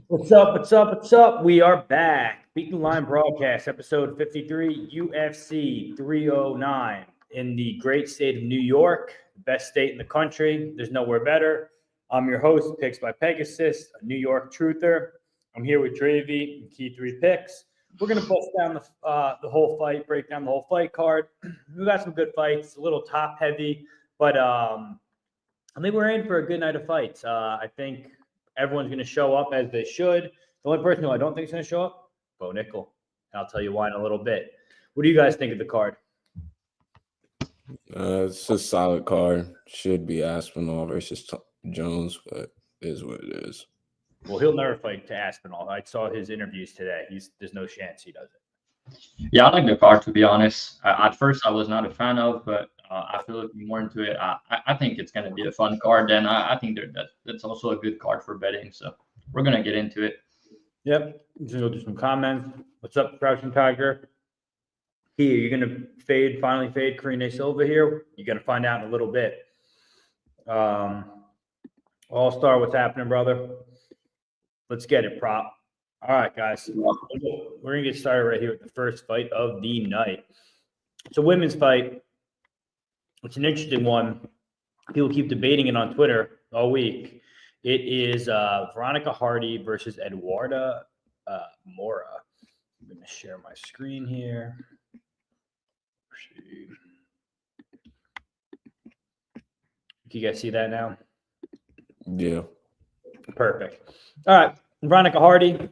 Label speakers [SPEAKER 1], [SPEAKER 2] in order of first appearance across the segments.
[SPEAKER 1] What's up? What's up? What's up? We are back. Beat the Line broadcast, episode 53, UFC 309 in the great state of New York, the best state in the country. There's nowhere better. I'm your host, Picks by Pegasus, a New York truther. I'm here with Dravhy and Key3Picks. We're going to bust down the whole fight, break down the whole fight card. We got some good fights, a little top heavy, but I think we're in for a good night of fights. I think everyone's going to show up as they should. The only person who I don't think is going to show up, Bo Nickal. And I'll tell you why in a little bit. What do you guys think of the card?
[SPEAKER 2] It's a solid card. Should be Aspinall versus Jones, but it is what it is.
[SPEAKER 1] Well, he'll never fight to Aspinall. I saw his interviews today. There's no chance he does it.
[SPEAKER 3] Yeah, I like the card, to be honest. At first, I was not a fan of, but after looking more into it, I think it's going to be a fun card. And I think that's also a good card for betting. So we're going to get into it.
[SPEAKER 1] Yep. Just going to go through some comments. What's up, Crouching Tiger? Here, you're going to finally fade Karine Silva here. You're going to find out in a little bit. All-Star, what's happening, brother? Let's get it, prop. All right, guys. We're going to get started right here with the first fight of the night. It's a women's fight. It's an interesting one. People keep debating it on Twitter all week. It is Veronica Hardy versus Eduarda Moura. I'm going to share my screen here. Can you guys see that now?
[SPEAKER 2] Yeah.
[SPEAKER 1] Perfect. All right. Veronica Hardy.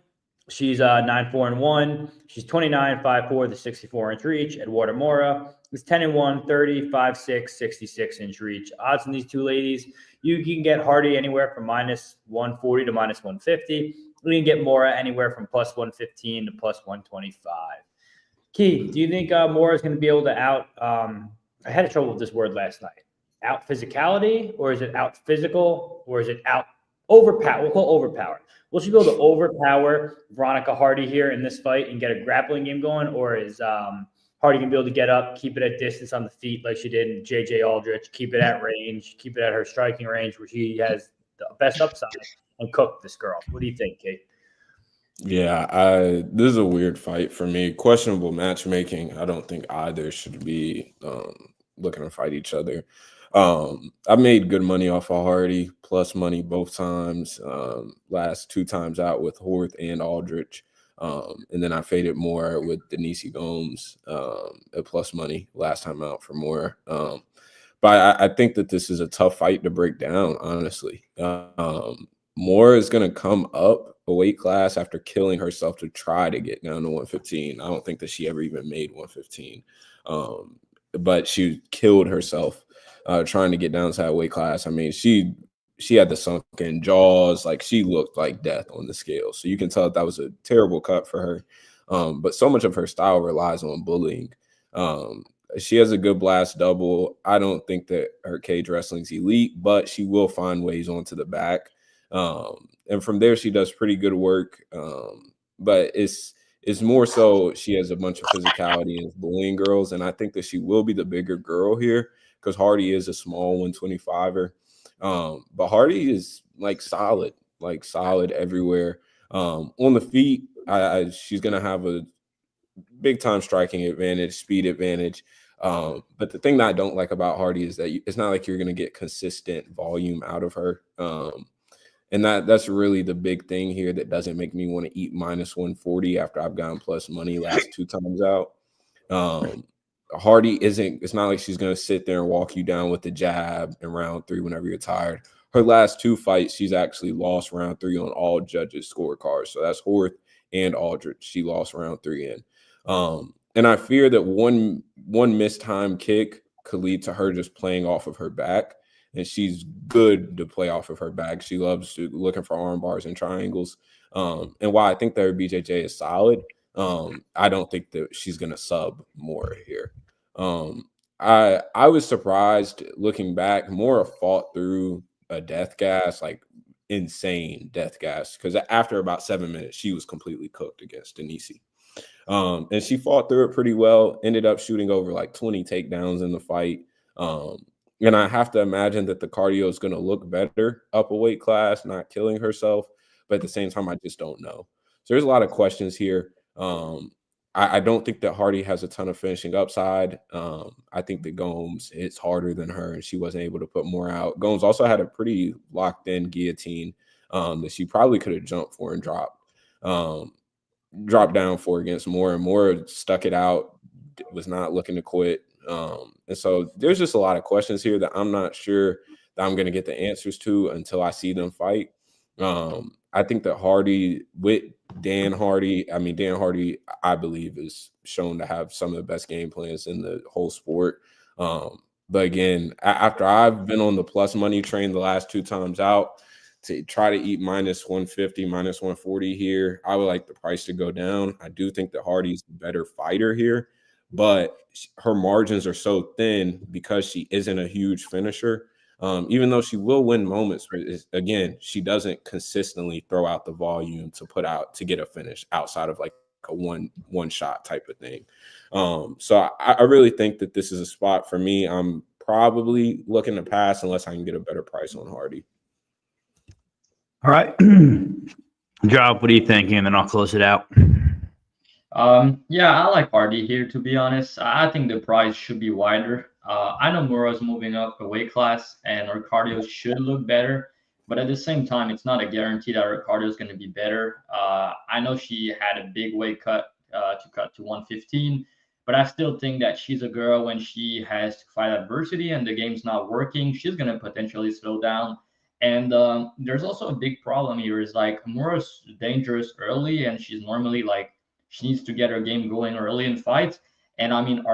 [SPEAKER 1] She's 9-4-1. She's 29, 5'4", the 64-inch reach. Eduarda Moura is 10-1, 30, 5'6", 66-inch reach. Odds on these two ladies, you can get Hardy anywhere from -140 to -150. You can get Moura anywhere from +115 to +125. Key, do you think Moura is going to be able to I had trouble with this word last night. Out physicality, or is it out physical, or is it out overpower? We'll call overpower. Will she be able to overpower Veronica Hardy here in this fight and get a grappling game going, or is Hardy going to be able to get up, keep it at distance on the feet like she did in J.J. Aldrich, keep it at range, keep it at her striking range where she has the best upside, and cook this girl? What do you think, Kate?
[SPEAKER 2] Yeah, this is a weird fight for me. Questionable matchmaking. I don't think either should be looking to fight each other. I made good money off of Hardy, plus money both times. Last two times out with Horth and Aldrich. And then I faded more with Diniz Gomes at plus money last time out for more. But I think that this is a tough fight to break down, honestly. Moore is going to come up a weight class after killing herself to try to get down to 115. I don't think that she ever even made 115. But she killed herself trying to get down to that weight class. I mean, she had the sunken jaws. Like, she looked like death on the scale. So you can tell that was a terrible cut for her. But so much of her style relies on bullying. She has a good blast double. I don't think that her cage wrestling's elite, but she will find ways onto the back. And from there, she does pretty good work. But it's more so she has a bunch of physicality and bullying girls. And I think that she will be the bigger girl here because Hardy is a small 125er. But Hardy is solid everywhere. On the feet, she's going to have a big time striking advantage, speed advantage. But the thing that I don't like about Hardy is that it's not like you're going to get consistent volume out of her. And that's really the big thing here that doesn't make me want to eat -140 after I've gotten plus money last two times out. Hardy it's not like she's going to sit there and walk you down with the jab in round 3 whenever you're tired. Her last two fights, she's actually lost round 3 on all judges' scorecards. So that's Horth and Aldrich. She lost round 3 in. And I fear that one mistimed kick could lead to her just playing off of her back. And she's good to play off of her back. She loves looking for arm bars and triangles. And while I think that her BJJ is solid, I don't think that she's going to sub Moura here. I was surprised looking back. Moura fought through a death gas, like insane death gas, because after about 7 minutes, she was completely cooked against Diniz. And she fought through it pretty well, ended up shooting over like 20 takedowns in the fight. And I have to imagine that the cardio is going to look better up a weight class, not killing herself. but at the same time, I just don't know. So there's a lot of questions here. I don't think that Hardy has a ton of finishing upside. I think that Gomes hits harder than her, and she wasn't able to put more out. Gomes also had a pretty locked-in guillotine that she probably could have jumped for and dropped down for against Moura. And Moura stuck it out, was not looking to quit. And so there's just a lot of questions here that I'm not sure that I'm going to get the answers to until I see them fight. I think that Hardy with Dan Hardy, I believe, is shown to have some of the best game plans in the whole sport. But again, after I've been on the plus money train the last 2 times out, to try to eat minus 150, minus 140 here, I would like the price to go down. I do think that Hardy's the better fighter here, but her margins are so thin because she isn't a huge finisher. Even though she will win moments, again, she doesn't consistently throw out the volume to put out to get a finish outside of like a one shot type of thing. So I really think that this is a spot for me. I'm probably looking to pass unless I can get a better price on Hardy.
[SPEAKER 1] All right. Drop, what are you thinking? And then I'll close it out.
[SPEAKER 3] Yeah, I like Hardy here, to be honest. I think the price should be wider. I know Moura's moving up a weight class and her cardio should look better, but at the same time, it's not a guarantee that her cardio is going to be better. I know she had a big weight cut to 115, but I still think that she's a girl when she has to fight adversity and the game's not working, she's going to potentially slow down. And there's also a big problem here is like Moura's dangerous early and she's normally like, she needs to get her game going early in fights. And I mean,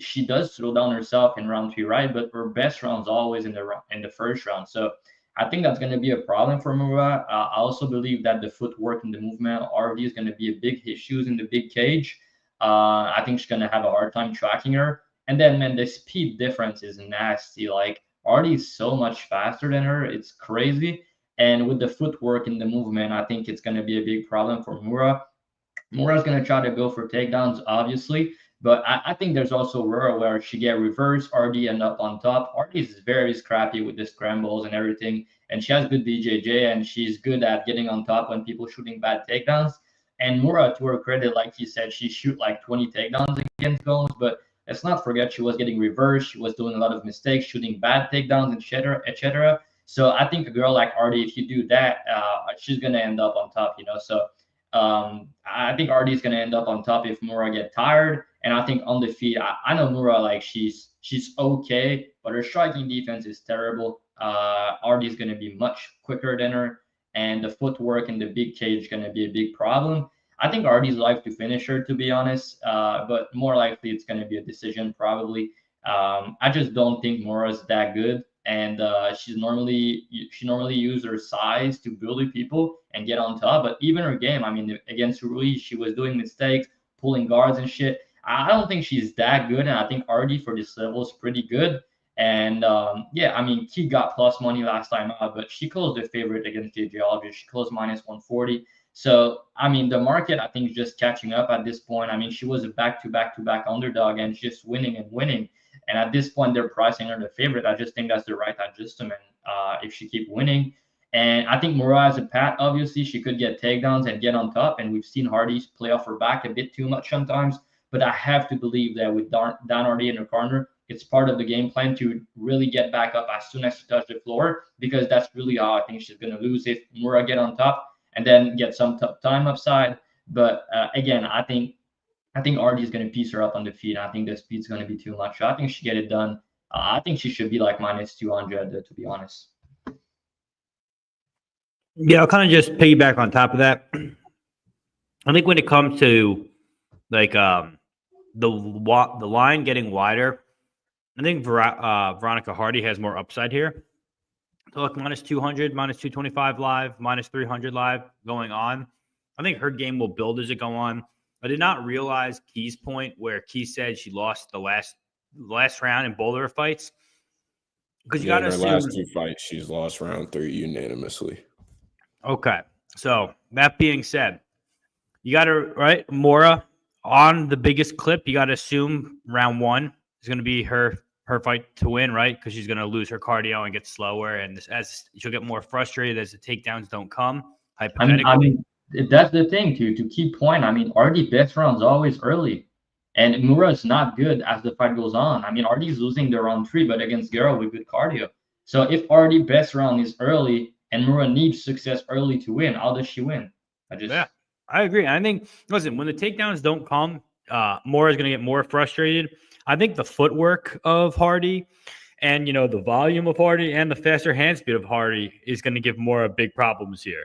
[SPEAKER 3] she does slow down herself in round 3, right? But her best round's always in the first round. So I think that's going to be a problem for Moura. I also believe that the footwork and the movement, RD is going to be a big issue in the big cage. I think she's going to have a hard time tracking her. And then, man, the speed difference is nasty. Like, RD is so much faster than her. It's crazy. And with the footwork and the movement, I think it's going to be a big problem for Moura. Moura's going to try to go for takedowns, obviously, but I think there's also Moura where she get reversed, RD end up on top. RD is very scrappy with the scrambles and everything, and she has good BJJ, and she's good at getting on top when people shooting bad takedowns. And Moura, to her credit, like he said, she shoot like 20 takedowns against Gomes, but let's not forget she was getting reversed. She was doing a lot of mistakes, shooting bad takedowns, etc., etc. So I think a girl like RD, if you do that, she's going to end up on top, you know. So I think RD is going to end up on top if Moura get tired. And I think on the feet, I know Moura, like she's okay, but her striking defense is terrible. RD is going to be much quicker than her, and the footwork in the big cage is going to be a big problem. I think RD's like to finish her, to be honest, but more likely it's going to be a decision probably. I just don't think Moura's that good. And she normally uses her size to bully people and get on top. But even her game, I mean, against Ruiz, she was doing mistakes, pulling guards and shit. I don't think she's that good, and I think RD for this level is pretty good. And yeah, I mean, Key got plus money last time out, but she closed the favorite against JJ Aldridge. She closed minus 140. So I mean, the market I think is just catching up at this point. I mean, she was a back-to-back underdog and just winning and winning. And at this point, they're pricing her the favorite. I just think that's the right adjustment if she keep winning. And I think Moura has a pat. Obviously, she could get takedowns and get on top. And we've seen Hardy play off her back a bit too much sometimes. But I have to believe that with Dan Hardy in her corner, it's part of the game plan to really get back up as soon as she touches the floor, because that's really how I think she's going to lose if Moura get on top and then get some time upside. But again, I think RD is going to piece her up on the feet. I think the speed's going to be too much. I think she get it done. I think she should be like minus 200, to be honest.
[SPEAKER 1] Yeah, I'll kind of just piggyback on top of that. I think when it comes to like the line getting wider, I think Veronica Hardy has more upside here. So like minus 200, minus 225 live, minus 300 live going on. I think her game will build as it go on. I did not realize Key's point where Key said she lost the last round in both of her fights. Because you got to assume
[SPEAKER 2] last 2 fights, she's lost round 3 unanimously.
[SPEAKER 1] Okay. So that being said, you got to, Moura on the biggest clip, you got to assume round 1 is going to be her her fight to win, right? Because she's going to lose her cardio and get slower, and as she'll get more frustrated as the takedowns don't come. Hypothetically,
[SPEAKER 3] that's the thing to keep point. Artie best rounds always early, and Moura is not good as the fight goes on. Artie's losing the round 3, but against Gall with good cardio. So if Artie best round is early and Moura needs success early to win, how does she win?
[SPEAKER 1] I agree. I think, listen, when the takedowns don't come, Moura is going to get more frustrated. I think the footwork of Hardy and, the volume of Hardy and the faster hand speed of Hardy is going to give Moura big problems here.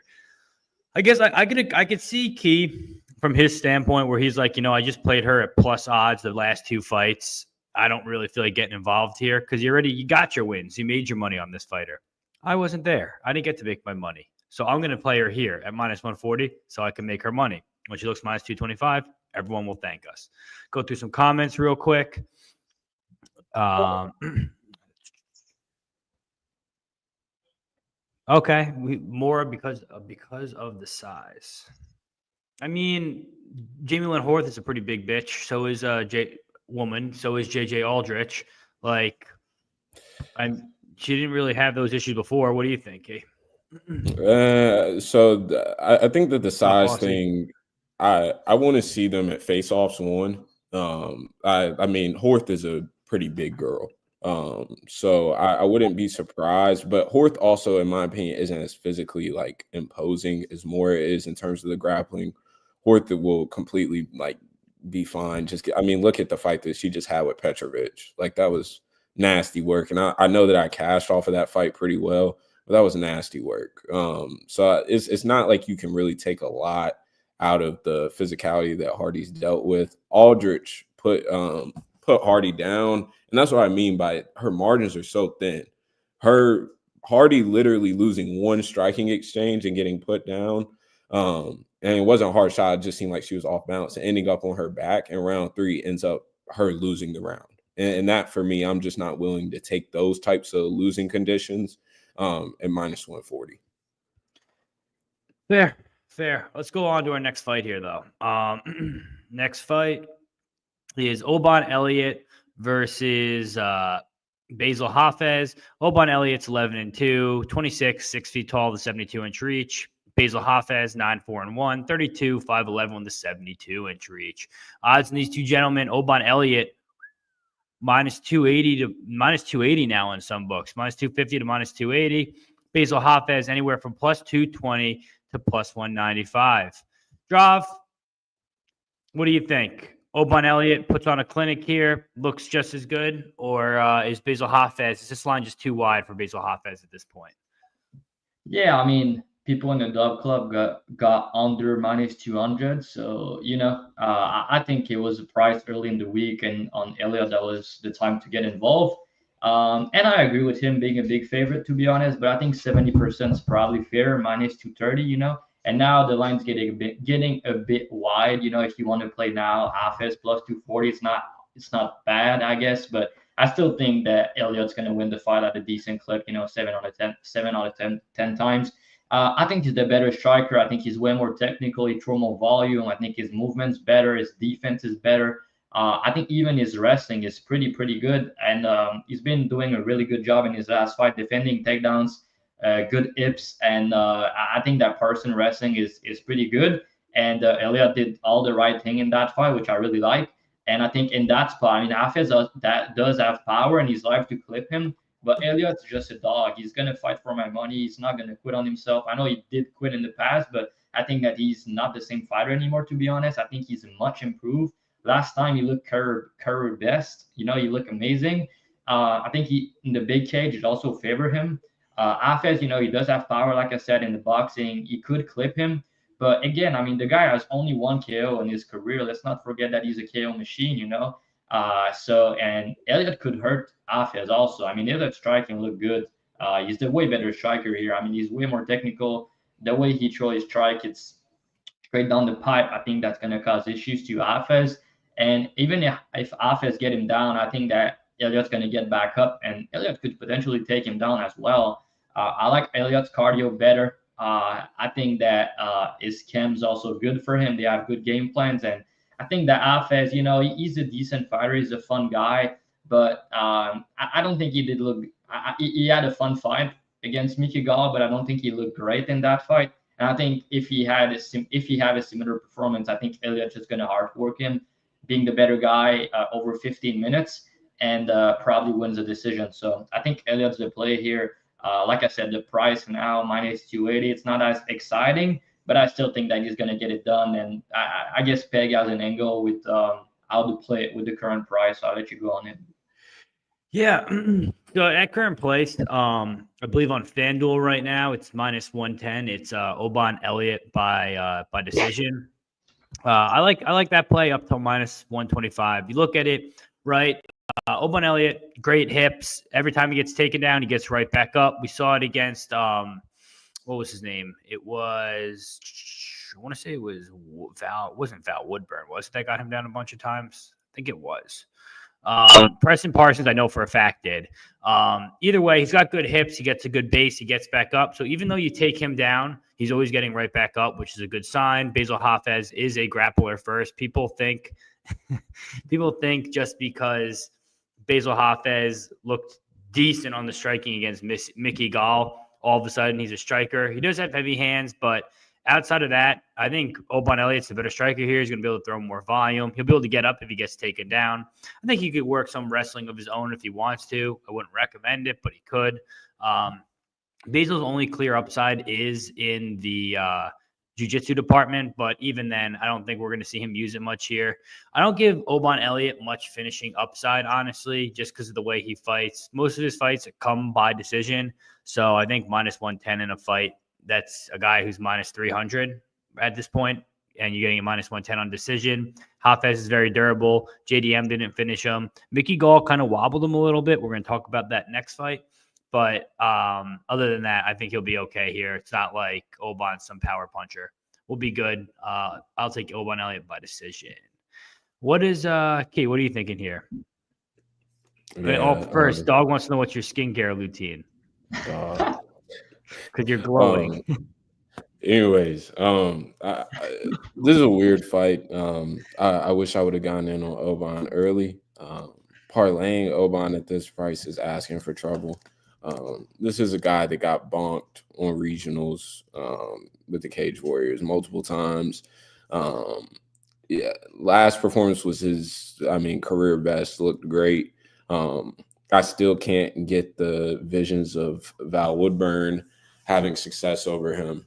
[SPEAKER 1] I guess I could see Key from his standpoint where he's like, I just played her at plus odds the last 2 fights. I don't really feel like getting involved here because you got your wins. You made your money on this fighter. I wasn't there. I didn't get to make my money. So I'm going to play her here at minus 140 so I can make her money. When she looks minus 225, everyone will thank us. Go through some comments real quick. Okay, more because of the size. Jamie Lynn Horth is a pretty big bitch. So is woman. So is JJ Aldrich. She didn't really have those issues before. What do you think, Kay?
[SPEAKER 2] I think that the size thing, I want to see them at face-offs one. Horth is a pretty big girl. So I wouldn't be surprised, but Horth also, in my opinion, isn't as physically imposing as Moura is in terms of the grappling. Horth will completely be fine. Look at the fight that she just had with Petrovic. That was nasty work. And I know that I cashed off of that fight pretty well, but that was nasty work. So it's not like you can really take a lot out of the physicality that Hardy's dealt with. Aldrich put Hardy down, and that's what I mean by it. Her margins are so thin. Hardy literally losing one striking exchange and getting put down. And it wasn't a hard shot. It just seemed like she was off balance and ending up on her back. And round 3 ends up her losing the round. And that, for me, I'm just not willing to take those types of losing conditions at minus 140.
[SPEAKER 1] Fair. Let's go on to our next fight here, though. Next fight is Oban Elliott versus Basil Hafez. Oban Elliott's 11-2, 26, 6 feet tall, the 72-inch reach. Basil Hafez, 9-4-1, 32, 5'11 with the 72-inch reach. Odds in these two gentlemen, Oban Elliott, minus 280 to minus 280 now in some books, minus 250 to minus 280. Basil Hafez, anywhere from plus 220 to plus 195. Drav, what do you think? Oban Elliott puts on a clinic here, looks just as good, or is Basil Hafez, is this line just too wide for Basil Hafez at this point?
[SPEAKER 3] Yeah, people in the Dub Club got under minus 200. So, I think it was a price early in the week, and on Elliott, that was the time to get involved. And I agree with him being a big favorite, to be honest, but I think 70% is probably fair, minus 230, And now the line's getting a bit wide, if you want to play now, Hafez plus 240, it's not bad, I guess, but I still think that Elliott's going to win the fight at a decent clip, 7 out of 10 times. I think he's the better striker. I think he's way more technical. He throws more volume. I think his movement's better. His defense is better. I think even his wrestling is pretty good. And he's been doing a really good job in his last fight, defending takedowns, good hips. And I think that person wrestling is pretty good. And Elliott did all the right thing in that fight, which I really like. And I think in that spot, Hafez does have power, and he's live to clip him. But Elliott's just a dog. He's going to fight for my money. He's not going to quit on himself. I know he did quit in the past, but I think that he's not the same fighter anymore, to be honest. I think he's much improved. Last time he looked career best. He looked amazing. I think in the big cage, it also favor him. Hafez, he does have power, like I said, in the boxing. He could clip him. But again, the guy has only one KO in his career. Let's not forget that he's a KO machine, and Elliott could hurt Hafez also. Elliott's striking looked good. He's the way better striker here. He's way more technical. The way he throws his strike, it's straight down the pipe. I think that's going to cause issues to Hafez. And even if Hafez get him down, I think that Elliott's going to get back up, and Elliott could potentially take him down as well. I like Elliott's cardio better. I think that his chem's also good for him. They have good game plans, and I think that Hafez, he's a decent fighter. He's a fun guy, but I don't think he did look. He had a fun fight against Mickey Gall, but I don't think he looked great in that fight. And I think if he had a similar performance, I think Elliott just going to hardwork him, being the better guy over 15 minutes, and probably wins the decision. So I think Elliott's the play here. Like I said, the price now -280. It's not as exciting, but I still think that he's going to get it done. And I guess Peg has an angle with how to play it with the current price. So I'll let you go on it.
[SPEAKER 1] Yeah. So at current place, I believe on FanDuel right now, it's -110. It's Oban Elliott by decision. I like that play up till -125. You look at it, right? Oban Elliott, great hips. Every time he gets taken down, he gets right back up. We saw it against what was his name? It was, I want to say it was Val. It wasn't Val Woodburn, was it? That got him down a bunch of times. I think it was. Preston Parsons, I know for a fact did. Either way, he's got good hips. He gets a good base. He gets back up. So even though you take him down, he's always getting right back up, which is a good sign. Basil Hafez is a grappler first. People think just because Basil Hafez looked decent on the striking against Mickey Gall, all of a sudden he's a striker. He does have heavy hands, but outside of that, I think Oban Elliott's a better striker here. He's going to be able to throw more volume. He'll be able to get up if he gets taken down. I think he could work some wrestling of his own if he wants to. I wouldn't recommend it, but he could. Basil's only clear upside is in the jiu-jitsu department, but even then, I don't think we're going to see him use it much here. I don't give Oban Elliott much finishing upside, honestly, just because of the way he fights. Most of his fights come by decision, so I think -110 in a fight, that's a guy who's -300 at this point, and you're getting a -110 on decision. Hafez is very durable. JDM didn't finish him. Mickey Gall kind of wobbled him a little bit. We're going to talk about that next fight. But other than that, I think he'll be okay here. It's not like Oban's some power puncher. We'll be good. I'll take Oban Elliott by decision. What is Key? What are you thinking here?
[SPEAKER 2] Yeah,
[SPEAKER 1] first, Dog wants to know what's your skincare routine. Because you're glowing.
[SPEAKER 2] Anyways, this is a weird fight. I wish I would have gone in on Oban early. Parlaying Oban at this price is asking for trouble. This is a guy that got bonked on regionals with the Cage Warriors multiple times. Last performance was his, career best. Looked great. I still can't get the visions of Val Woodburn having success over him.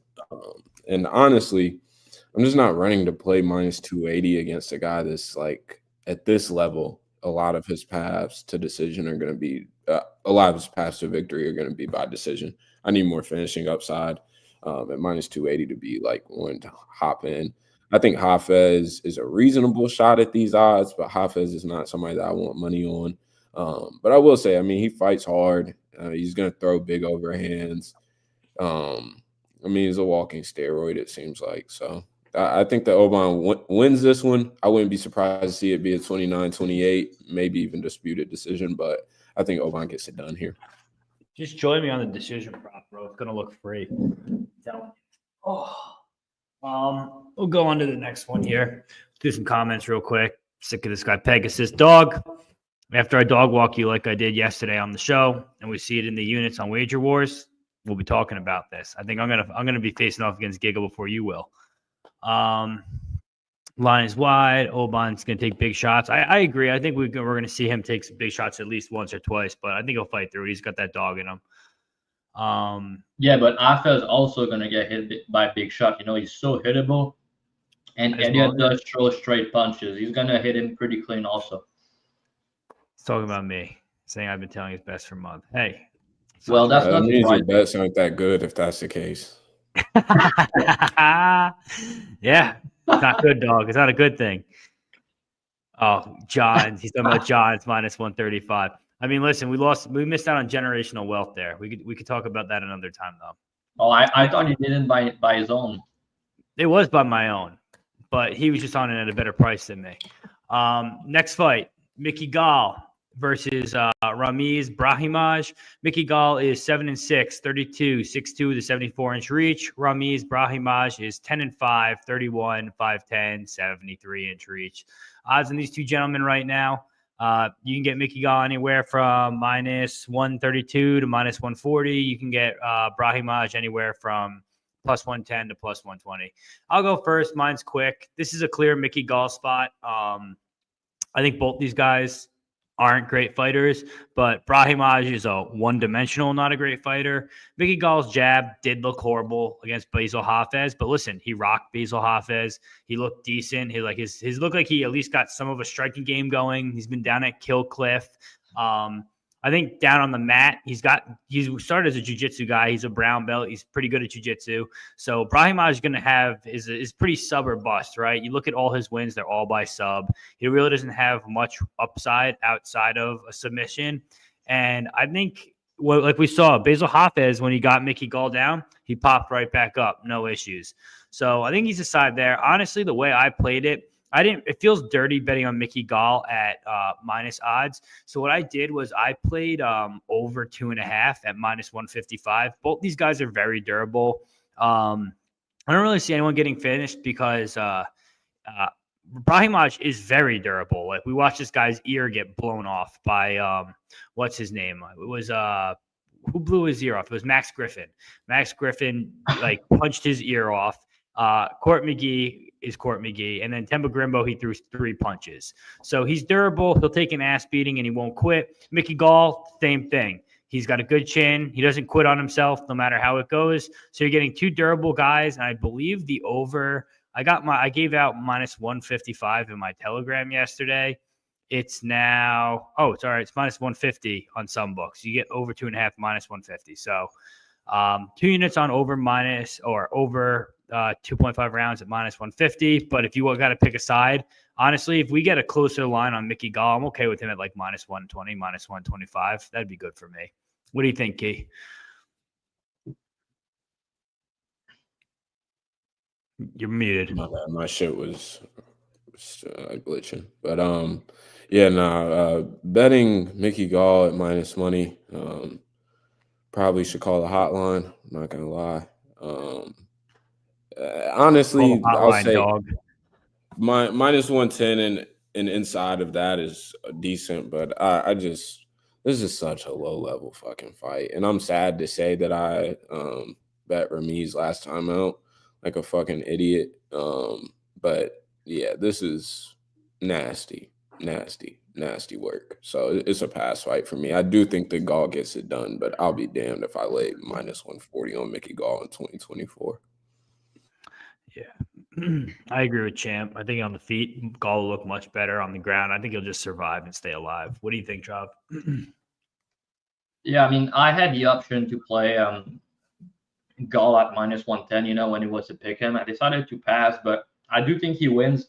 [SPEAKER 2] And honestly, I'm just not running to play -280 against a guy that's like at this level. A lot of his paths to decision are going to be a lot of his paths to victory are going to be by decision. I need more finishing upside at -280 to be like one to hop in. I think Hafez is a reasonable shot at these odds, but Hafez is not somebody that I want money on. But I will say, he fights hard. He's going to throw big overhands. He's a walking steroid, it seems like. So I think that Oban wins this one. I wouldn't be surprised to see it be a 29-28, maybe even disputed decision, but I think Oban gets it done here.
[SPEAKER 1] Just join me on the decision prop, bro. It's gonna look free. We'll go on to the next one here. Do some comments real quick. Sick of this guy Pegasus. Dog. After I dog walk you like I did yesterday on the show, and we see it in the units on Wager Wars, we'll be talking about this. I think I'm gonna be facing off against Giga before you will. Line is wide. Oban's going to take big shots. I agree. I think we're going to see him take some big shots at least once or twice, but I think he'll fight through it. He's got that dog in him.
[SPEAKER 3] Yeah, but Hafez is also going to get hit by a big shot. He's so hittable. And Elliott does throw straight punches. He's going to hit him pretty clean also.
[SPEAKER 1] He's talking about me, saying I've been telling his best for a month. Hey.
[SPEAKER 3] Well, that's not
[SPEAKER 2] means
[SPEAKER 3] right.
[SPEAKER 2] Your bets aren't that good if that's the case.
[SPEAKER 1] Yeah. It's not good, dog. It's not a good thing. Oh, Johns. He's talking about Johns -135. Listen, we missed out on generational wealth there. We could talk about that another time, though.
[SPEAKER 3] Oh, I thought he didn't by his own.
[SPEAKER 1] It was by my own, but he was just on it at a better price than me. Next fight, Mickey Gall versus Ramiz Brahimaj. Mickey Gall is 7-6, 32, 6'2 with a 74-inch reach. Ramiz Brahimaj is 10-5, 31, 5'10, 73-inch reach. Odds on these two gentlemen right now, You can get Mickey Gall anywhere from minus 132 to minus 140. You can get Brahimaj anywhere from plus 110 to plus 120. I'll go first. Mine's quick. This is a clear Mickey Gall spot. I think both these guys aren't great fighters, but Brahimaj is a one-dimensional, not a great fighter. Mickey Gall's jab did look horrible against Basil Hafez, but listen, he rocked Basil Hafez. He looked decent. His looked like he at least got some of a striking game going. He's been down at Kill Cliff. I think down on the mat, he started as a jiu-jitsu guy. He's a brown belt. He's pretty good at jiu-jitsu. So Brahimaj is going to have is pretty sub or bust, right? You look at all his wins; they're all by sub. He really doesn't have much upside outside of a submission. And I think, like we saw, Basil Hafez, when he got Mickey Gall down, he popped right back up, no issues. So I think he's a side there. Honestly, the way I played it, it feels dirty betting on Mickey Gall at minus odds. So what I did was I played over 2.5 at minus 155. Both these guys are very durable. I don't really see anyone getting finished because Brahimaj is very durable. Like, we watched this guy's ear get blown off by what's his name? It was who blew his ear off? It was Max Griffin. Max Griffin like punched his ear off. Court McGhee is Court McGhee. And then Temba Grimbo, he threw 3 punches. So he's durable. He'll take an ass beating and he won't quit. Mickey Gall, same thing. He's got a good chin. He doesn't quit on himself no matter how it goes. So you're getting 2 durable guys. And I believe the over, I gave out minus 155 in my Telegram yesterday. It's now, it's all right. It's minus 150 on some books. You get over 2.5 minus 150. So 2 units on over 2.5 rounds at minus 150. But if you got to pick a side, honestly, if we get a closer line on Mickey Gall, I'm okay with him at like minus 120, minus 125. That'd be good for me. What do you think, Key? You're muted.
[SPEAKER 2] My shit was glitching. But betting Mickey Gall at minus money, probably should call the hotline. I'm not gonna lie. Honestly, I'll say minus 110 and inside of that is decent, but this is such a low level fucking fight, and I'm sad to say that I bet Ramiz last time out like a fucking idiot. But yeah, this is nasty work. So it's a pass fight for me. I do think that Gall gets it done, but I'll be damned if I lay minus 140 on Mickey Gall in 2024.
[SPEAKER 1] Yeah, I agree with Champ. I think on the feet, Gall will look much better. On the ground, I think he'll just survive and stay alive. What do you think, Trav?
[SPEAKER 3] Yeah, I mean, I had the option to play Gall at minus 110, when it was to pick him. I decided to pass, but I do think he wins.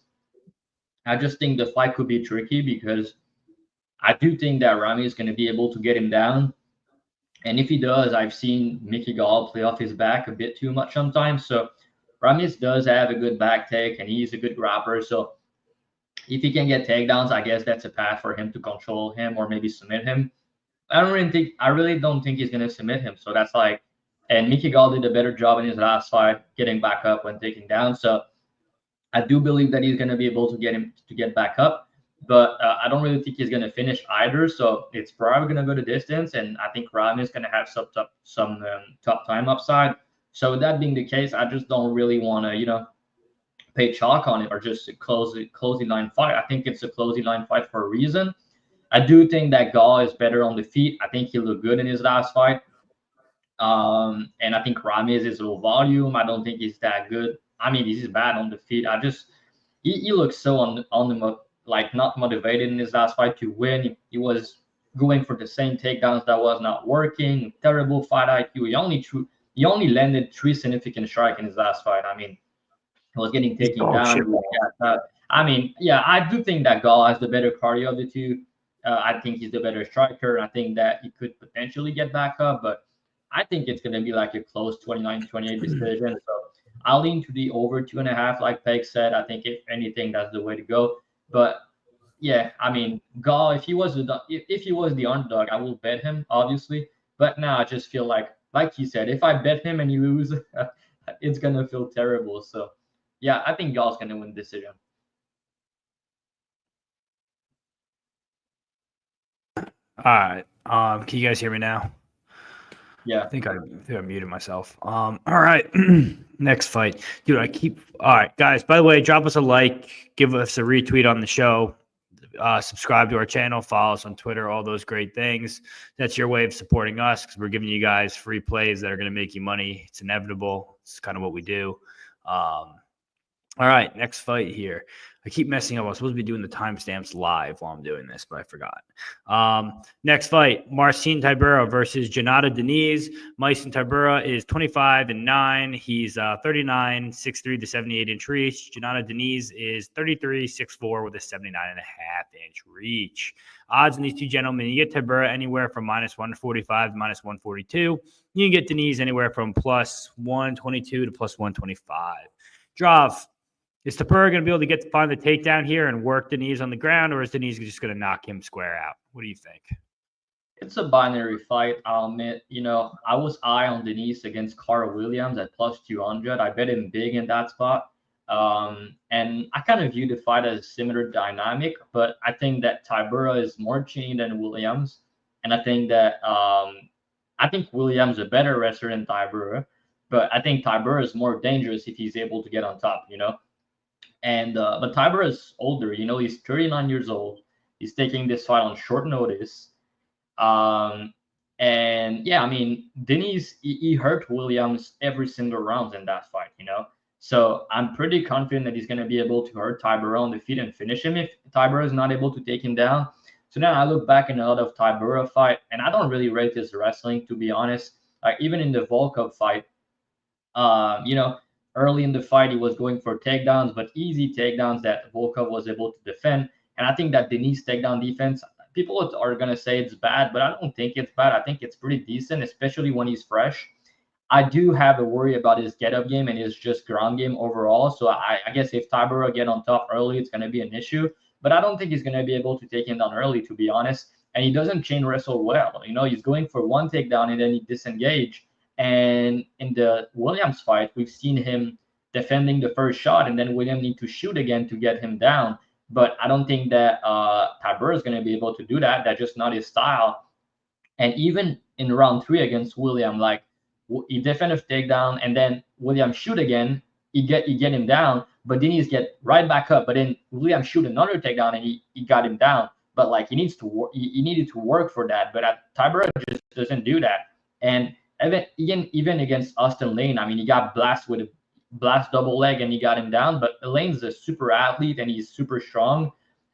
[SPEAKER 3] I just think the fight could be tricky because I do think that Rami is going to be able to get him down. And if he does, I've seen Mickey Gall play off his back a bit too much sometimes. So Ramis does have a good back take, and he's a good grappler. So if he can get takedowns, I guess that's a path for him to control him or maybe submit him. I really don't think he's going to submit him. So that's like, and Mickey Gall did a better job in his last fight getting back up when taking down. So I do believe that he's going to be able to get him to get back up, but I don't really think he's going to finish either. So it's probably going to go the distance, and I think Rami is going to have some top time upside. So with that being the case, I just don't really want to, pay chalk on it or just a closing line fight. I think it's a closing line fight for a reason. I do think that Gall is better on the feet. I think he looked good in his last fight. And I think Ramirez is low volume. I don't think he's that good. I mean, he's bad on the feet. He looks so not motivated in his last fight to win. He was going for the same takedowns that was not working. Terrible fight IQ. He only landed 3 significant strikes in his last fight. I mean, he was getting taken down. I do think that Gall has the better cardio of the two. I think he's the better striker. I think that he could potentially get back up, but I think it's going to be like a close 29-28 decision. So I'll lean to the over 2.5, like Peg said. I think if anything, that's the way to go. But yeah, I mean, Gall, if he was the underdog, I will bet him, obviously. But now I just feel like he said, if I bet him and he lose, it's going to feel terrible. So yeah, I think Gall's going to win the decision.
[SPEAKER 1] All right. Can you guys hear me now?
[SPEAKER 3] Yeah.
[SPEAKER 1] I think I muted myself. All right. Next fight. Dude, all right, guys, by the way, drop us a like, give us a retweet on the show, subscribe to our channel, follow us on Twitter, all those great things. That's your way of supporting us because we're giving you guys free plays that are going to make you money. It's inevitable. It's kind of what we do. All right, next fight here. I keep messing up. I was supposed to be doing the timestamps live while I'm doing this, but I forgot. Next fight, Marcin Tybura versus Janata Diniz. Marcin Tybura is 25-9. He's 39, 6'3" to 78-inch reach. Janata Diniz is 33, 6'4" with a 79.5-inch reach. Odds on these two gentlemen, you get Tybura anywhere from -145 to -142. You can get Diniz anywhere from +122 to +125. Drav, is Tybura going to be able to find the takedown here and work Diniz on the ground, or is Diniz just going to knock him square out? What do you think?
[SPEAKER 3] It's a binary fight. I'll admit, I was high on Diniz against Carl Williams at +200. I bet him big in that spot. And I kind of view the fight as a similar dynamic, but I think that Tybura is more chained than Williams. And I think that Williams is a better wrestler than Tybura, but I think Tybura is more dangerous if he's able to get on top, And but Tybura is older, he's 39 years old. He's taking this fight on short notice. And yeah, I mean, Diniz, he hurt Williams every single round in that fight, So I'm pretty confident that he's going to be able to hurt Tybura on the feet and finish him if Tybura is not able to take him down. So then I look back in a lot of Tybura fight, and I don't really rate his wrestling, to be honest. Like even in the Volkov fight, early in the fight, he was going for takedowns, but easy takedowns that Volkov was able to defend. And I think that Diniz takedown defense, people are going to say it's bad, but I don't think it's bad. I think it's pretty decent, especially when he's fresh. I do have a worry about his get-up game and his just ground game overall. So I guess if Tybura get on top early, it's going to be an issue. But I don't think he's going to be able to take him down early, to be honest. And he doesn't chain wrestle well. He's going for one takedown and then he disengage. And in the Williams fight, we've seen him defending the first shot, and then Williams need to shoot again to get him down. But I don't think that Tybura is going to be able to do that. That's just not his style. And even in round 3 against William, like he defend a takedown, and then William shoot again. He get him down, but then he's get right back up. But then William shoot another takedown, and he got him down. But like he needed to work for that. But Tybura just doesn't do that. And even against Austin Lane, I mean, he got blasted with a blast double leg and he got him down. But Lane's a super athlete and he's super strong.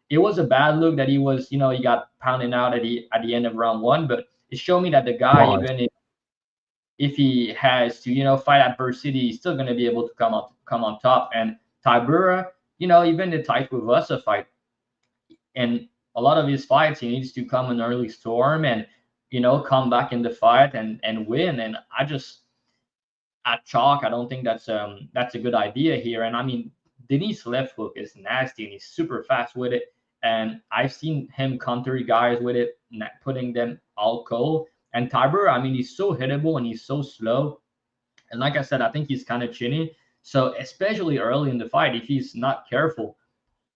[SPEAKER 3] It was a bad look that he was, he got pounded out at the end of round 1. But it showed me that the guy, even if he has to, fight adversity, he's still going to be able to come on top. And Tybura, even the Tybura fight, and a lot of his fights, he needs to come an early storm and come back in the fight and win. And I just at chalk, I don't think that's a good idea here. And I mean, Diniz left hook is nasty and he's super fast with it. And I've seen him counter guys with it, putting them all cold. And Tybura, I mean, he's so hittable and he's so slow. And like I said, I think he's kind of chinny. So especially early in the fight, if he's not careful,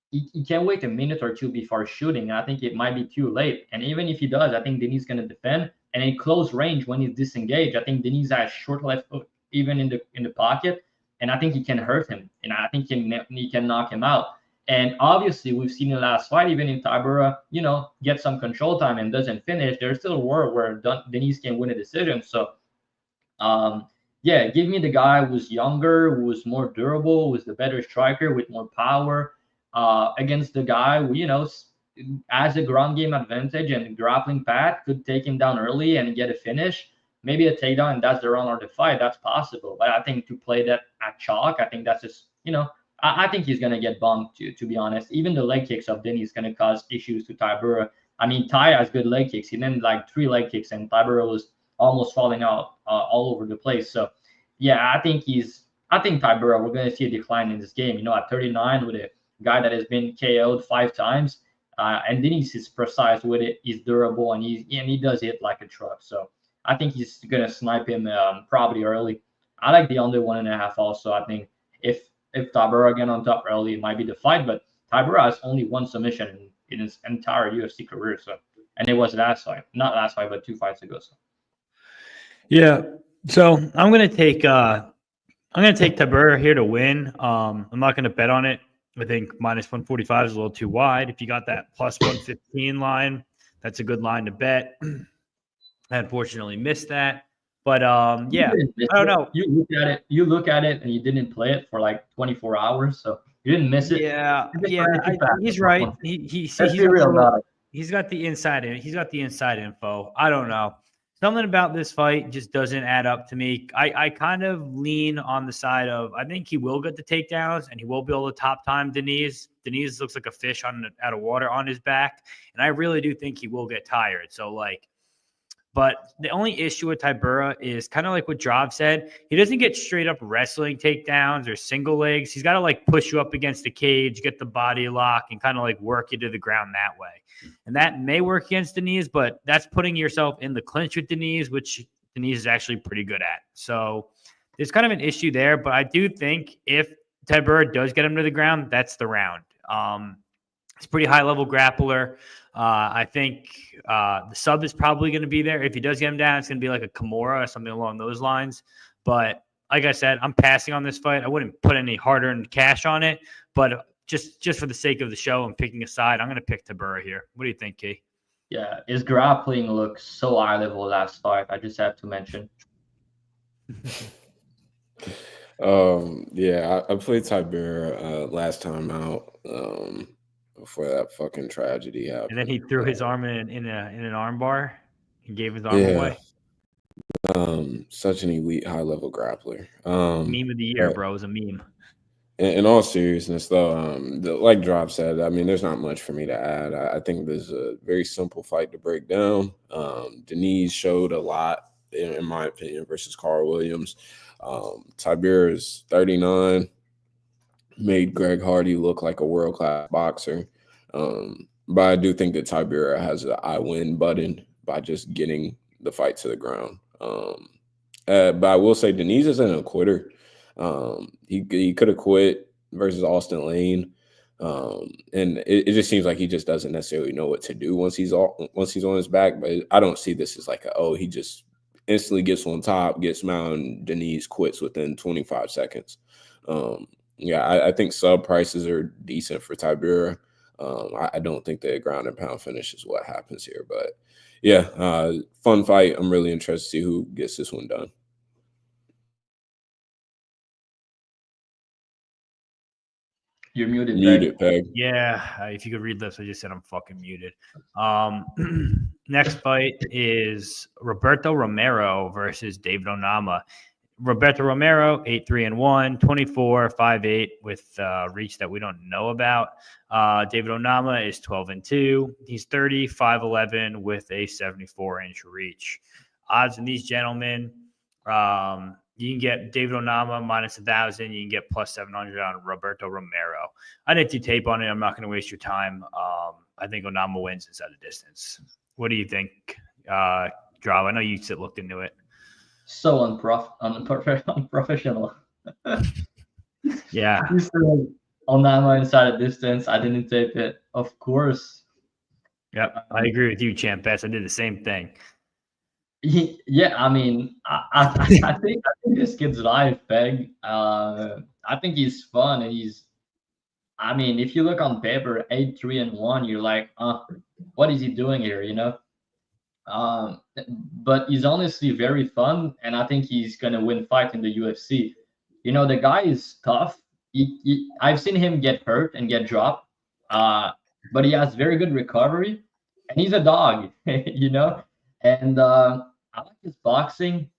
[SPEAKER 3] he can wait a minute or two before shooting. And I think it might be too late. And even if he does, I think Diniz is going to defend. And in close range, when he's disengaged, I think Diniz has short left hook even in the pocket. And I think he can hurt him. And I think he can knock him out. And obviously, we've seen in the last fight, even if Tybura, gets some control time and doesn't finish, there's still a world where Diniz can win a decision. So, yeah, give me the guy who's younger, who's more durable, who's the better striker with more power, against the guy who, has a ground game advantage and grappling path, could take him down early and get a finish. Maybe a takedown, and that's the round or the fight. That's possible. But I think to play that at chalk, I think that's just, I think he's going to get bumped, to be honest. Even the leg kicks of Diniz is going to cause issues to Tybura. I mean, Ty has good leg kicks. He then like 3 leg kicks, and Tybura was almost falling out all over the place. So, yeah, I think Tybura, we're going to see a decline in this game. At 39 with a guy that has been KO'd 5 times. And Diniz is precise with it. He's durable, and he does hit like a truck. So I think he's going to snipe him probably early. I like the under 1.5 also. I think if Tybura get on top early, it might be the fight. But Tybura has only 1 submission in his entire UFC career. So and it was last fight, not last fight, but 2 fights ago. So.
[SPEAKER 1] Yeah. So I'm gonna take Tybura here to win. I'm not gonna bet on it. I think minus 145 is a little too wide. If you got that plus 115 line, that's a good line to bet. I unfortunately missed that. But yeah, I don't know.
[SPEAKER 3] You look at it and you didn't play it for like 24 hours, so you didn't miss it.
[SPEAKER 1] Yeah, he's right. He's got the inside info. I don't know. Something about this fight just doesn't add up to me. I kind of lean on the side of I think he will get the takedowns and he will be able to top time Diniz. Diniz looks like a fish out of water on his back, and I really do think he will get tired. So but the only issue with Tybura is kind of like what Dravhy said. He doesn't get straight up wrestling takedowns or single legs. He's got to push you up against the cage, get the body lock, and kind of work you to the ground that way. And that may work against Diniz, but that's putting yourself in the clinch with Diniz, which Diniz is actually pretty good at. So there's kind of an issue there, but I do think if Tybura does get him to the ground, that's the round. He's a pretty high-level grappler. I think the sub is probably going to be there. If he does get him down, it's going to be like a Kimura or something along those lines. But like I said, I'm passing on this fight. I wouldn't put any hard-earned cash on it, but just for the sake of the show and picking a side, I'm going to pick Tybura here. What do you think, Key?
[SPEAKER 3] Yeah, his grappling looks so high-level last fight. I just have to mention.
[SPEAKER 2] Yeah, I played Tybura last time out. Before that fucking tragedy happened.
[SPEAKER 1] And then he threw his arm in an arm bar and gave his arm away.
[SPEAKER 2] Such an elite high level grappler.
[SPEAKER 1] Meme of the year, bro. It was a meme.
[SPEAKER 2] In all seriousness, though, like Dravhy said, I mean, there's not much for me to add. I think this is a very simple fight to break down. Diniz showed a lot, in my opinion, versus Carl Williams. Tybura is 39. Made Greg Hardy look like a world-class boxer. But I do think that Tybura has an I win button by just getting the fight to the ground. But I will say Diniz isn't a quitter. He could have quit versus Austin Lane. And it just seems like he just doesn't necessarily know what to do once he's on his back. But I don't see this as he just instantly gets on top, gets mounted, Diniz quits within 25 seconds. Yeah, I think sub prices are decent for Tybura. I don't think the ground and pound finish is what happens here. But, yeah, fun fight. I'm really interested to see who gets this one done.
[SPEAKER 3] You're muted,
[SPEAKER 2] Peg.
[SPEAKER 1] Yeah, if you could read this, I just said I'm fucking muted. Next fight is Roberto Romero versus David Onama. Roberto Romero, 8-3-1, 24-5-8 with reach that we don't know about. David Onama is 12-2. He's 30, 5'11 with a 74-inch reach. Odds in these gentlemen, you can get David Onama minus 1,000. You can get plus 700 on Roberto Romero. I didn't do tape on it. I'm not going to waste your time. I think Onama wins inside the distance. What do you think, Dravhy? I know you looked into it.
[SPEAKER 3] So unprofessional.
[SPEAKER 1] Yeah.
[SPEAKER 3] You said Onama inside a distance. I didn't tape it. Of course.
[SPEAKER 1] Yep. I agree with you, Champ Best. I did the same thing.
[SPEAKER 3] Yeah, I mean, I think this kid's live, Peg. I think he's fun, and I mean, if you look on paper, 8-3-1, you're like, what is he doing here, you know? But he's honestly very fun, and I think he's gonna win fight in the UFC. You know, the guy is tough. I've seen him get hurt and get dropped, but he has very good recovery, and he's a dog, you know. And I like his boxing.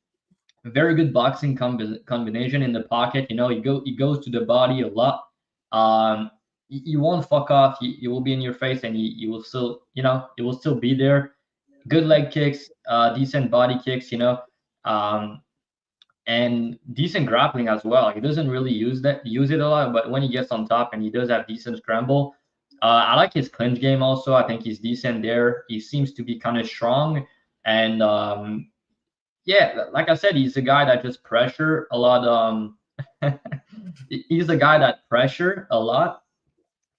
[SPEAKER 3] Very good boxing combination in the pocket. You know, he goes to the body a lot. You won't fuck off. He will be in your face, and he will still, you know, he will still be there. Good leg kicks, decent body kicks, you know, and decent grappling as well. He doesn't really use it a lot, but when he gets on top and he does have decent scramble, I like his clinch game also. I think he's decent there. He seems to be kind of strong, and yeah, like I said, he's a guy that just pressure a lot. He's a guy that pressure a lot,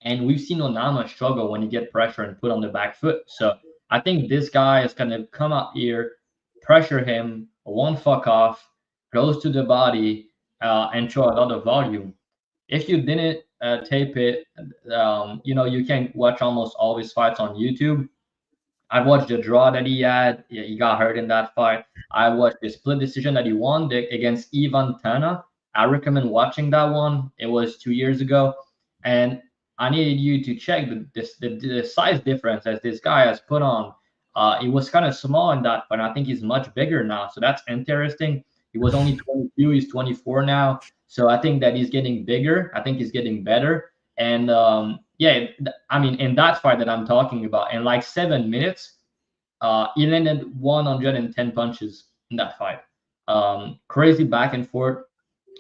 [SPEAKER 3] and we've seen Onama struggle when he get pressure and put on the back foot. So I think this guy is gonna come up here, pressure him, one fuck off, goes to the body, and show a lot of volume. If you didn't tape it, you can watch almost all his fights on YouTube. I watched the draw that he had. Yeah, he got hurt in that fight. I watched the split decision that he won against Ivan Tana. I recommend watching that one. It was 2 years ago. And I needed you to check the size difference as this guy has put on. He was kind of small in that, but I think he's much bigger now. So that's interesting. He was only 22. He's 24 now. So I think that he's getting bigger. I think he's getting better. And yeah, I mean, in that fight that I'm talking about, in like 7 minutes, he landed 110 punches in that fight. Crazy back and forth.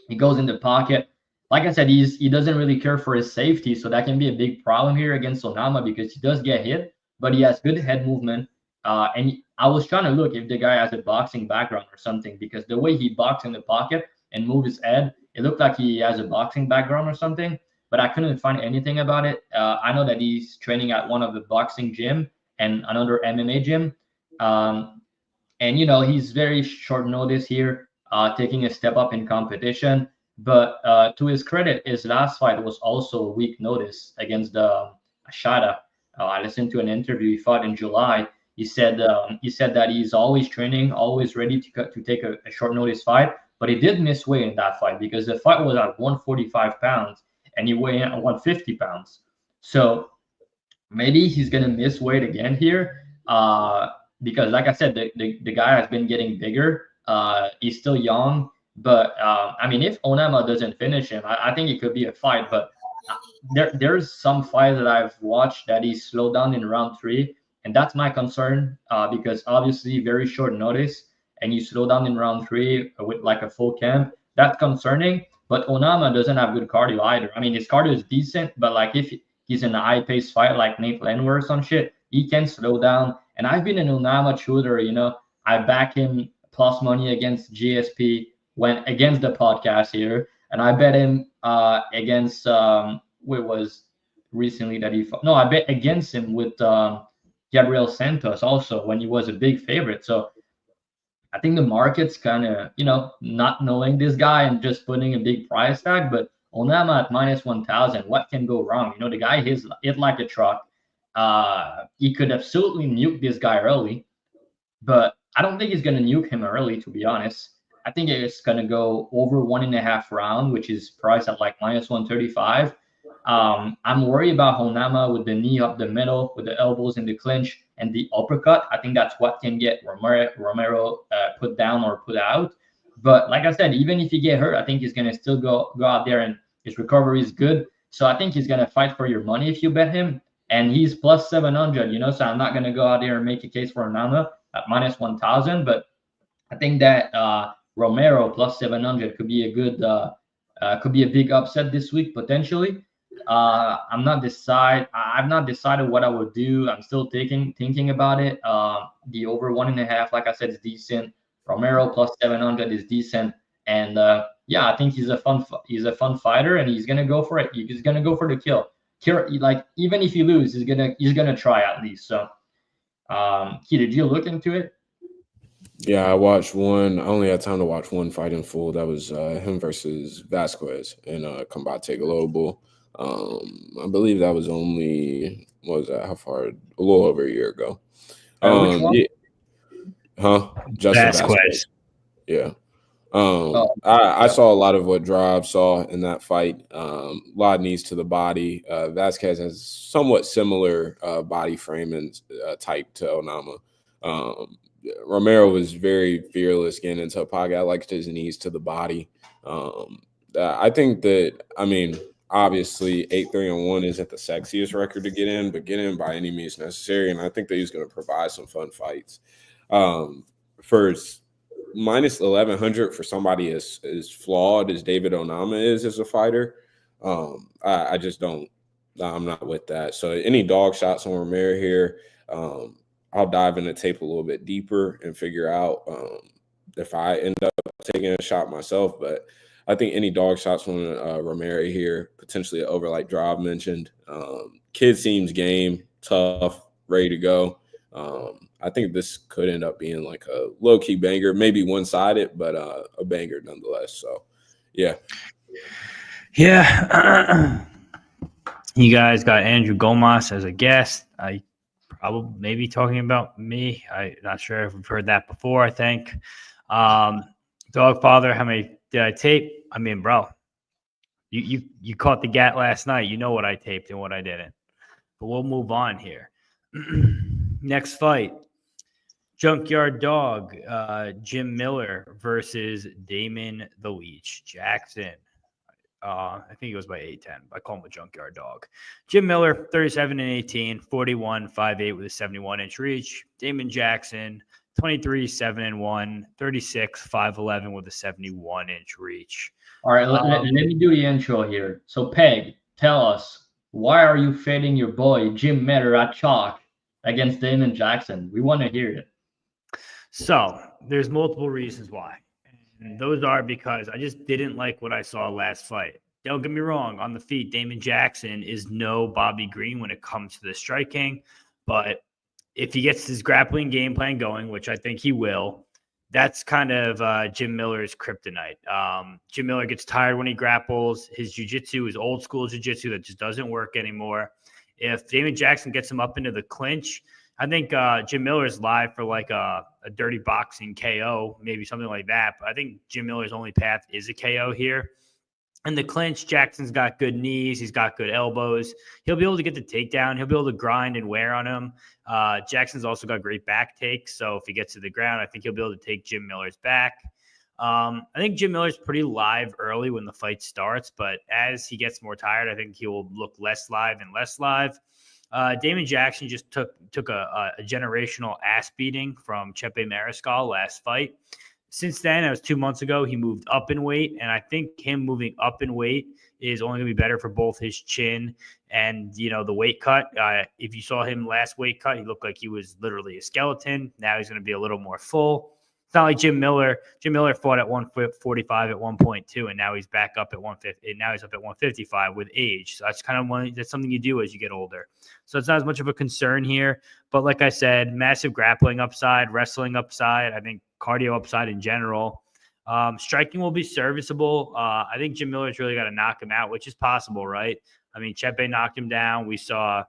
[SPEAKER 3] He goes in the pocket. Like I said, he doesn't really care for his safety, so that can be a big problem here against Onama because he does get hit, but he has good head movement. And I was trying to look if the guy has a boxing background or something because the way he boxed in the pocket and moved his head, it looked like he has a boxing background or something. But I couldn't find anything about it. I know that he's training at one of the boxing gym and another MMA gym. And, he's very short notice here, taking a step up in competition. But to his credit, his last fight was also a week notice against Ashada. I listened to an interview he fought in July. He said that he's always training, always ready to take a short notice fight. But he did miss weight in that fight because the fight was at 145 pounds. And he weighed in at 150 pounds. So maybe he's going to miss weight again here because, like I said, the guy has been getting bigger. He's still young. But, I mean, if Onama doesn't finish him, I think it could be a fight. But there's some fights that I've watched that he slowed down in round 3. And that's my concern because, obviously, very short notice. And you slow down in round 3 with, like, a full camp. That's concerning. But Onama doesn't have good cardio either. I mean, his cardio is decent, but like if he's in a high-paced fight like Nate Landwehr or some shit, he can slow down. And I've been an Onama shooter, I back him plus money against GSP, went against the podcast here, and I bet him against what was recently that he fought. No, I bet against him with Gabriel Santos also when he was a big favorite. So I think the market's kind of, not knowing this guy and just putting a big price tag. But Onama at minus 1,000, what can go wrong? The guy hit like a truck. He could absolutely nuke this guy early, but I don't think he's going to nuke him early, to be honest. I think it's going to go over 1.5 round, which is priced at like minus 135. I'm worried about Onama with the knee up the middle, with the elbows in the clinch and the uppercut. I think that's what can get Romero put down or put out. But like I said, even if he get hurt, I think he's going to still go out there and his recovery is good. So I think he's going to fight for your money if you bet him. And he's plus 700, so I'm not going to go out there and make a case for Onama at minus 1,000. But I think that Romero plus 700 could be a good, could be a big upset this week potentially. I've not decided what I would do. I'm still thinking about it. The over 1.5, like I said, is decent. Romero plus 700 is decent, and yeah, I think he's a fun fighter, and he's gonna go for it. He's gonna go for the kill. Like even if you lose, he's gonna try at least. So, Key, did you look into it?
[SPEAKER 2] Yeah, I watched one. I only had time to watch one fight in full. That was him versus Vasquez in Combate Global. I believe that was only how far? A little over a year ago.
[SPEAKER 3] Which one?
[SPEAKER 2] Yeah. Justin Vasquez. Yeah. I saw a lot of what Dravhy saw in that fight. A lot of knees to the body. Vasquez has somewhat similar body frame and type to Onama. Romero was very fearless getting into a pocket. I liked his knees to the body. I think that, obviously 8-3-1 isn't the sexiest record to get in, but get in by any means necessary. And I think that he's going to provide some fun fights. First, minus 1,100 for somebody as flawed as David Onama is as a fighter. I just don't. I'm not with that. So any dog shots on Romero here, I'll dive in the tape a little bit deeper and figure out if I end up taking a shot myself. But I think any dog shots on Romero here, potentially over like Dravhy mentioned. Kid seems game, tough, ready to go. I think this could end up being like a low-key banger, maybe one-sided, but a banger nonetheless. So, yeah.
[SPEAKER 1] Yeah. You guys got Andrew Gomas as a guest. I probably maybe talking about me. I'm not sure if we've heard that before, I think. Dogfather, how many did I tape? I mean, bro, you caught the gat last night. You know what I taped and what I didn't. But we'll move on here. Next fight. Junkyard Dog, Jim Miller versus Damon the Leech Jackson. I think he goes by 8'10". I call him a Junkyard Dog. Jim Miller, 37-18, 41-5'8" with a 71-inch reach. Damon Jackson, 23-7-1, 36-5'11" with a 71-inch reach.
[SPEAKER 3] All right, let me do the intro here. So, Peg, tell us, why are you fading your boy Jim Miller at chalk against Damon Jackson? We want to hear it.
[SPEAKER 1] So, there's multiple reasons why. And those are because I just didn't like what I saw last fight. Don't get me wrong. On the feet, Damon Jackson is no Bobby Green when it comes to the striking. But if he gets his grappling game plan going, which I think he will, that's kind of Jim Miller's kryptonite. Jim Miller gets tired when he grapples. His jiu-jitsu is old school jiu-jitsu that just doesn't work anymore. If Damon Jackson gets him up into the clinch, I think Jim Miller is live for like a dirty boxing KO, maybe something like that. But I think Jim Miller's only path is a KO here. In the clinch, Jackson's got good knees. He's got good elbows. He'll be able to get the takedown. He'll be able to grind and wear on him. Jackson's also got great back takes. So if he gets to the ground, I think he'll be able to take Jim Miller's back. I think Jim Miller's pretty live early when the fight starts. But as he gets more tired, I think he will look less live and less live. Damon Jackson just took a generational ass beating from Chepe Mariscal last fight. Since then, that was 2 months ago, he moved up in weight, and I think him moving up in weight is only going to be better for both his chin and, the weight cut. If you saw him last weight cut, he looked like he was literally a skeleton. Now he's going to be a little more full. It's not like Jim Miller. Jim Miller fought at 145 at 1.2, and now he's back up at 150. And now he's up at 155 with age. So that's that's something you do as you get older. So it's not as much of a concern here. But like I said, massive grappling upside, wrestling upside. I think cardio upside in general. Striking will be serviceable. I think Jim Miller's really got to knock him out, which is possible, right? I mean, Chepe knocked him down. We saw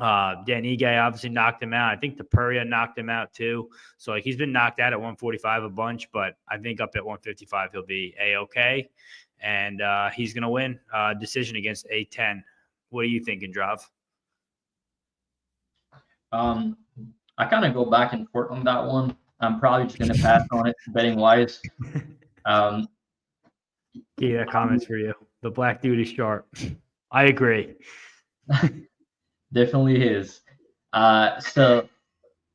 [SPEAKER 1] Dan Ige obviously knocked him out. I think Tybura knocked him out too. So he's been knocked out at 145 a bunch, but I think up at 155 he'll be A-okay. And he's going to win decision against A10. What are you thinking, Drav?
[SPEAKER 3] I kind of go back and forth on that one. I'm probably just going to pass on it, betting wise.
[SPEAKER 1] Yeah, comments for you. The black dude is sharp. I agree.
[SPEAKER 3] Definitely is. So,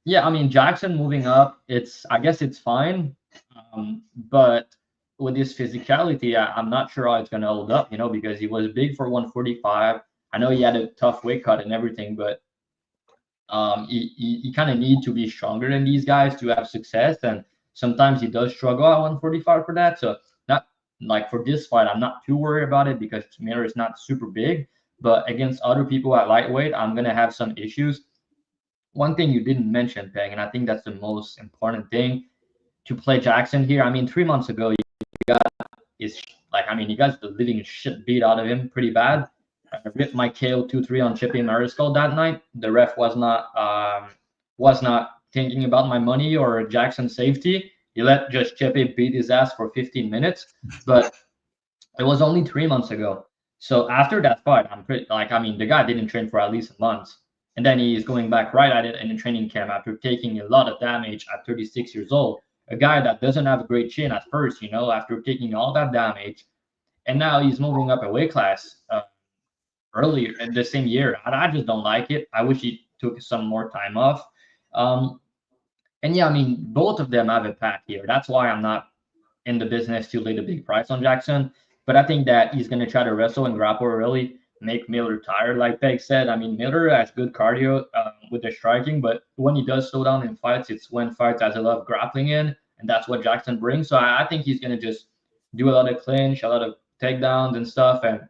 [SPEAKER 3] yeah, I mean, Jackson moving up, I guess it's fine. But with his physicality, I'm not sure how it's going to hold up, because he was big for 145. I know he had a tough weight cut and everything, but you kind of need to be stronger than these guys to have success, and sometimes he does struggle at 145 for that. So not like for this fight, I'm not too worried about it because Miller is not super big, but against other people at lightweight, I'm gonna have some issues. One thing you didn't mention, Peg, and I think that's the most important thing to play Jackson here. I mean, 3 months ago, he got the living shit beat out of him pretty bad. I ripped my KO 2-3 on Chepe Mariscal that night. The ref was not thinking about my money or Jackson's safety. He let just Chepe beat his ass for 15 minutes, but it was only 3 months ago. So after that fight, the guy didn't train for at least a month, and then he's going back right at it in the training camp after taking a lot of damage at 36 years old. A guy that doesn't have a great chin at first, after taking all that damage, and now he's moving up a weight class. Earlier in the same year. I just don't like it. I wish he took some more time off. And yeah, I mean, both of them have a path here. That's why I'm not in the business to lay the big price on Jackson. But I think that he's going to try to wrestle and grapple early, make Miller tired. Like Peg said, I mean, Miller has good cardio with the striking, but when he does slow down in fights, it's when fights has a lot of grappling in, and that's what Jackson brings. So I think he's going to just do a lot of clinch, a lot of takedowns and stuff, and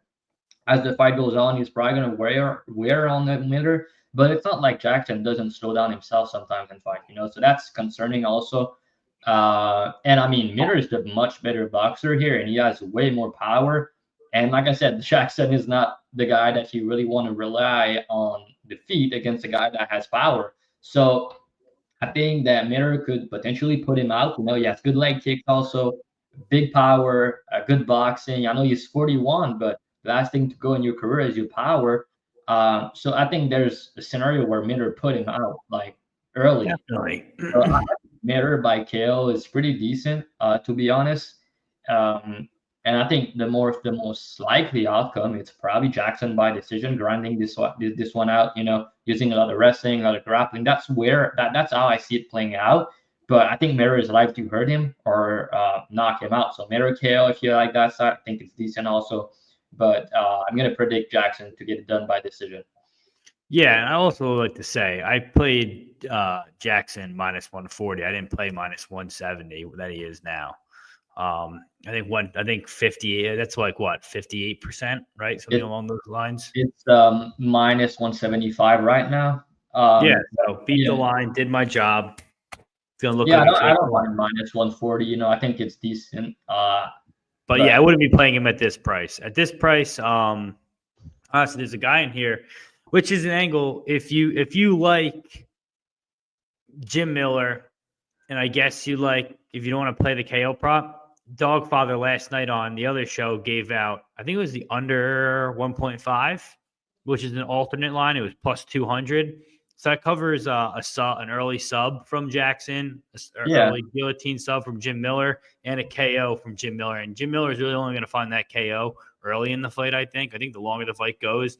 [SPEAKER 3] as the fight goes on, he's probably going to wear on the Miller. but it's not like Jackson doesn't slow down himself sometimes in fight, you know. So that's concerning also. And I mean, Miller is the much better boxer here, and he has way more power. And like I said, Jackson is not the guy that you really want to rely on defeat against a guy that has power. So I think that Miller could potentially put him out. You know, he has good leg kicks also, big power, good boxing. I know he's 41, but the last thing to go in your career is your power. So I think there's a scenario where Miller put him out like early.
[SPEAKER 1] Definitely.
[SPEAKER 3] So I think Miller by KO is pretty decent, to be honest. And I think the most likely outcome it's probably Jackson by decision, grinding this one out. You know, using a lot of wrestling, a lot of grappling. That's how I see it playing out. But I think Miller is likely to hurt him or knock him out. So Miller KO if you like that side, I think it's decent also. But I'm gonna predict Jackson to get it done by decision.
[SPEAKER 1] Yeah, and I also like to say I played Jackson minus 140. I didn't play minus 170 that he is now. I think 50. That's like what 58%, right? Something along those lines.
[SPEAKER 3] It's minus 175 right now.
[SPEAKER 1] Yeah, so beat the line, did my job. It's gonna look like
[SPEAKER 3] I don't mind minus 140. You know, I think it's decent.
[SPEAKER 1] But yeah, I wouldn't be playing him at this price. At this price, honestly, there's a guy in here, which is an angle. If you like Jim Miller, and I guess you like if you don't want to play the KO prop, Dogfather last night on the other show gave out, I think it was the under 1.5, which is an alternate line. It was plus 200. So that covers an early sub from Jackson, early guillotine sub from Jim Miller, and a KO from Jim Miller. And Jim Miller is really only going to find that KO early in the fight, I think. I think the longer the fight goes,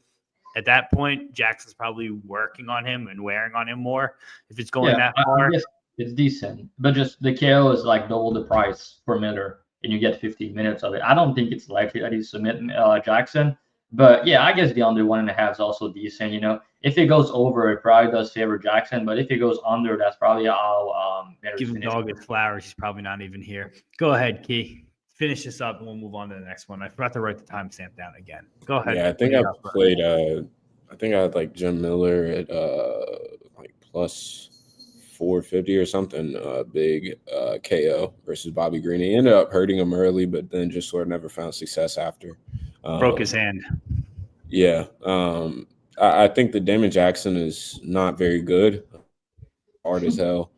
[SPEAKER 1] at that point, Jackson's probably working on him and wearing on him more if it's going that far.
[SPEAKER 3] It's decent, but just the KO is like double the price for Miller, and you get 15 minutes of it. I don't think it's likely that he submit Jackson, but yeah, I guess the under 1.5 is also decent. You know, if it goes over, it probably does favor Jackson, but if it goes under, that's probably how
[SPEAKER 1] give him dog his flowers. He's probably not even here. Go ahead, Key. Finish this up, and we'll move on to the next one. I forgot to write the timestamp down again. Go ahead.
[SPEAKER 2] Yeah, I think I played. I think I had like Jim Miller at like plus 450 or something, big KO versus Bobby Green. He ended up hurting him early, but then just sort of never found success after.
[SPEAKER 1] Broke his hand.
[SPEAKER 2] Yeah. I think that Damon Jackson is not very good. Hard as hell.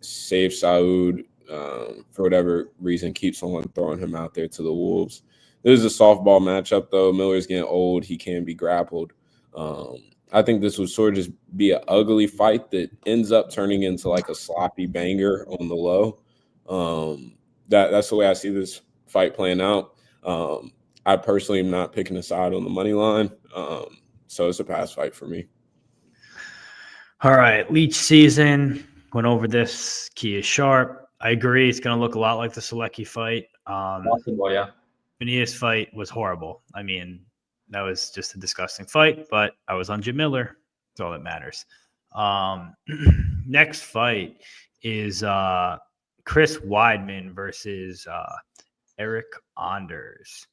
[SPEAKER 2] Save Saud, for whatever reason, keeps someone throwing him out there to the Wolves. This is a softball matchup, though. Miller's getting old. He can be grappled. I think this would sort of just be an ugly fight that ends up turning into like a sloppy banger on the low. That's the way I see this fight playing out. I personally am not picking a side on the money line, so it's a pass fight for me.
[SPEAKER 1] All right, Leech season went over this. Key is sharp. I agree. It's going to look a lot like the Selecki fight.
[SPEAKER 3] Possible, yeah.
[SPEAKER 1] Benia's fight was horrible. I mean, that was just a disgusting fight, but I was on Jim Miller. That's all that matters. Next fight is Chris Weidman versus Eric Anders.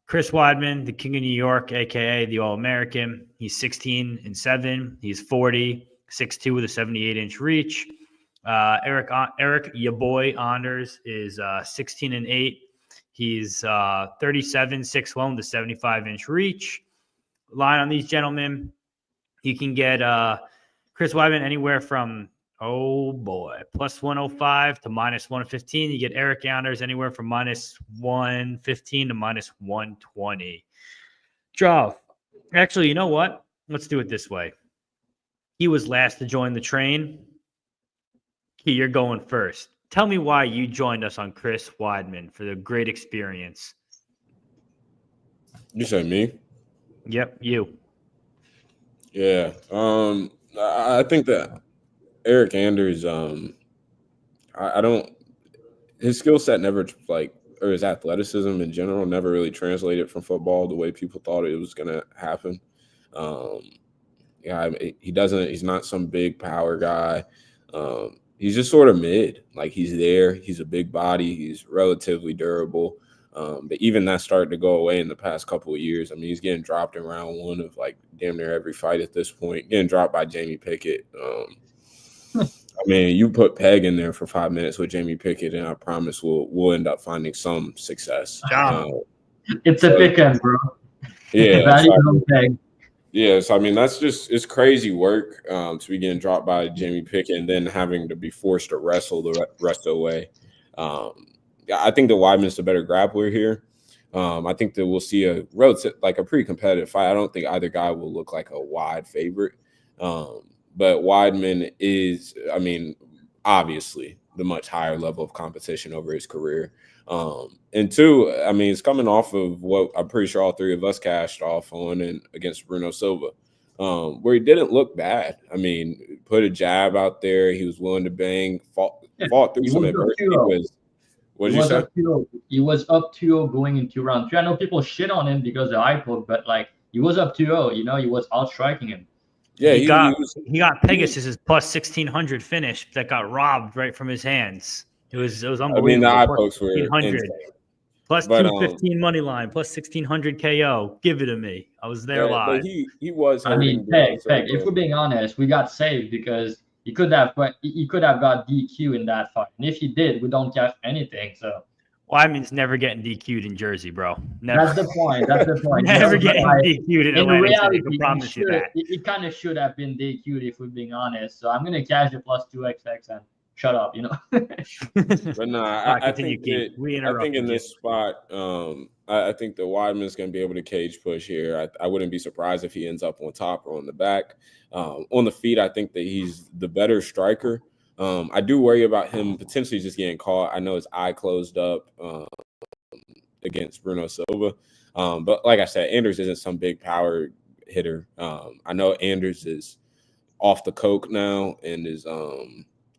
[SPEAKER 1] Chris Weidman, the King of New York, a.k.a. the All-American. He's 16-7. He's 40, 6'2" with a 78-inch reach. Eric, your boy Anders, is 16-8. He's 37, 6'1" with a 75-inch reach. Line on these gentlemen, you can get Chris Weidman anywhere from, plus 105 to minus 115. You get Eric Anders anywhere from minus 115 to minus 120. Drav. Actually, you know what? Let's do it this way. He was last to join the train. You're going first. Tell me why you joined us on Chris Weidman for the great experience.
[SPEAKER 2] You said me?
[SPEAKER 1] Yep, you.
[SPEAKER 2] Yeah. I think that Eric Anders, I don't – his skill set never or his athleticism in general never really translated from football the way people thought it was going to happen. He's not some big power guy. He's just sort of mid. Like, he's there. He's a big body. He's relatively durable. But even that started to go away in the past couple of years. I mean, he's getting dropped in round one of like damn near every fight at this point, getting dropped by Jamie Pickett. I mean, you put Peg in there for 5 minutes with Jamie Pickett, and I promise we'll end up finding some success.
[SPEAKER 3] It's a pick end, bro.
[SPEAKER 2] Yeah.
[SPEAKER 3] Value on Peg.
[SPEAKER 2] Yes, I mean it's crazy work to be getting dropped by Jamie Pickett and then having to be forced to wrestle the rest of the way. I think that Weidman's the better grappler here. I think that we'll see a pretty competitive fight. I don't think either guy will look like a wide favorite. But Weidman is, I mean, obviously the much higher level of competition over his career. And two, I mean, it's coming off of what I'm pretty sure all three of us cashed off on and against Bruno Silva, where he didn't look bad. I mean, put a jab out there. He was willing to bang, fought through some adversity. What did you say?
[SPEAKER 3] He was up 2-0 going into round 2. I know people shit on him because of the eye poke, but like he was up 2-0. You know, he was outstriking him.
[SPEAKER 1] Yeah, he got Pegasus's plus 1600 finish that got robbed right from his hands. It was unbelievable.
[SPEAKER 2] I mean, the eye pokes were
[SPEAKER 1] plus 215 money line, plus 1600 KO. Give it to me. I was there live.
[SPEAKER 2] But he was.
[SPEAKER 3] I mean, Peg. If we're being honest, we got saved because he could have got DQ in that fight, and if he did, we don't cash anything. So.
[SPEAKER 1] Weidman's never getting DQ'd in Jersey, bro. Never.
[SPEAKER 3] That's the point.
[SPEAKER 1] Never getting DQ'd in Atlanta
[SPEAKER 3] reality,
[SPEAKER 1] City. I promise you that.
[SPEAKER 3] It kind of should have been DQ'd if we're being honest. So I'm gonna cash it plus 2xx and shut up, you know.
[SPEAKER 2] But no, I think in this spot, I think the Weidman's gonna be able to cage push here. I wouldn't be surprised if he ends up on top or on the back. On the feet, I think that he's the better striker. I do worry about him potentially just getting caught. I know his eye closed up against Bruno Silva. But like I said, Anders isn't some big power hitter. I know Anders is off the coke now and is,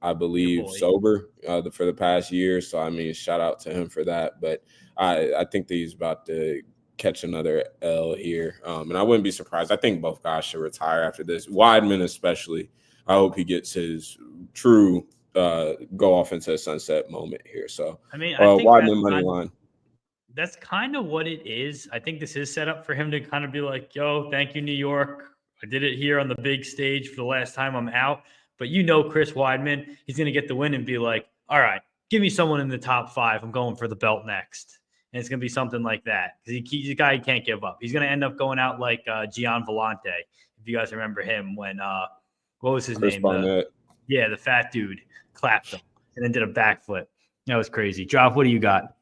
[SPEAKER 2] I believe, sober for the past year. So, I mean, shout out to him for that. But I think that he's about to catch another L here. And I wouldn't be surprised. I think both guys should retire after this. Weidman especially. I hope he gets his true go off into a sunset moment here. So,
[SPEAKER 1] I mean, I think
[SPEAKER 2] Weidman money line.
[SPEAKER 1] That's kind of what it is. I think this is set up for him to kind of be like, yo, thank you, New York. I did it here on the big stage for the last time I'm out. But you know Chris Weidman, he's going to get the win and be like, all right, give me someone in the top 5. I'm going for the belt next. And it's going to be something like that. Because he's a guy he can't give up. He's going to end up going out like Gian Vellante, if you guys remember him when what was his name? The fat dude clapped him and then did a backflip. That was crazy. Dravhy, what do you got?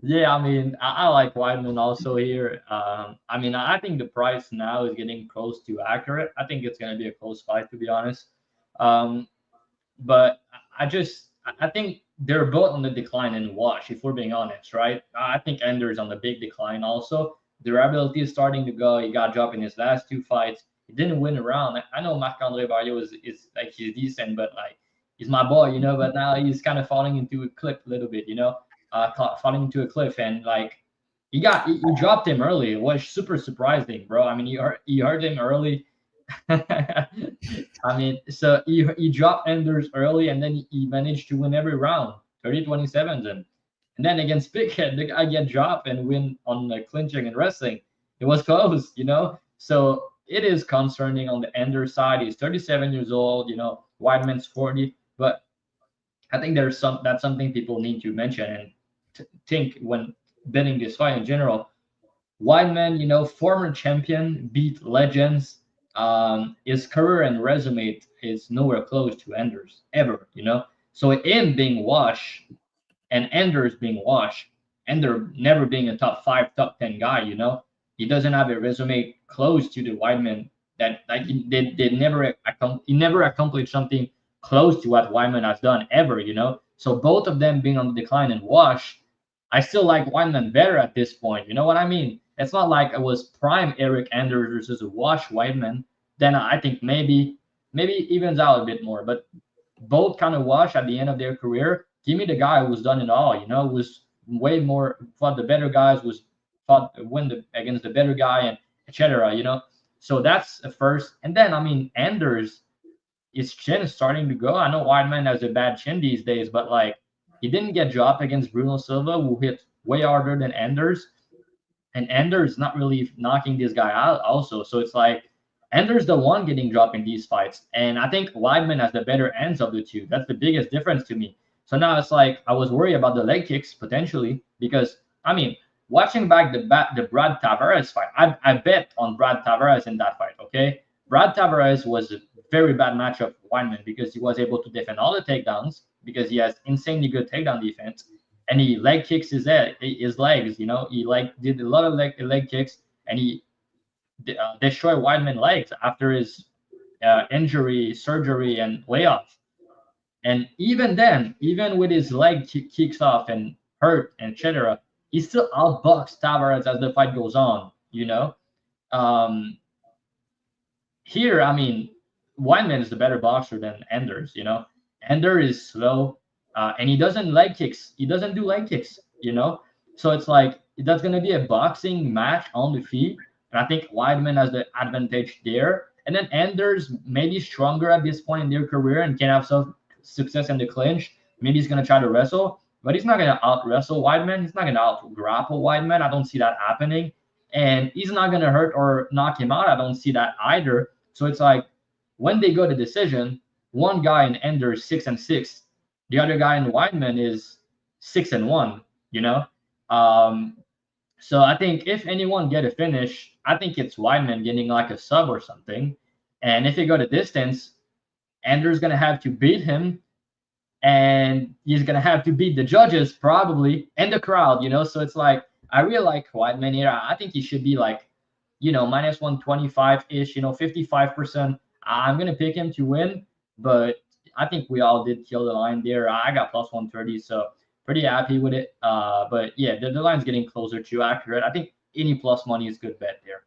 [SPEAKER 3] Yeah, I mean, I like Weidman also here. I mean, I think the price now is getting close to accurate. I think it's going to be a close fight, to be honest. But I think they're both on the decline in wash, if we're being honest, right? I think Ender's on the big decline also. Durability is starting to go. He got dropped in his last 2 fights. He didn't win a round. I know Marc-André Barrios is like, he's decent, but like, he's my boy, you know, but now he's kind of falling into a cliff a little bit, you know, falling into a cliff. And like, you dropped him early. It was super surprising, bro. I mean, you heard him early. I mean, so he dropped Enders early, and then he managed to win every round, 30-27. And then against Pickett, the guy get dropped and win on the clinching and wrestling. It was close, you know. So it is concerning on the Ender side. He's 37 years old, you know. Weidman's 40. But I think that's something people need to mention and think when betting this fight in general. Weidman, you know, former champion, beat legends. His career and resume is nowhere close to Ender's ever, you know. So him being washed and Ender's being washed, Ender never being a top 5, top 10 guy, you know, he doesn't have a resume close to the Weidman that like he never accomplished something close to what Weidman has done ever, you know. So both of them being on the decline and wash, I still like Weidman better at this point. You know what I mean? It's not like it was prime Eric Anders versus a wash Weidman. Then I think maybe evens out a bit more. But both kind of wash at the end of their career. Give me the guy who's done it all. You know, was way more fought the better guys, against the better guy, and etc. You know, so that's the first. And then I mean, Anders, his chin is starting to go. I know Weidman has a bad chin these days, but like he didn't get dropped against Bruno Silva, who hit way harder than Anders. And Anders not really knocking this guy out also. So it's like Anders the one getting dropped in these fights. And I think Weidman has the better ends of the two. That's the biggest difference to me. So now it's like I was worried about the leg kicks potentially because, I mean, watching back the Brad Tavares fight, I bet on Brad Tavares in that fight, okay? Brad Tavares was a very bad matchup for Weidman because he was able to defend all the takedowns because he has insanely good takedown defense. And he leg kicks his legs, you know, he like did a lot of leg kicks, and he destroyed Weidman legs after his injury, surgery, and layoff. And even then, even with his leg kicks off and hurt and etc., he still outboxed Tavares as the fight goes on. You know, here, I mean, Weidman is the better boxer than Anders. You know, Anders is slow, and he doesn't leg kicks. He doesn't do leg kicks. You know, so it's like that's gonna be a boxing match on the feet, and I think Weidman has the advantage there. And then Anders maybe stronger at this point in their career and can have some success in the clinch. Maybe he's gonna try to wrestle, but he's not gonna out wrestle Weidman. He's not gonna out grapple Weidman. I don't see that happening, and he's not gonna hurt or knock him out. I don't see that either. So it's like when they go to decision, one guy in Ender is 6-6, the other guy in Weidman is 6-1. You know, so I think if anyone get a finish, I think it's Weidman getting like a sub or something. And if they go to distance, Ender's gonna have to beat him, and he's gonna have to beat the judges probably and the crowd. You know, so it's like I really like Weidman here. I think he should be like, you know, minus 125 ish. You know, 55%. I'm gonna pick him to win, but I think we all did kill the line there. I got plus 130, so pretty happy with it. But yeah, the line's getting closer to accurate. I think any plus money is good bet there.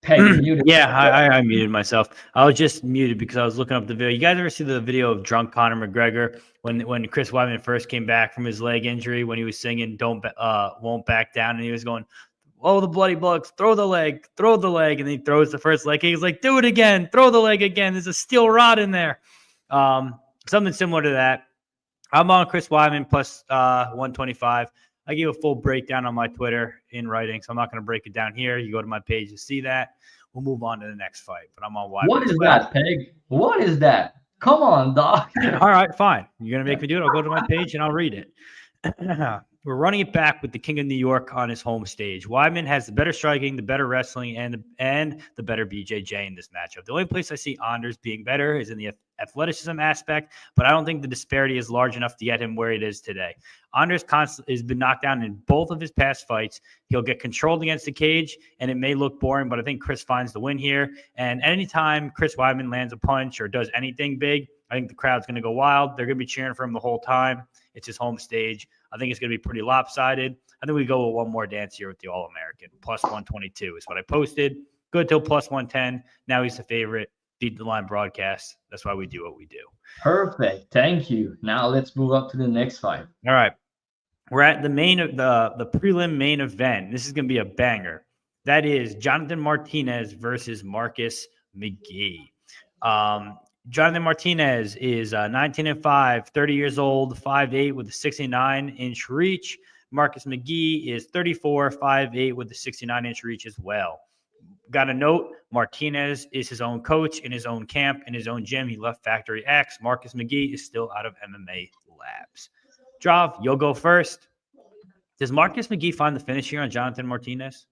[SPEAKER 3] Peg, you're muted.
[SPEAKER 1] Yeah, I muted myself. I was just muted because I was looking up the video. You guys ever see the video of drunk Conor McGregor when Chris Weidman first came back from his leg injury, when he was singing "Won't Back Down" and he was going, "Oh, the bloody bugs, throw the leg," and then he throws the first leg kick. He's like, "Do it again, throw the leg again. There's a steel rod in there." Something similar to that. I'm on Chris Weidman plus 125. I gave a full breakdown on my Twitter in writing, so I'm not going to break it down here. You go to my page to see that. We'll move on to the next fight, but I'm on Weidman.
[SPEAKER 3] What is that, Peg? What is that? Come on, dog.
[SPEAKER 1] All right, fine. You're going to make me do it? I'll go to my page and I'll read it. We're running it back with the King of New York on his home stage. Weidman has the better striking, the better wrestling, and the better BJJ in this matchup. The only place I see Anders being better is in the athleticism aspect, but I don't think the disparity is large enough to get him where it is today. Anders has been knocked down in both of his past fights. He'll get controlled against the cage, and it may look boring, but I think Chris finds the win here. And anytime Chris Weidman lands a punch or does anything big, I think the crowd's going to go wild. They're going to be cheering for him the whole time. It's his home stage. I think it's going to be pretty lopsided. I think we go with one more dance here with the All-American. Plus 122 is what I posted. Good till plus 110. Now he's the favorite. Beat the line broadcast. That's why we do what we do.
[SPEAKER 3] Perfect. Thank you. Now let's move up to the next fight.
[SPEAKER 1] All right. We're at the the prelim main event. This is going to be a banger. That is Jonathan Martinez versus Marcus McGhee. Jonathan Martinez is 19-5, 30 years old, 5'8" with a 69-inch reach. Marcus McGhee is 34, 5'8" with a 69-inch reach as well. Got to note, Martinez is his own coach in his own camp, in his own gym. He left Factory X. Marcus McGhee is still out of MMA labs. Drav, you'll go first. Does Marcus McGhee find the finish here on Jonathan Martinez?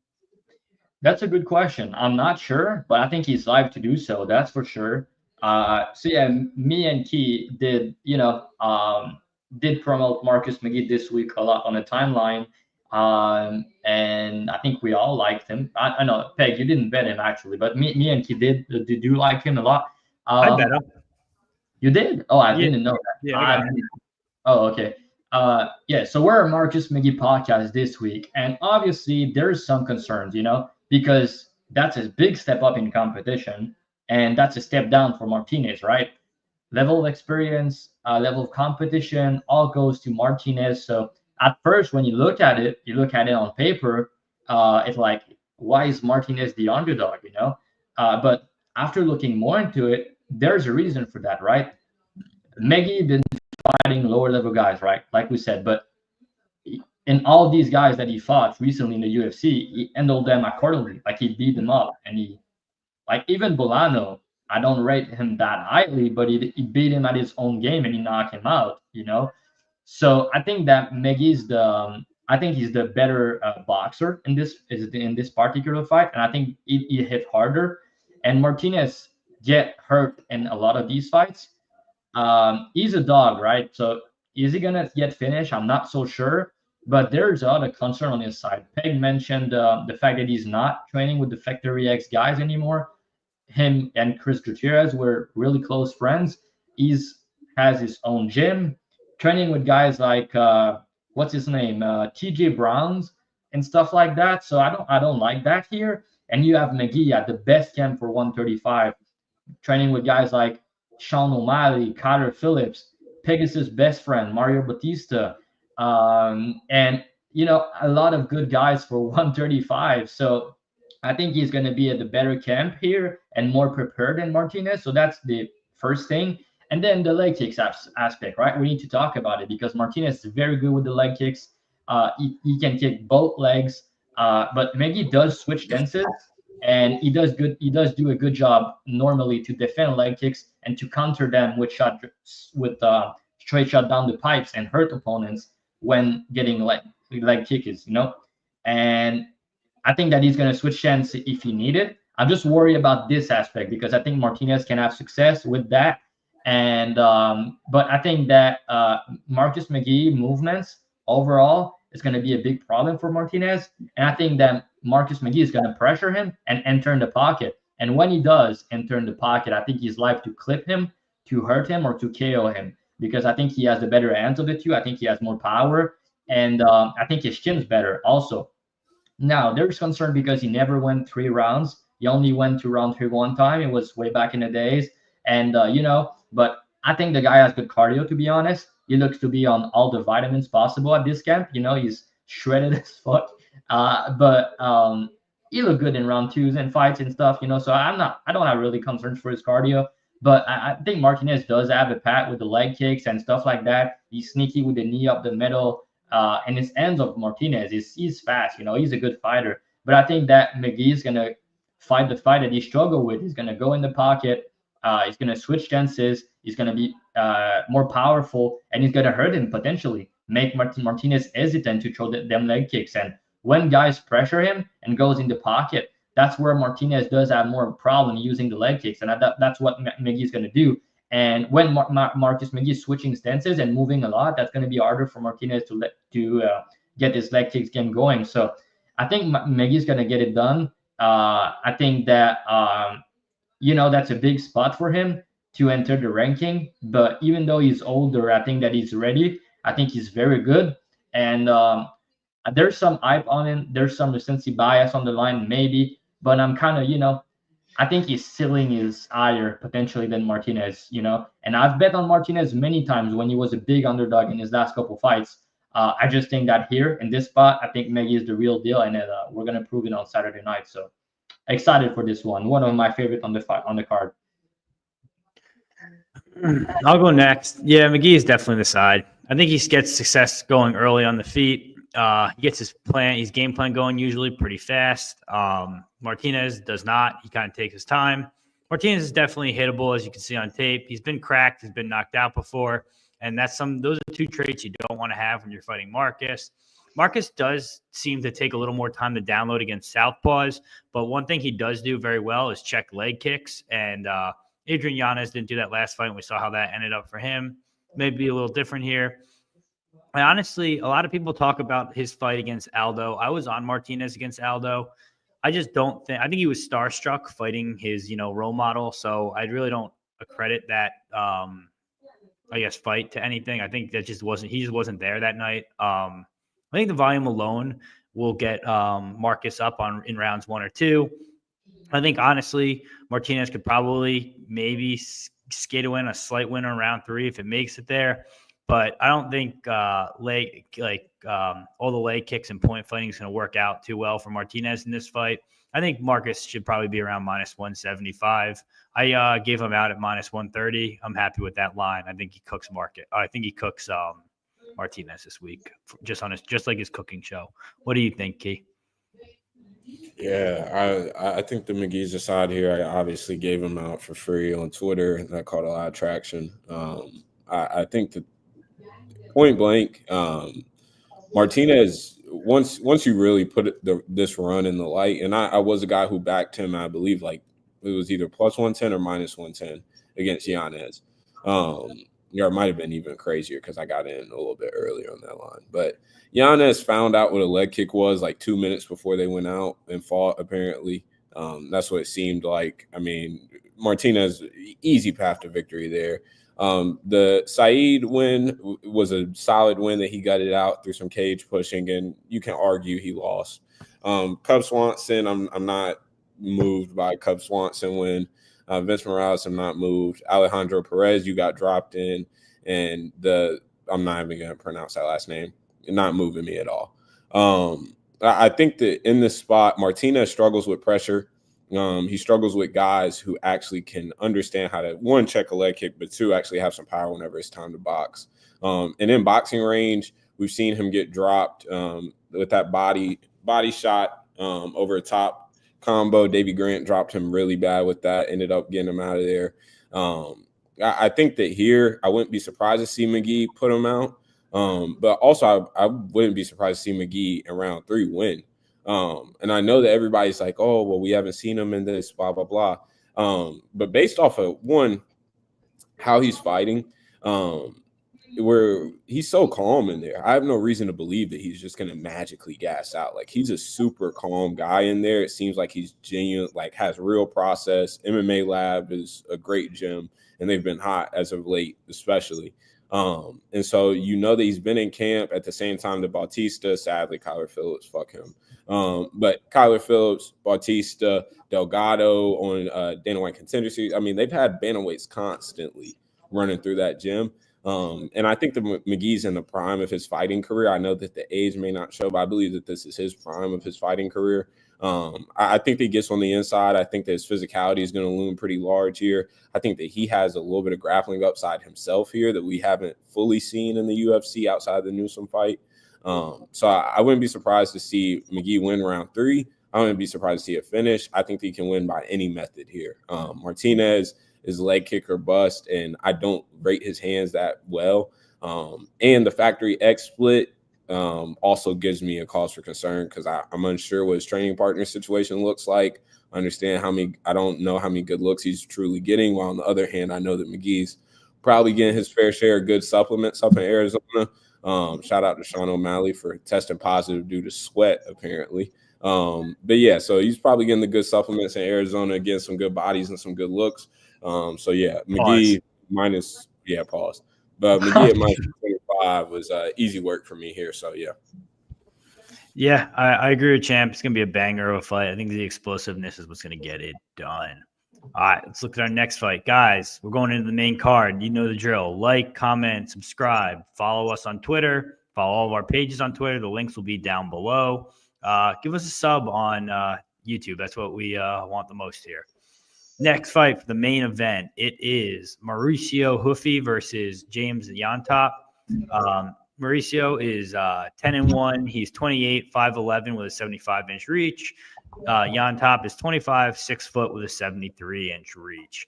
[SPEAKER 3] That's a good question. I'm not sure, but I think he's live to do so. That's for sure. So yeah, me and Key did promote Marcus McGhee this week a lot on the timeline. And I think we all liked him. I know, Peg, you didn't bet him actually, but me and Key did do like him a lot.
[SPEAKER 1] I bet him.
[SPEAKER 3] You did? Oh, I didn't know that.
[SPEAKER 1] Yeah.
[SPEAKER 3] Oh, okay. Yeah, so we're a Marcus McGhee podcast this week, and obviously there's some concerns, because that's a big step up in competition, and that's a step down for Martinez, right? Level of experience, level of competition, all goes to Martinez. So at first, when you look at it on paper, it's like, why is Martinez the underdog, But after looking more into it, there's a reason for that, right? McGhee been fighting lower level guys, right? Like we said, but in all these guys that he fought recently in the UFC, he handled them accordingly. Like he beat them up, and he like even Bolano. I don't rate him that highly, but he beat him at his own game and he knocked him out. So I think that McGhee's I think he's the better boxer in this particular fight, and I think he hit harder. And Martinez get hurt in a lot of these fights. He's a dog, right? So is he gonna get finished? I'm not so sure. But there's other concern on his side. Peg mentioned the fact that he's not training with the Factory X guys anymore. Him and Chris Gutierrez were really close friends. Has his own gym, training with guys like what's his name, TJ Browns and stuff like that. So I don't like that here. And you have McGhee at the best camp for 135, training with guys like Sean O'Malley, Carter Phillips, Pegasus' best friend Mario Batista, and a lot of good guys for 135. So I think he's going to be at the better camp here and more prepared than Martinez. So that's the first thing. And then the leg kicks aspect, right? We need to talk about it because Martinez is very good with the leg kicks. He can kick both legs, but McGhee does switch stances, and he does do a good job normally to defend leg kicks and to counter them with straight shot down the pipes and hurt opponents when getting leg kicks, And I think that he's going to switch stance if he needed. I'm just worried about this aspect because I think Martinez can have success with that. And but I think that Marcus McGhee movements overall is going to be a big problem for Martinez. And I think that Marcus McGhee is going to pressure him and enter in the pocket. And when he does enter in the pocket, I think he's liable to clip him, to hurt him, or to KO him because I think he has the better hands of the two. I think he has more power. And I think his chin's better also. Now, there's concern because he never went 3 rounds. He only went to round 3 one time. It was way back in the days. And, but I think the guy has good cardio, to be honest. He looks to be on all the vitamins possible at this camp. He's shredded as fuck. But he looked good in round 2s and fights and stuff, So I don't have really concerns for his cardio. But I think Martinez does have a pat with the leg kicks and stuff like that. He's sneaky with the knee up the middle. And his ends of Martinez he's fast, he's a good fighter. But I think that McGhee is gonna fight the fight that he struggled with. He's gonna go in the pocket, he's gonna switch chances, he's gonna be more powerful, and he's gonna hurt him potentially, make Martinez hesitant to throw them leg kicks. And when guys pressure him and goes in the pocket, that's where Martinez does have more problem using the leg kicks, and that's what McGhee is gonna do. And when Marcus McGhee is switching stances and moving a lot, that's going to be harder for Martinez to get his leg kicks game going. So I think McGhee is going to get it done. I think that, that's a big spot for him to enter the ranking. But even though he's older, I think that he's ready. I think he's very good. And there's some hype on him. There's some recency bias on the line, maybe. But I'm kind of, I think his ceiling is higher potentially than Martinez, And I've bet on Martinez many times when he was a big underdog in his last couple fights. I just think that here in this spot, I think McGhee is the real deal, and we're gonna prove it on Saturday night. So excited for this one. One of my favorite on the card.
[SPEAKER 1] I'll go next. Yeah, McGhee is definitely the side. I think he gets success going early on the feet. He gets his game plan going usually pretty fast. Martinez does not. He kind of takes his time. Martinez is definitely hittable, as you can see on tape. He's been cracked. He's been knocked out before. And those are 2 traits you don't want to have when you're fighting Marcus. Marcus does seem to take a little more time to download against southpaws. But one thing he does do very well is check leg kicks. And Adrian Yanez didn't do that last fight. And we saw how that ended up for him. Maybe a little different here. And honestly, a lot of people talk about his fight against Aldo. I was on Martinez against Aldo. I just don't think – I think he was starstruck fighting his, role model. So I really don't accredit that, fight to anything. I think that he just wasn't there that night. I think the volume alone will get Marcus up in rounds 1 or 2. I think, honestly, Martinez could probably maybe skate away a slight win on round 3 if it makes it there. But I don't think all the leg kicks and point fighting is going to work out too well for Martinez in this fight. I think Marcus should probably be around -175. I gave him out at -130. I'm happy with that line. I think he cooks Martinez this week, just like his cooking show. What do you think, Key?
[SPEAKER 2] Yeah, I think the McGhee's aside here. I obviously gave him out for free on Twitter, and that caught a lot of traction. I think that point blank, Martinez, once you really put this run in the light, and I was a guy who backed him, I believe, like it was either +110 or -110 against Yanez. It might have been even crazier because I got in a little bit earlier on that line. But Yanez found out what a leg kick was like 2 minutes before they went out and fought, apparently. That's what it seemed like. I mean, Martinez, easy path to victory there. The Saeed win was a solid win that he got it out through some cage pushing, and you can argue he lost. Cub Swanson, I'm not moved by Cub Swanson win. Vince Morales, I'm not moved. Alejandro Perez, you got dropped in, and I'm not even going to pronounce that last name. Not moving me at all. I think that in this spot, Martinez struggles with pressure. He struggles with guys who actually can understand how to, one, check a leg kick, but two, actually have some power whenever it's time to box. And in boxing range, we've seen him get dropped with that body shot over a top combo. Davey Grant dropped him really bad with that, ended up getting him out of there. I think that here, I wouldn't be surprised to see McGhee put him out. But also, I wouldn't be surprised to see McGhee in round 3 win. And I know that everybody's like, oh, well, we haven't seen him in this, blah, blah, blah. But based off of, one, how he's fighting, where he's so calm in there, I have no reason to believe that he's just going to magically gas out. Like, he's a super calm guy in there. It seems like he's genuine, like has real process. MMA Lab is a great gym, and they've been hot as of late, especially. And so you know that he's been in camp at the same time that Bautista, sadly, Kyler Phillips, fuck him. But Kyler Phillips, Bautista, Delgado on Dana White Contender Series, I mean, they've had bantamweights constantly running through that gym. And I think that McGhee's in the prime of his fighting career. I know that the age may not show, but I believe that this is his prime of his fighting career. I think that he gets on the inside. I think that his physicality is going to loom pretty large here. I think that he has a little bit of grappling upside himself here that we haven't fully seen in the UFC outside the Newsom fight. So I wouldn't be surprised to see McGhee win round 3. I wouldn't be surprised to see it finish. I think that he can win by any method here. Martinez is leg kick or bust, and I don't rate his hands that well. And the Factory X split also gives me a cause for concern because I'm unsure what his training partner situation looks like. I don't know how many good looks he's truly getting. While on the other hand, I know that McGhee's probably getting his fair share of good supplements up in Arizona. Shout out to Sean O'Malley for testing positive due to sweat, apparently. But yeah, so he's probably getting the good supplements in Arizona, getting some good bodies and some good looks. So yeah, McGhee pause. But McGhee at -25 was easy work for me here. So yeah.
[SPEAKER 1] Yeah, I agree with Champ. It's gonna be a banger of a fight. I think the explosiveness is what's gonna get it done. All right, let's look at our next fight. Guys, we're going into the main card. You know the drill. Like, comment, subscribe, follow us on Twitter, follow all of our pages on Twitter. The links will be down below. Give us a sub on YouTube. That's what we want the most here. Next fight for the main event, it is Mauricio Ruffy versus James Llontop. Mauricio is 10-1. He's 28, 5'11" with a 75-inch reach. Llontop is 25, 6 foot with a 73-inch reach.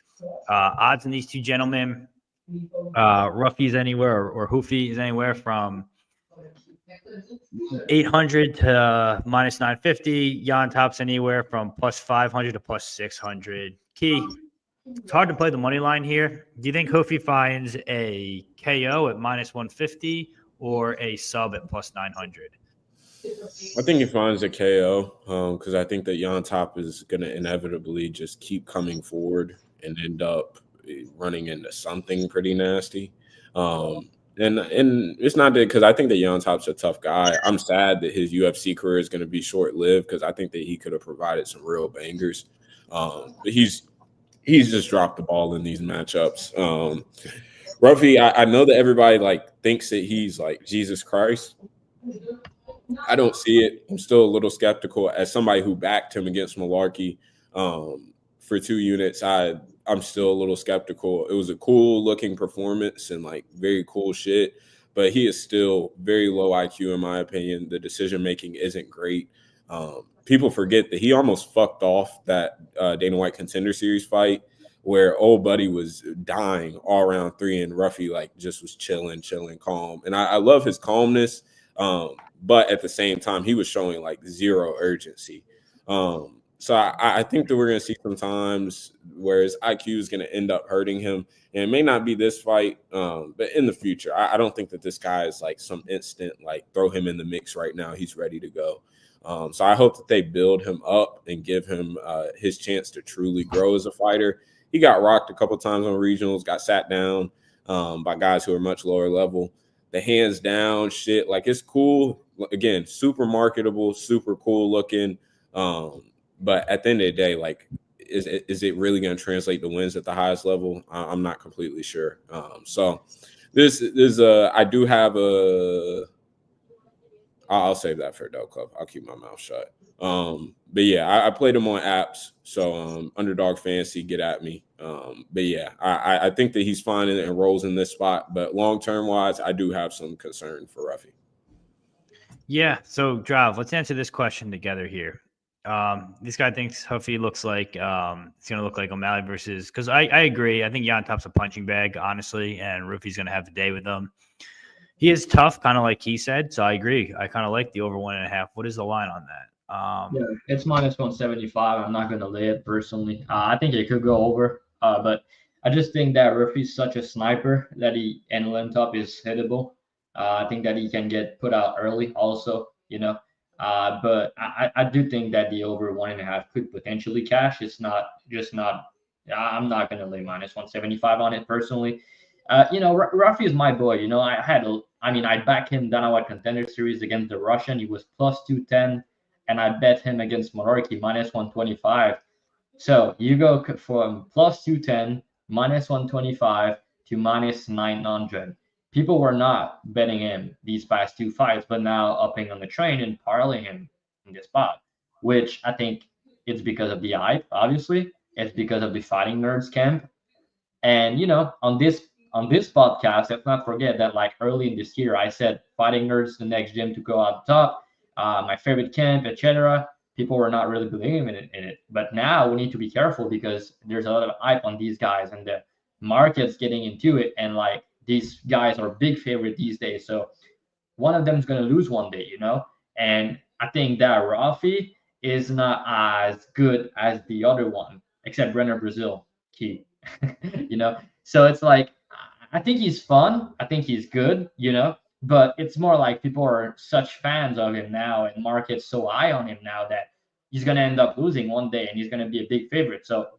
[SPEAKER 1] Odds in these two gentlemen, Ruffy's anywhere or Ruffy is anywhere from 800 to -950. Llontop's anywhere from +500 to +600. Key, it's hard to play the money line here. Do you think Ruffy finds a KO at -150 or a sub at +900?
[SPEAKER 2] I think he finds a KO because I think that Llontop is going to inevitably just keep coming forward and end up running into something pretty nasty. And it's not that because I think that Llontop's a tough guy. I'm sad that his UFC career is going to be short-lived because I think that he could have provided some real bangers. But he's just dropped the ball in these matchups. Ruffy, I know that everybody thinks that he's like Jesus Christ. I don't see it. I'm still a little skeptical as somebody who backed him against Malarkey for 2 units. I'm still a little skeptical. It was a cool looking performance and like very cool shit, but he is still very low IQ in my opinion. The decision making isn't great. People forget that he almost fucked off that Dana White Contender Series fight where old buddy was dying all around 3 and Ruffy like just was chilling, calm. And I love his calmness. But at the same time, he was showing like zero urgency. So I think that we're going to see some times where his IQ is going to end up hurting him. And it may not be this fight, but in the future. I don't think that this guy is like some instant, like throw him in the mix right now. He's ready to go. So I hope that they build him up and give him his chance to truly grow as a fighter. He got rocked a couple times on regionals, got sat down by guys who are much lower level. The hands down shit, like it's cool. Again, super marketable, super cool looking. But at the end of the day, like, is it really going to translate to wins at the highest level? I'm not completely sure. So this is I do have I'll save that for Dubclub. I'll keep my mouth shut. But yeah, I played him on apps. So Underdog Fantasy, get at me. But yeah, I think that he's fine and rolls in this spot. But long-term wise, I do have some concern for Ruffy.
[SPEAKER 1] Yeah. So, Drav, let's answer this question together here. This guy thinks Huffy looks like it's going to look like O'Malley versus – because I agree. I think Llontop's a punching bag, honestly, and Ruffy's going to have the day with them. He is tough, kind of like he said, so I agree. I kind of like the over 1.5. What is the line on that?
[SPEAKER 3] Yeah, it's minus 175. I'm not going to lay it personally. I think it could go over, but I just think that Ruffy's such a sniper that and Llontop is hittable. I think that he can get put out early also, but I do think that the over 1.5 could potentially cash. It's not. I'm not going to lay minus 175 on it personally. Ruffy is my boy. I backed him Dana White Contender Series against the Russian. He was plus 210, and I bet him against Malarkey minus 125. So you go from plus 210, minus 125 to minus 900. People were not betting him these past 2 fights, but now upping on the train and parlaying him in this spot, which I think it's because of the hype, obviously. It's because of the Fighting Nerds camp. And, on this podcast, let's not forget that like early in this year, I said Fighting Nerds, the next gym to go out top, my favorite camp, etc. People were not really believing in it. But now we need to be careful because there's a lot of hype on these guys and the market's getting into it. And like these guys are big favorite these days. So one of them is going to lose one day, And I think that Ruffy is not as good as the other one, except Brenner Brazil, Key. So it's like, I think he's fun. I think he's good, but it's more like people are such fans of him now and market's so high on him now that he's going to end up losing one day and he's going to be a big favorite. So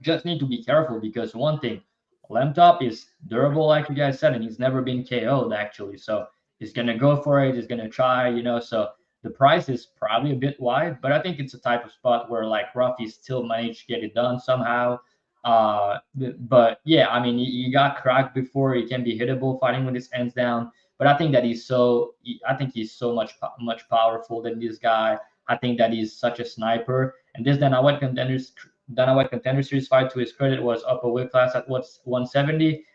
[SPEAKER 3] just need to be careful because one thing, Llontop is durable, like you guys said, and he's never been KO'd actually. So he's going to go for it. He's going to try, so the price is probably a bit wide, but I think it's a type of spot where like Ruffy still managed to get it done somehow. But yeah, I mean, he got cracked before. He can be hittable fighting with his hands down. But I think that he's so much powerful than this guy. I think that he's such a sniper. And this Dana White Contender Series fight, to his credit, was up a weight class at 170.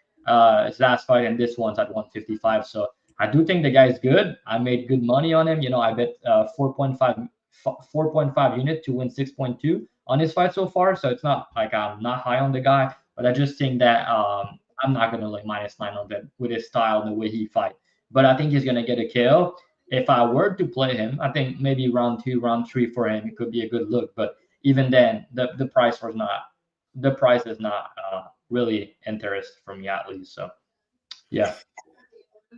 [SPEAKER 3] His last fight, and this one's at 155. So I do think the guy's good. I made good money on him. I bet 4.5 unit to win 6.2 on his fight so far. So it's not like I'm not high on the guy, but I just think that I'm not going to like minus 900 with his style and the way he fight. But I think he's going to get a KO. If I were to play him, I think maybe round 2, round 3 for him, it could be a good look. But even then, the price is not really interest for me at least. So yeah.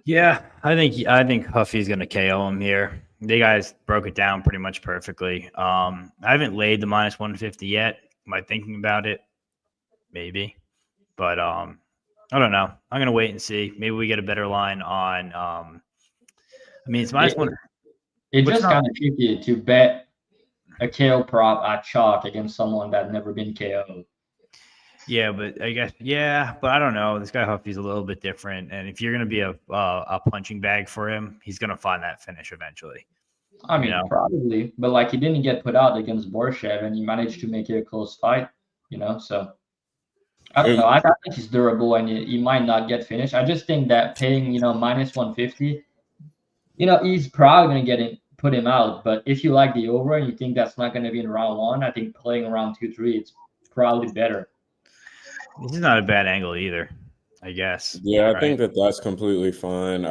[SPEAKER 1] Yeah, I think Huffy's going to KO him here. They guys broke it down pretty much perfectly. I haven't laid the minus 150 yet. Am I thinking about it? Maybe. But I don't know. I'm going to wait and see. Maybe we get a better line on it's minus one.
[SPEAKER 3] It's just kind of tricky to bet a KO prop at chalk against someone that never been KO'd.
[SPEAKER 1] Yeah, but I guess but I don't know. This guy Huffy's a little bit different, and if you're going to be a punching bag for him, he's going to find that finish eventually.
[SPEAKER 3] I mean,
[SPEAKER 1] know?
[SPEAKER 3] probably, but like he didn't get put out against Borshev, and he managed to make it a close fight. So I don't know. I think he's durable, and he might not get finished. I just think that paying minus 150, he's probably gonna put him out. But if you like the over and you think that's not gonna be in round one, I think playing around 2-3, it's probably better.
[SPEAKER 1] This is not a bad angle either, I guess.
[SPEAKER 2] Yeah,
[SPEAKER 1] right?
[SPEAKER 2] I think that's completely fine.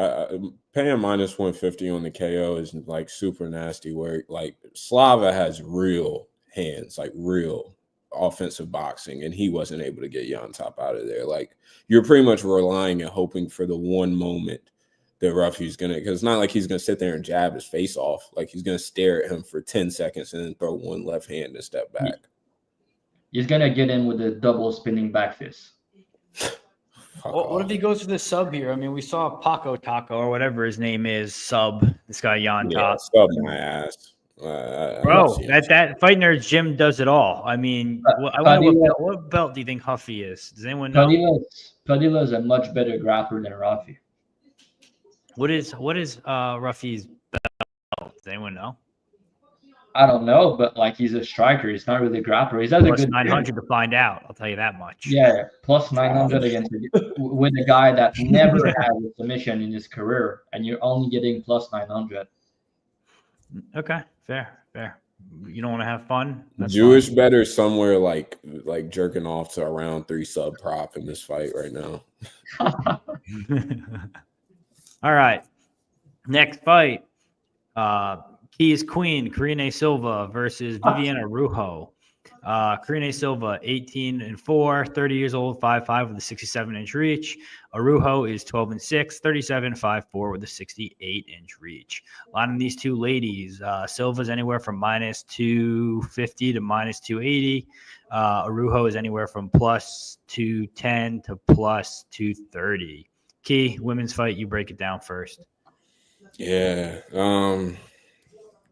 [SPEAKER 2] Paying minus 150 on the KO is like super nasty work. Like Slava has real hands, like real offensive boxing, and he wasn't able to get Llontop out of there. Like you're pretty much relying and hoping for the one moment that Ruffy's gonna, because it's not like he's gonna sit there and jab his face off. Like he's gonna stare at him for 10 seconds and then throw one left hand and step back.
[SPEAKER 3] He's gonna get in with a double spinning back fist.
[SPEAKER 1] What if he goes for the sub here? I mean, we saw Paco Taco or whatever his name is sub. This guy Llontop.
[SPEAKER 2] Yeah, sub my ass.
[SPEAKER 1] Bro, that Fight Nerds Jim does it all. I mean, I wonder what belt do you think Huffy is? Does anyone know?
[SPEAKER 3] Padilla is a much better grappler than Ruffy.
[SPEAKER 1] What is Ruffy's belt? Does anyone know?
[SPEAKER 3] I don't know, but like he's a striker. He's not really a grappler. He's
[SPEAKER 1] plus 900 to find out. I'll tell you that much.
[SPEAKER 3] Yeah, plus 900 against with a guy that never had a submission in his career, and you're only getting plus 900.
[SPEAKER 1] Okay, fair. You don't want to have fun? That's
[SPEAKER 2] Jewish
[SPEAKER 1] fine.
[SPEAKER 2] better somewhere like jerking off to a round 3 sub prop in this fight right now.
[SPEAKER 1] All right. Next fight. Key's Queen, Karine Silva versus Viviane Araujo. Karine Silva, 18-4, 30 years old, 5'5" with a 67-inch reach. Araujo is 12-6, 37, 5'4" with a 68-inch reach. Line on these two ladies, Silva's anywhere from minus 250 to minus 280. Araujo is anywhere from plus 210 to plus 230. Key, women's fight, you break it down first.
[SPEAKER 2] Yeah.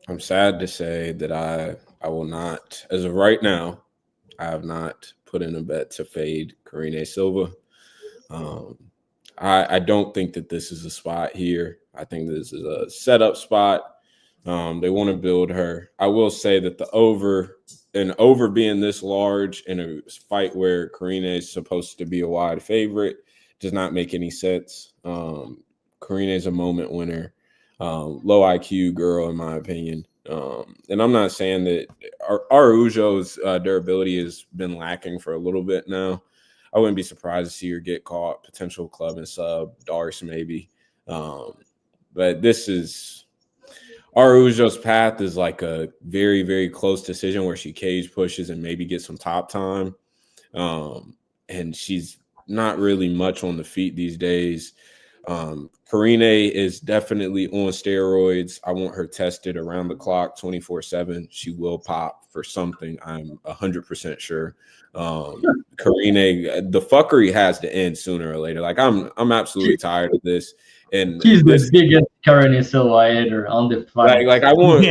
[SPEAKER 2] I'm sad to say that I will not, as of right now, I have not put in a bet to fade Karine Silva. I don't think that this is a spot here. I think this is a setup spot. They want to build her. I will say that the over being this large in a fight where Karine is supposed to be a wide favorite does not make any sense. Karine is a moment winner. Low IQ girl, in my opinion. And I'm not saying that Araujo's durability has been lacking for a little bit now. I wouldn't be surprised to see her get caught, potential club and sub, Darce maybe. But this is Araujo's path is like a very, very close decision where she cage pushes and maybe gets some top time. And she's not really much on the feet these days. Karine is definitely on steroids. I want her tested around the clock, 24/7. She will pop for something. I'm 100% sure. Karine, the fuckery has to end sooner or later. Like I'm absolutely tired of this. And
[SPEAKER 3] she's the biggest Karine Silva hater on the planet.
[SPEAKER 2] Like I want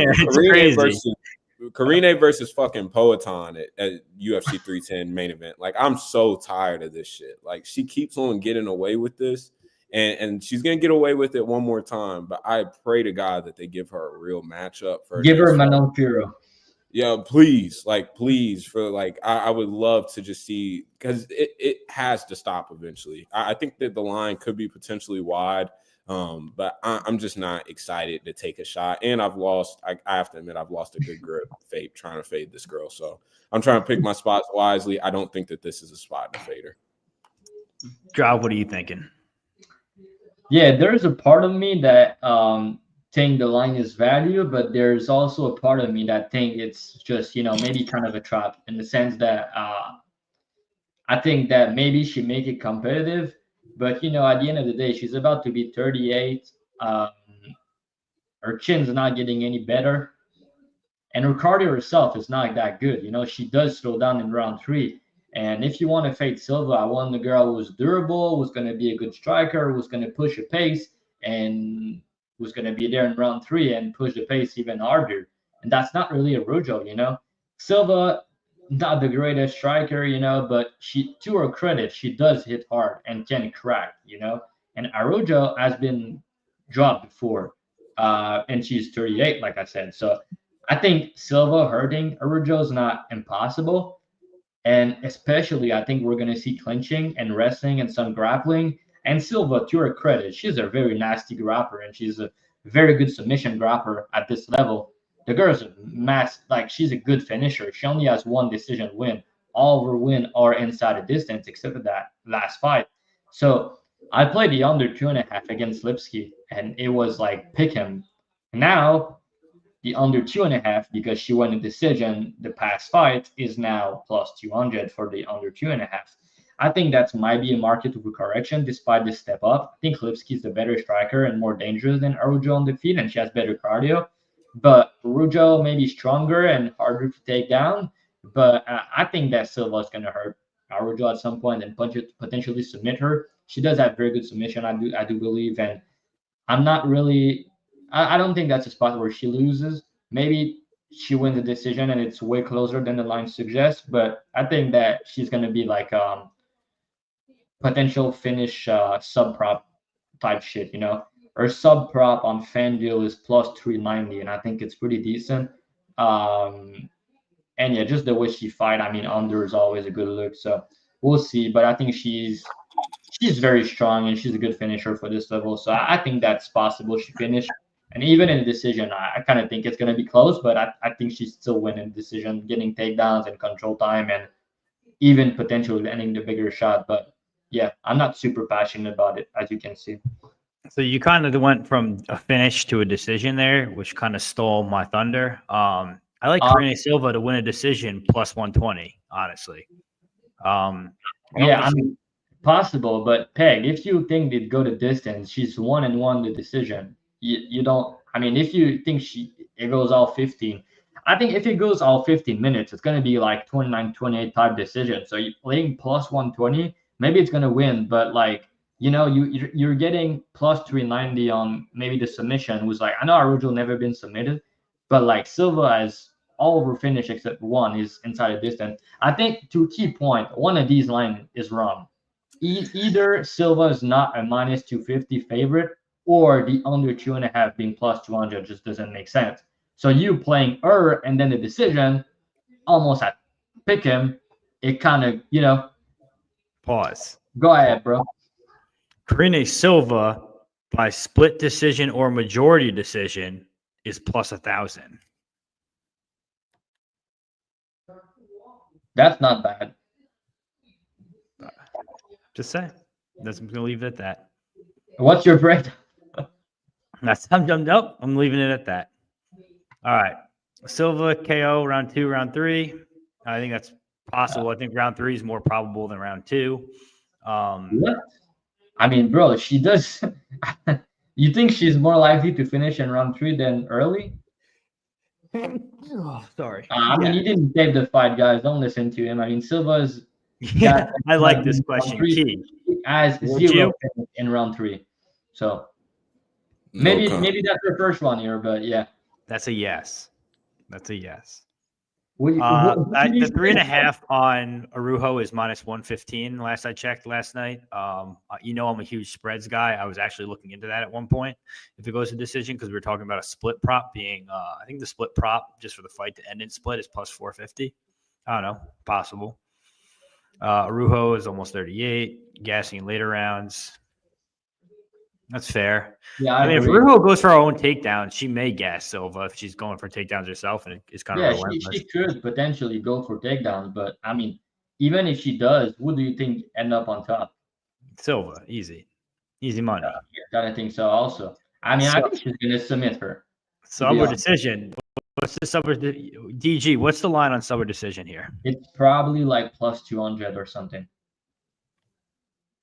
[SPEAKER 1] Karine
[SPEAKER 2] versus fucking Poetan at UFC 310 main event. Like I'm so tired of this shit. Like she keeps on getting away with this. And she's gonna get away with it one more time, but I pray to God that they give her a real matchup for.
[SPEAKER 3] Give her Manon Piro.
[SPEAKER 2] Yeah, please, for I would love to just see, because it has to stop eventually. I think that the line could be potentially wide, but I'm just not excited to take a shot. And I've lost. I have to admit, I've lost a good grip trying to fade this girl. So I'm trying to pick my spots wisely. I don't think that this is a spot to fade her.
[SPEAKER 1] Dravhy, what are you thinking?
[SPEAKER 3] Yeah, there's a part of me that think the line is value, but there's also a part of me that think it's just, maybe kind of a trap in the sense that I think that maybe she make it competitive, but, at the end of the day, she's about to be 38. Her chin's not getting any better. And her cardio herself is not that good. She does slow down in round 3. And if you want to fade Silva, I want the girl who's durable, who's going to be a good striker, who's going to push a pace, and who's going to be there in round 3 and push the pace even harder. And that's not really Araujo, Silva, not the greatest striker, but to her credit, she does hit hard and can crack, And Araujo has been dropped before. and she's 38, like I said. So I think Silva hurting Araujo is not impossible. And especially, I think we're going to see clinching and wrestling and some grappling. And Silva, to her credit, she's a very nasty grappler, and she's a very good submission grappler at this level. The girl's a like she's a good finisher. She only has one decision win. All of her win are inside the distance, except for that last fight. So I played the under 2.5 against Lipski, and it was like pick him. Now the under 2.5, because she won a decision the past fight, is now plus 200 for the under 2.5. I think that might be a market overcorrection despite this step up. I think Lipski is the better striker and more dangerous than Araujo on the feet, and she has better cardio. But Araujo may be stronger and harder to take down. But I think that Silva is going to hurt Araujo at some point and potentially submit her. She does have very good submission, I do believe, and I'm not really. I don't think that's a spot where she loses. Maybe she wins the decision and it's way closer than the line suggests. But I think that she's going to be like potential finish sub prop type shit, you know. Her sub prop on FanDuel is plus 390, and I think it's pretty decent. And yeah, just the way she fight, I mean, under is always a good look. So we'll see. But I think she's very strong and she's a good finisher for this level. So I think that's possible. She finished. And even in the decision, I kind of think it's going to be close, but I think she's still winning the decision, getting takedowns and control time and even potentially landing the bigger shot. But yeah, I'm not super passionate about it, as you can see.
[SPEAKER 1] So you kind of went from a finish to a decision there, which kind of stole my thunder. I like Karine Silva to win a decision plus 120, honestly.
[SPEAKER 3] Yeah, I mean, possible, but Peg, if you think they'd go the distance, she's 1-1 the decision. You don't. I mean, if you think it goes all 15, I think if it goes all 15 minutes, it's going to be like 29-28 type decision. So you're playing plus 120, maybe it's going to win, but like, you know, you're getting plus 390 on maybe the submission. Who's like, I know Araujo never been submitted, but like Silva has all over finish except one is inside a distance. I think to a key point, one of these lines is wrong. Either Silva is not a minus 250 favorite, or the under 2.5 being plus 200 just doesn't make sense. So you playing her and then the decision almost at pick him, it kind of, you know.
[SPEAKER 1] Pause.
[SPEAKER 3] Go ahead, bro.
[SPEAKER 1] Karine Silva by split decision or majority decision is plus 1,000.
[SPEAKER 3] That's not bad.
[SPEAKER 1] Just say. That's, I'm going to leave it at that.
[SPEAKER 3] What's your breakdown?
[SPEAKER 1] I'm leaving it at that. All right. Silva KO round 2, round 3. I think that's possible. I think round 3 is more probable than round 2.
[SPEAKER 3] What? I mean, bro, she does. You think she's more likely to finish in round 3 than early?
[SPEAKER 1] Oh, sorry.
[SPEAKER 3] I mean, he didn't save the fight, guys. Don't listen to him. I mean, Silva's.
[SPEAKER 1] Yeah, I like this question. Key.
[SPEAKER 3] As 0 in round 3. So. Maybe that's your first one here, but yeah.
[SPEAKER 1] That's a yes. That's a yes.
[SPEAKER 3] The
[SPEAKER 1] 3.5 on Araujo is minus 115. Last I checked last night. You know, I'm a huge spreads guy. I was actually looking into that at one point. If it goes to decision, because we were talking about a split prop being, I think the split prop just for the fight to end in split is plus 450. I don't know, possible. Araujo is almost 38, gassing in later rounds. That's fair. Yeah, I mean, if Araujo goes for her own takedown, she may gas Silva if she's going for takedowns herself, and it's kind of
[SPEAKER 3] she could potentially go for takedowns. But I mean, even if she does, who do you think end up on top?
[SPEAKER 1] Silva, easy money.
[SPEAKER 3] Yeah, I think so. Also, I mean, I think she's gonna submit her.
[SPEAKER 1] Sub or decision? What's the sub DG? What's the line on sub or decision here?
[SPEAKER 3] It's probably like plus 200 or something.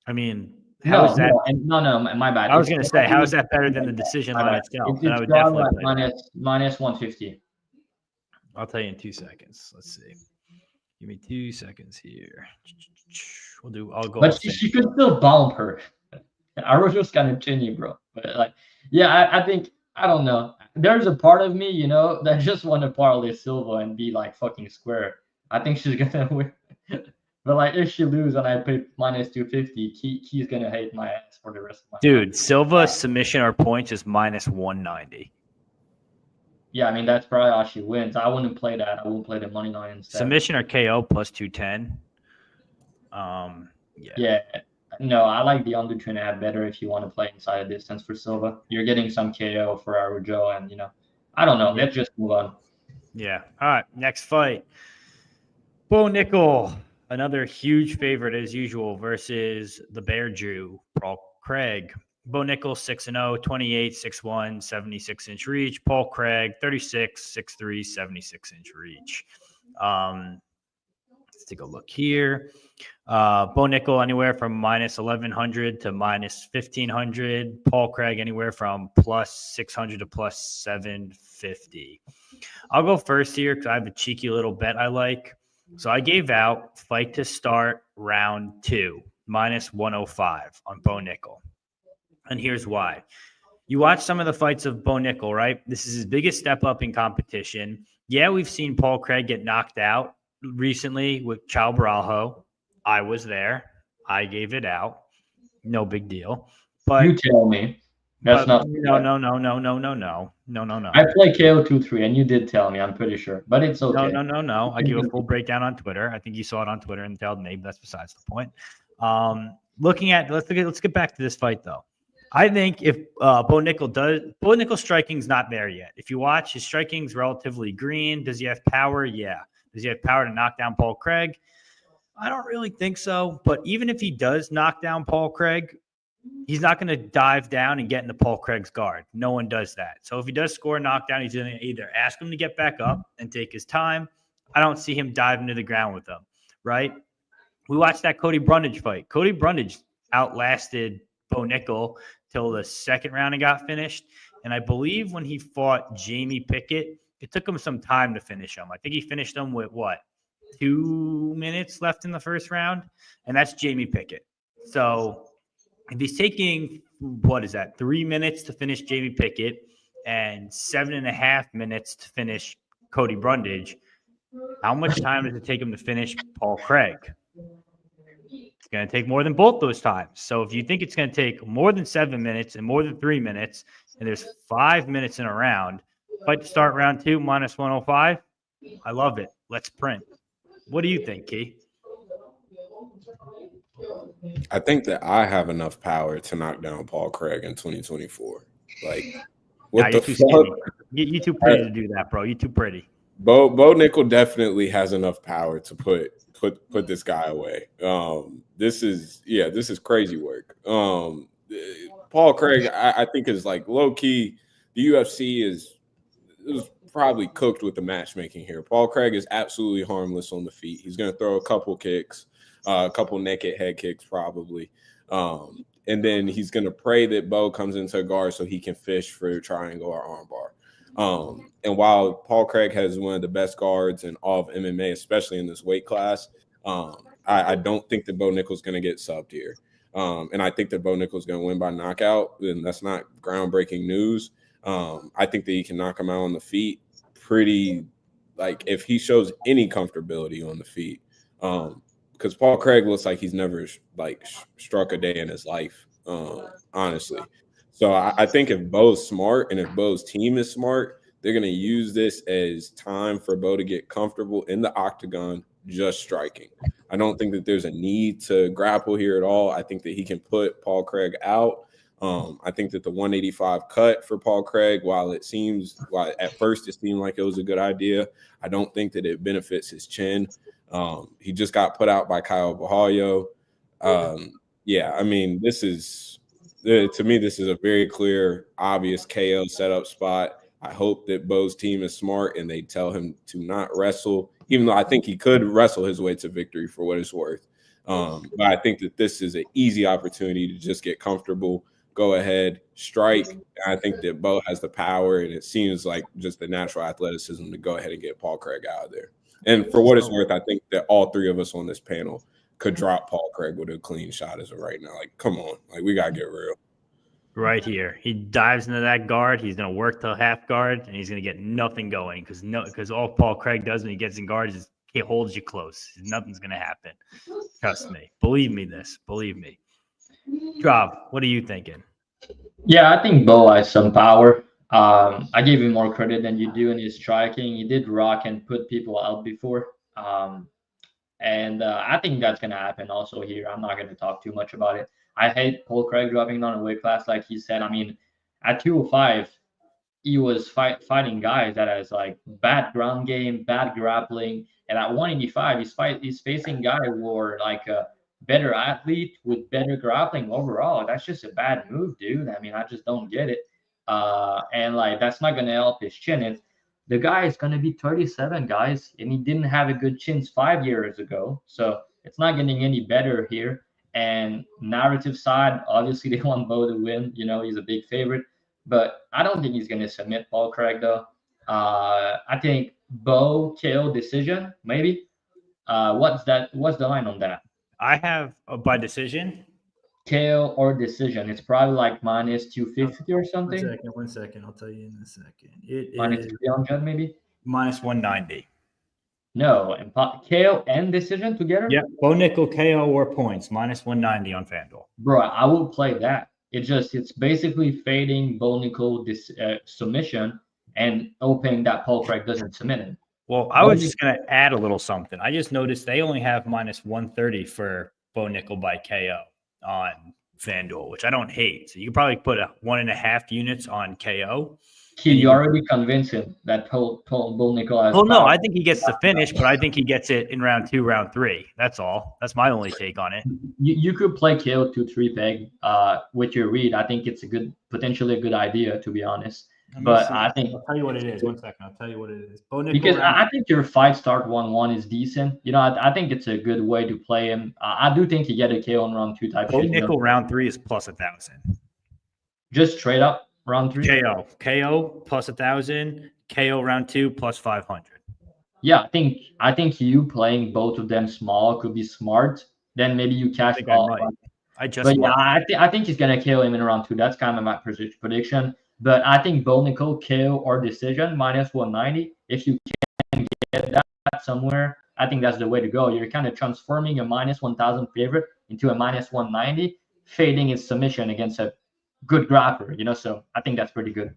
[SPEAKER 1] I mean. How is that?
[SPEAKER 3] No, my bad.
[SPEAKER 1] I was going to say, how is that better than the decision line itself?
[SPEAKER 3] It's probably like minus 150.
[SPEAKER 1] I'll tell you in 2 seconds. Let's see. Give me 2 seconds here. I'll go.
[SPEAKER 3] But she could still bump her. Araujo's kind of chinny, bro. But like, yeah, I think, I don't know. There's a part of me, you know, that just want to parlay Silva and be like fucking square. I think she's gonna win. But like, if she lose and I pay minus 250, Key's gonna hate my ass for the rest of my life.
[SPEAKER 1] Dude, Silva submission or points is minus 190.
[SPEAKER 3] Yeah, I mean that's probably how she wins. I wouldn't play that. I wouldn't play the money line instead.
[SPEAKER 1] Submission or KO plus 210.
[SPEAKER 3] Yeah. No, I like the under 2.5 better if you want to play inside a distance for Silva. You're getting some KO for Araujo, and I don't know. Let's just move on.
[SPEAKER 1] Yeah. All right. Next fight. Bo Nickal, another huge favorite as usual, versus the Bear Jew, Paul Craig. Bo Nickal 6-0, 28, 6'1", 76-inch reach. Paul Craig 36, 6'3", 76-inch reach. Let's take a look here. Bo Nickal anywhere from minus 1,100 to minus 1,500. Paul Craig anywhere from plus 600 to plus 750. I'll go first here because I have a cheeky little bet I like. So I gave out fight to start round 2, minus 105 on Bo Nickal. And here's why. You watch some of the fights of Bo Nickal, right? This is his biggest step up in competition. Yeah, we've seen Paul Craig get knocked out recently with Araujo. I was there. I gave it out. No big deal. But
[SPEAKER 3] you tell me. That's not.
[SPEAKER 1] No.
[SPEAKER 3] I play KO 2-3, and you did tell me. I'm pretty sure, but it's okay.
[SPEAKER 1] No. I give a full breakdown on Twitter. I think you saw it on Twitter and told me. But that's besides the point. Let's get back to this fight though. I think if Bo Nickal's striking's not there yet. If you watch, his striking's relatively green. Does he have power? Yeah. Does he have power to knock down Paul Craig? I don't really think so. But even if he does knock down Paul Craig, he's not going to dive down and get into Paul Craig's guard. No one does that. So if he does score a knockdown, he's going to either ask him to get back up and take his time. I don't see him dive into the ground with him, right? We watched that Cody Brundage fight. Cody Brundage outlasted Bo Nickal till the second round and got finished. And I believe when he fought Jamie Pickett, it took him some time to finish him. I think he finished him with 2 minutes left in the first round? And that's Jamie Pickett. So if he's taking, 3 minutes to finish Jamie Pickett and 7.5 minutes to finish Cody Brundage, how much time does it take him to finish Paul Craig? It's going to take more than both those times. So if you think it's going to take more than 7 minutes and more than 3 minutes, and there's 5 minutes in a round, fight to start round 2, minus 105, I love it. Let's print. What do you think, Key?
[SPEAKER 2] I think that I have enough power to knock down Paul Craig in 2024. Like, what the fuck?
[SPEAKER 1] You too pretty to do that, bro. You too pretty.
[SPEAKER 2] Bo Nickal definitely has enough power to put this guy away. This is crazy work. Paul Craig, I think is like low key. The UFC is probably cooked with the matchmaking here. Paul Craig is absolutely harmless on the feet. He's going to throw a couple kicks, a couple naked head kicks probably. And then he's going to pray that Bo comes into a guard so he can fish for a triangle or armbar. And while Paul Craig has one of the best guards in all of MMA, especially in this weight class, I don't think that Bo Nickal's going to get subbed here. And I think that Bo Nickal's going to win by knockout, and that's not groundbreaking news. I think that he can knock him out on the feet pretty, like if he shows any comfortability on the feet. Because Paul Craig looks like he's never struck a day in his life, honestly. So I think if Bo's smart and if Bo's team is smart, they're going to use this as time for Bo to get comfortable in the octagon, just striking. I don't think that there's a need to grapple here at all. I think that he can put Paul Craig out. I think that the 185 cut for Paul Craig, while at first it seemed like it was a good idea, I don't think that it benefits his chin. He just got put out by Kyle Bahallo. I mean, this is a very clear, obvious KO setup spot. I hope that Bo's team is smart and they tell him to not wrestle, even though I think he could wrestle his way to victory for what it's worth. But I think that this is an easy opportunity to just get comfortable, go ahead, strike. I think that Bo has the power, and it seems like just the natural athleticism to go ahead and get Paul Craig out of there. And for what it's worth, I think that all three of us on this panel could drop Paul Craig with a clean shot as of right now. Like, come on. Like, we got to get real.
[SPEAKER 1] Right here. He dives into that guard. He's going to work to half guard, and he's going to get nothing going because all Paul Craig does when he gets in guard is He holds you close. Nothing's gonna happen. Trust me. Believe me this. Believe me. Drav, what are you thinking?
[SPEAKER 3] Yeah, I think Bo has some power. I give him more credit than you do in his striking. He did rock and put people out before. And I think that's going to happen also here. I'm not going to talk too much about it. I hate Paul Craig dropping down a weight class, like he said. I mean, at 205, he was fighting guys that has like bad ground game, bad grappling. And at 185, he's facing guys who are like a better athlete with better grappling overall. That's just a bad move, dude. I mean, I just don't get it. And like that's not going to help his chin. The guy is going to be 37, guys, and he didn't have a good chins 5 years ago. So it's not getting any better here. And narrative side, obviously they want Bo to win. You know, he's a big favorite, but I don't think he's going to submit Paul Craig though. I think Bo KO decision maybe. What's the line on that?
[SPEAKER 1] I have by decision.
[SPEAKER 3] KO or decision. It's probably like minus 250 or something.
[SPEAKER 1] 1 second. I'll tell you in a second. It
[SPEAKER 3] minus
[SPEAKER 1] is
[SPEAKER 3] 300 maybe.
[SPEAKER 1] minus 190.
[SPEAKER 3] No, and KO and decision together.
[SPEAKER 1] Yep. Bo Nickal KO or points minus 190 on FanDuel.
[SPEAKER 3] Bro, I will play that. It's basically fading Bo Nickal submission and hoping that Paul Craig doesn't submit him.
[SPEAKER 1] Well, I was just going to add a little something. I just noticed they only have minus 130 for Bo Nickal by KO on FanDuel, which I don't hate. So you could probably put 1.5 units on KO.
[SPEAKER 3] You already convinced him that Bo Nickal has.
[SPEAKER 1] Well, no, I think he gets the finish, but I think he gets it in round 2, round 3. That's all. That's my only take on it.
[SPEAKER 3] You could play KO 2-3 peg with your read. I think it's potentially a good idea, to be honest. But I think
[SPEAKER 1] I'll tell you what it is. 1 second. I'll tell you what it is.
[SPEAKER 3] Because I think your fight start 1-1 is decent. You know, I think it's a good way to play him. I do think you get a KO in round 2 type.
[SPEAKER 1] Bo Nickal round 3 is plus 1,000.
[SPEAKER 3] Just straight up round 3.
[SPEAKER 1] KO plus 1,000. KO round 2 plus 500.
[SPEAKER 3] Yeah, I think you playing both of them small could be smart. Then maybe you cash all. I think he's gonna KO him in round 2. That's kind of my prediction. But I think Bo Nickal KO or decision minus 190. If you can get that somewhere, I think that's the way to go. You're kind of transforming a minus 1,000 favorite into a minus 190, fading his submission against a good grappler. You know, so I think that's pretty good.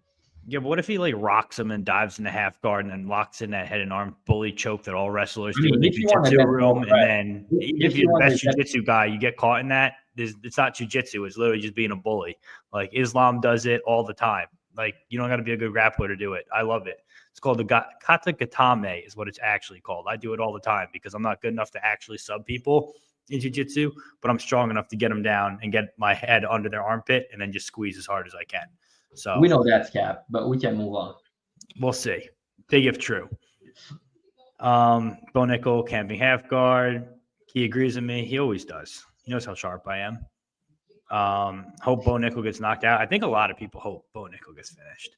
[SPEAKER 1] Yeah, but what if he like rocks him and dives in the half guard and then locks in that head and arm bully choke that all wrestlers do in the jiu-jitsu room? And then if you're the best jiu-jitsu guy, you get caught in that. It's not jiu-jitsu. It's literally just being a bully. Like Islam does it all the time. Like you don't got to be a good grappler to do it. I love it. It's called the kata gatame is what it's actually called. I do it all the time because I'm not good enough to actually sub people in jiu-jitsu, but I'm strong enough to get them down and get my head under their armpit and then just squeeze as hard as I can. So
[SPEAKER 3] we know that's cap, but we can move on.
[SPEAKER 1] We'll see. Big if true. Bo Nickal, camping half guard. He agrees with me. He always does. He knows how sharp I am. Hope Bo Nickal gets knocked out. I think a lot of people hope Bo Nickal gets finished.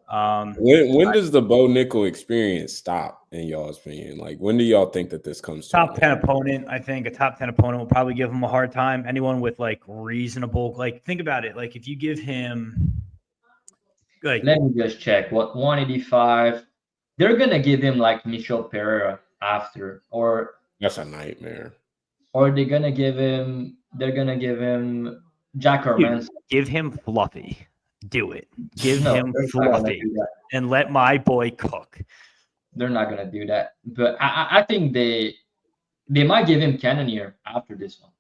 [SPEAKER 2] When does the Bo Nickal experience stop, in y'all's opinion? Like, when do y'all think that this comes to?
[SPEAKER 1] Top 10 opponent. I think a top 10 opponent will probably give him a hard time. Anyone with like reasonable, like think about it. Like if you give him, like,
[SPEAKER 3] let me just check. What 185? They're gonna give him like Michel Pereira after, or
[SPEAKER 2] that's a nightmare.
[SPEAKER 3] Or they're gonna give him Jack Hermanson.
[SPEAKER 1] Give him Fluffy. Do it. Give him Fluffy and let my boy cook.
[SPEAKER 3] They're not gonna do that, but I think they might give him Cannonier after this one.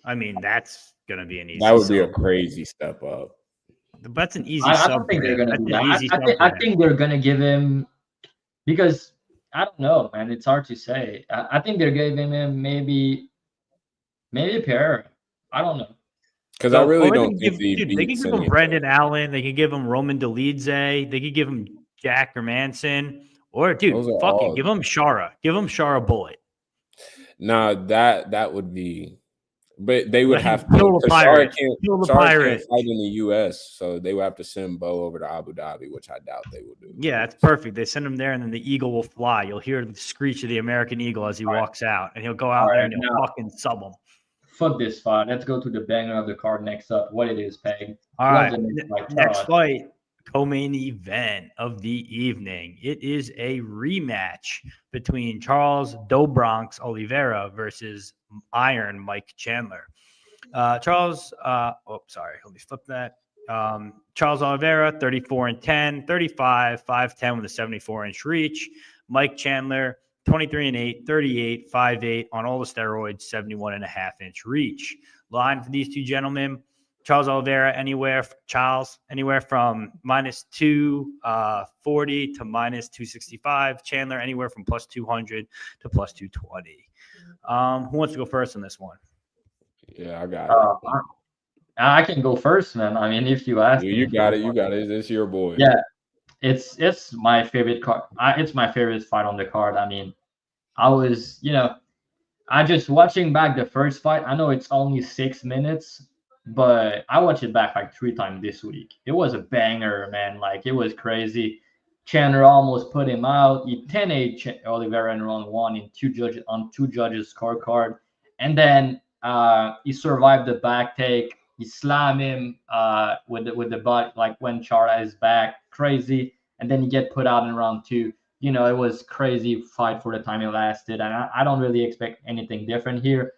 [SPEAKER 1] I mean, that's gonna be an easy.
[SPEAKER 2] That would be a crazy step up.
[SPEAKER 1] That's an easy.
[SPEAKER 3] I don't think they're gonna do that. I think they're gonna give him, because I don't know, man. It's hard to say. I think they're giving him maybe Pereira. I don't know.
[SPEAKER 2] Because I really don't think
[SPEAKER 1] they can give him Brendan Allen. They can give him Roman Dolidze. They could give him Jack Hermanson. Or, dude, fucking give him Shara. Give him Shara Bullet.
[SPEAKER 2] Nah, that would be. But they would have to.
[SPEAKER 1] Kill the pirate. Kill the pirate.
[SPEAKER 2] Can't fight in the U.S., so they would have to send Bo over to Abu Dhabi, which I doubt they will do.
[SPEAKER 1] Yeah, that's perfect. They send him there, and then the eagle will fly. You'll hear the screech of the American eagle as he walks out, and he'll go out there and he'll fucking sub him.
[SPEAKER 3] Fuck this fight. Let's go to the banger of the card next up. What it is, Peg.
[SPEAKER 1] All right. Next fight, Co-main event of the evening. It is a rematch between Charles Dobronx Oliveira versus Iron Mike Chandler. Charles, sorry, let me flip that. Charles Oliveira, 34-10, 35, 5'10 with a 74-inch reach. Mike Chandler, 23-8, 38, 5'8 on all the steroids, 71.5-inch reach. Line for these two gentlemen. Charles Oliveira, anywhere from minus 240 to minus 265. Chandler, anywhere from plus 200 to plus 220. Who wants to go first on this one?
[SPEAKER 2] Yeah, I got it.
[SPEAKER 3] I can go first, man. I mean, if you ask me.
[SPEAKER 2] You got it. You got it. It's your boy.
[SPEAKER 3] Yeah, it's my favorite card. It's my favorite fight on the card. I mean, I was, I just watching back the first fight. I know it's only 6 minutes, but I watched it back like 3 times this week. It was a banger, man. Like, it was crazy. Chandler almost put him out. He 10-8 Oliveira in round 1 in two judges scorecard, and then he survived the back take. He slammed him with the butt, like when Chara is back, crazy, and then he get put out in round 2. It was crazy fight for the time it lasted, and I don't really expect anything different here.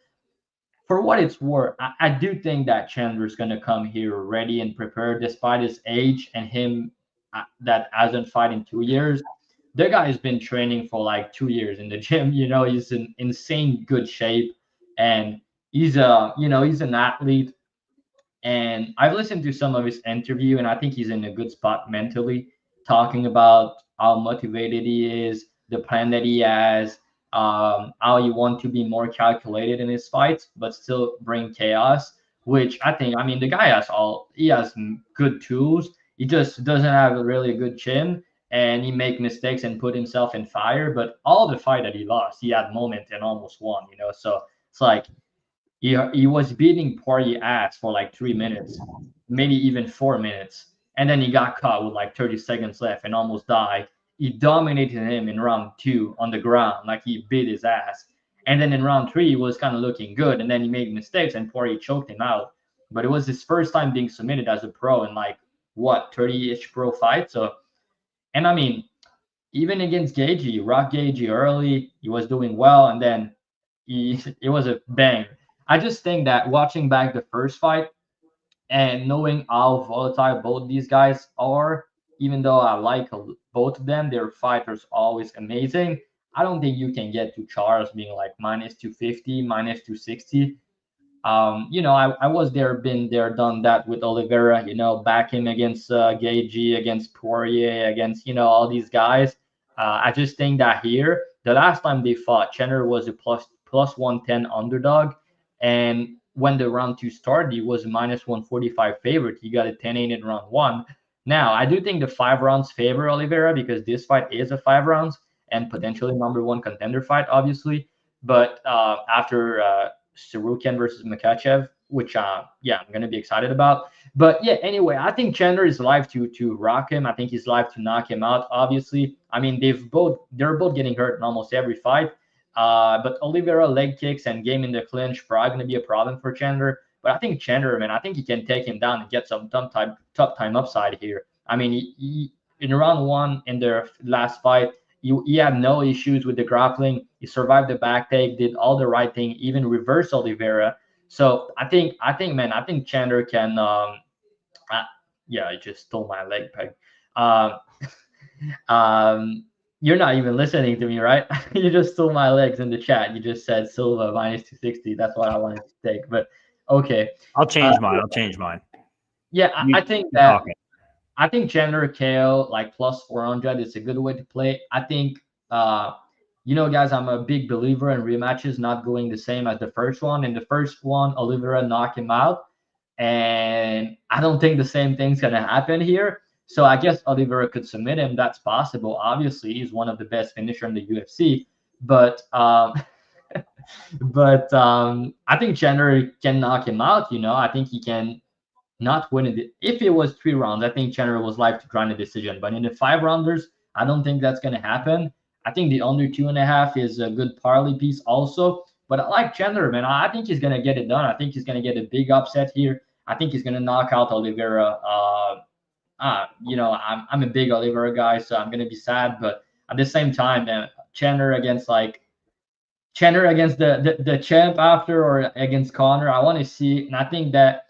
[SPEAKER 3] For what it's worth, I do think that Chandler's going to come here ready and prepared, despite his age and him that hasn't fought in 2 years. The guy has been training for like 2 years in the gym. He's in insane good shape, and he's an athlete. And I've listened to some of his interview, and I think he's in a good spot mentally, talking about how motivated he is, the plan that he has, how you want to be more calculated in his fights, but still bring chaos. Which I think, the guy has good tools. He just doesn't have a really good chin, and he make mistakes and put himself in fire. But all the fight that he lost, he had moment and almost won. So it's like he was beating Poirier ass for like 3 minutes, maybe even 4 minutes, and then he got caught with like 30 seconds left and almost died. He dominated him in round 2 on the ground, like he beat his ass. And then in round 3, he was kind of looking good, and then he made mistakes, and Poirier choked him out. But it was his first time being submitted as a pro in like 30-ish pro fight. So, and even against Gagey, rock Gagey early, he was doing well, and then it was a bang. I just think that watching back the first fight and knowing how volatile both these guys are, even though I like both of them, their fighters always amazing. I don't think you can get to Charles being like minus 250, minus 260. I was there, been there, done that with Oliveira, back him against Gagey, against Poirier, against, all these guys. I just think that here, the last time they fought, Chandler was a plus 110 underdog. And when the round 2 started, he was a minus 145 favorite. He got a 10-8 in round 1. Now, I do think the 5 rounds favor Oliveira, because this fight is a 5 rounds and potentially number 1 contender fight, obviously. But after Sarukian versus Makachev, which I'm going to be excited about. But yeah, anyway, I think Chandler is live to rock him. I think he's live to knock him out, obviously. They're both getting hurt in almost every fight. But Oliveira leg kicks and game in the clinch probably going to be a problem for Chandler. But I think Chandler, man, I think he can take him down and get some tough time upside here. He in round 1 in their last fight, he had no issues with the grappling. He survived the back take, did all the right thing, even reversed Oliveira. So I think Chandler can. I just stole my leg peg. You're not even listening to me, right? You just stole my legs in the chat. You just said Silva minus 260. That's what I wanted to take. But okay,
[SPEAKER 1] I'll change mine.
[SPEAKER 3] Yeah, I think that. I think Chandler KO like plus 400 is a good way to play. I think, guys, I'm a big believer in rematches not going the same as the first one. In the first one, Oliveira knocked him out, and I don't think the same thing's going to happen here. So I guess Oliveira could submit him. That's possible. Obviously, he's one of the best finishers in the UFC. But I think Chandler can knock him out. I think he can not win it. If it was 3 rounds, I think Chandler was live to grind a decision. But in the 5 rounders, I don't think that's going to happen. I think the under 2.5 is a good parlay piece also. But I like Chandler, man. I think he's going to get it done. I think he's going to get a big upset here. I think he's going to knock out Oliveira I'm a big Oliviera guy, so I'm gonna be sad. But at the same time, man, Chandler against the champ after, or against Connor, I want to see, and I think that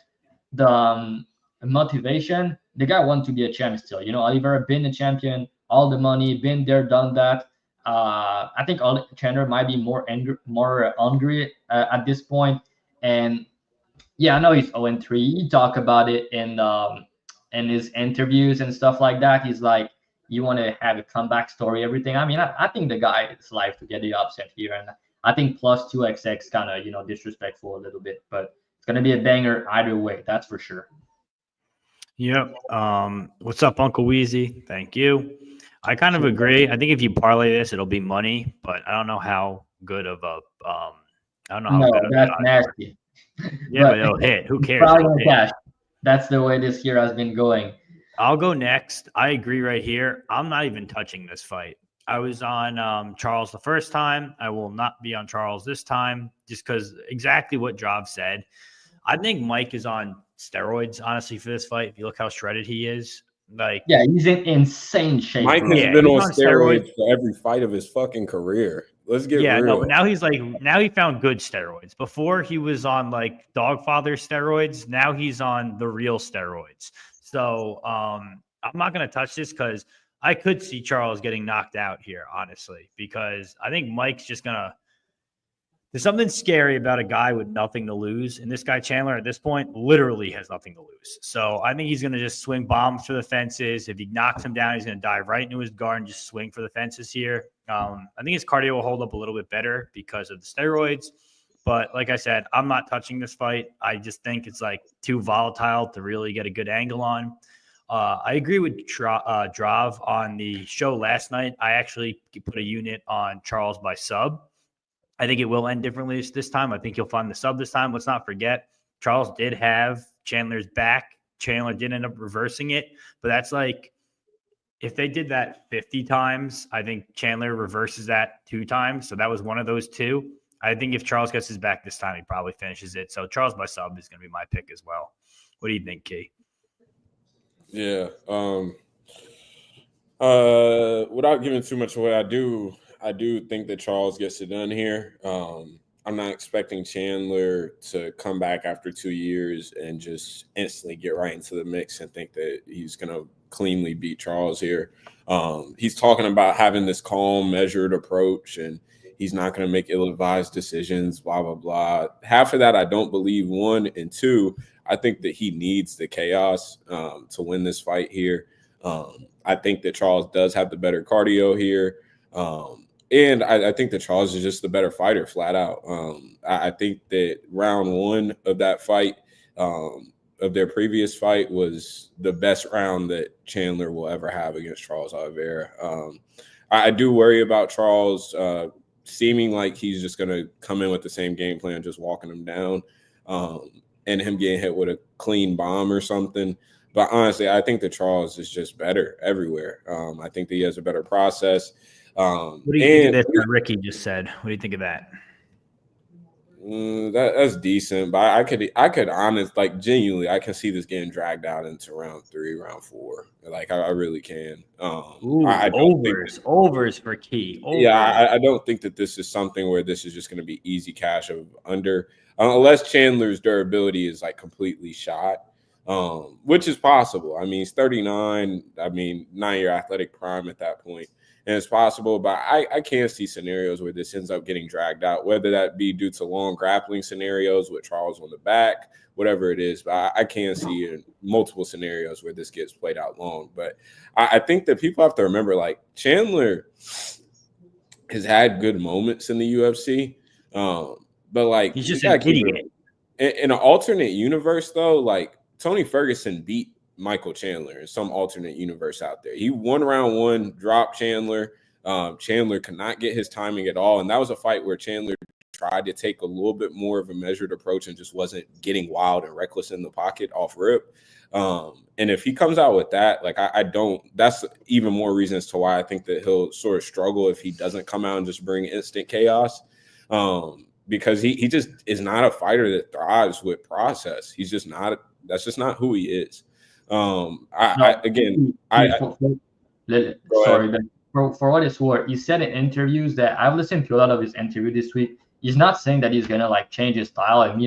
[SPEAKER 3] the motivation, the guy wants to be a champ still. Oliviera been a champion, all the money, been there, done that. I think Chandler might be more hungry at this point, and yeah, I know he's 0-3. He talked about it in his interviews and stuff like that. He's like, you want to have a comeback story, everything. I mean, I think the guy is live to get the upset here, and I think plus 2xx kind of disrespectful a little bit, but it's gonna be a banger either way, that's for sure.
[SPEAKER 1] Yep. What's up, Uncle Wheezy? Thank you. I kind of agree. I think if you parlay this, it'll be money, but I don't know how good of a I don't know how
[SPEAKER 3] No,
[SPEAKER 1] good of
[SPEAKER 3] that's nasty.
[SPEAKER 1] Yeah, but it'll hit. Who cares?
[SPEAKER 3] Probably gonna cash. That's the way this year has been going.
[SPEAKER 1] I'll go next. I agree right here. I'm not even touching this fight. I was on Charles the first time. I will not be on Charles this time, just because exactly what Drav said. I think Mike is on steroids, honestly, for this fight. If you look how shredded he is.
[SPEAKER 3] Yeah, he's in insane shape.
[SPEAKER 2] Mike has been on steroids for every fight of his fucking career. Let's get real.
[SPEAKER 1] No, but now he found good steroids. Before he was on like Dogfather steroids. Now he's on the real steroids. So I'm not going to touch this because I could see Charles getting knocked out here, honestly, because I think Mike's just going to. There's something scary about a guy with nothing to lose. And this guy, Chandler, at this point, literally has nothing to lose. So I think he's going to just swing bombs for the fences. If he knocks him down, he's going to dive right into his guard and just swing for the fences here. I think his cardio will hold up a little bit better because of the steroids. But like I said, I'm not touching this fight. I just think it's like too volatile to really get a good angle on. I agree with Drav on the show last night. I actually put a unit on Charles by sub. I think it will end differently this time. I think you'll find the sub this time. Let's not forget, Charles did have Chandler's back. Chandler did end up reversing it. But that's like, if they did that 50 times, I think Chandler reverses that 2 times. So that was one of those 2. I think if Charles gets his back this time, he probably finishes it. So Charles by sub is going to be my pick as well. What do you think, Key?
[SPEAKER 2] Yeah. Without giving too much away, I do think that Charles gets it done here. I'm not expecting Chandler to come back after 2 years and just instantly get right into the mix and think that he's going to cleanly beat Charles here. He's talking about having this calm, measured approach, and he's not going to make ill-advised decisions, blah, blah, blah. Half of that I don't believe, 1, and 2, I think that he needs the chaos to win this fight here. I think that Charles does have the better cardio here. And I think that Charles is just the better fighter, flat out. I think that round 1 of that fight, of their previous fight, was the best round that Chandler will ever have against Charles Oliveira. I do worry about Charles seeming like he's just going to come in with the same game plan, just walking him down, and him getting hit with a clean bomb or something. But honestly, I think that Charles is just better everywhere. I think that he has a better process.
[SPEAKER 1] What do you think of this? Ricky just said. What do you think of that?
[SPEAKER 2] That's decent, but I could honestly, like, genuinely, I can see this getting dragged out into round 3, round 4. Like, I really can.
[SPEAKER 1] Overs for Key. Overs.
[SPEAKER 2] Yeah, I don't think that this is something where this is just going to be easy cash of under, unless Chandler's durability is like completely shot, which is possible. I mean, he's 39. I mean, not your athletic prime at that point. And it's possible, but I can't see scenarios where this ends up getting dragged out, whether that be due to long grappling scenarios with Charles on the back, whatever it is. But I can see in multiple scenarios where this gets played out long. But I think that people have to remember, like, Chandler has had good moments in the UFC, but like,
[SPEAKER 1] he's just an idiot.
[SPEAKER 2] In an alternate universe, though, like, Tony Ferguson beat Michael Chandler in some alternate universe out there. He won round 1, dropped Chandler. Chandler could not get his timing at all. And that was a fight where Chandler tried to take a little bit more of a measured approach and just wasn't getting wild and reckless in the pocket off rip. And if he comes out with that, like, I don't, that's even more reasons to why I think that he'll sort of struggle if he doesn't come out and just bring instant chaos. Because he just is not a fighter that thrives with process. He's just not, that's just not who he is.
[SPEAKER 3] Sorry, but for what it's worth, he said in interviews that I've listened to a lot of his interview this week. He's not saying that he's gonna like change his style and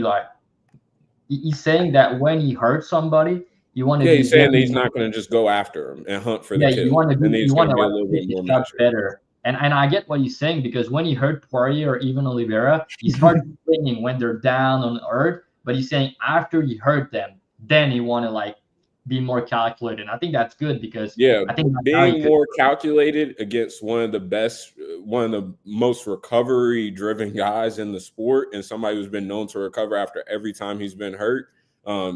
[SPEAKER 3] he's saying that when he hurts somebody, you want to be
[SPEAKER 2] he's saying that he's not going to just go after him and hunt for the kill.
[SPEAKER 3] You want to be a little bit more better. And I get what he's saying, because when he hurt PARLAY or even Oliviera, he started swinging when they're down on earth. But he's saying after he hurt them, then he want to like be more calculated. And I think that's good, because I think
[SPEAKER 2] being more calculated against one of the most recovery driven guys in the sport, and somebody who's been known to recover after every time he's been hurt.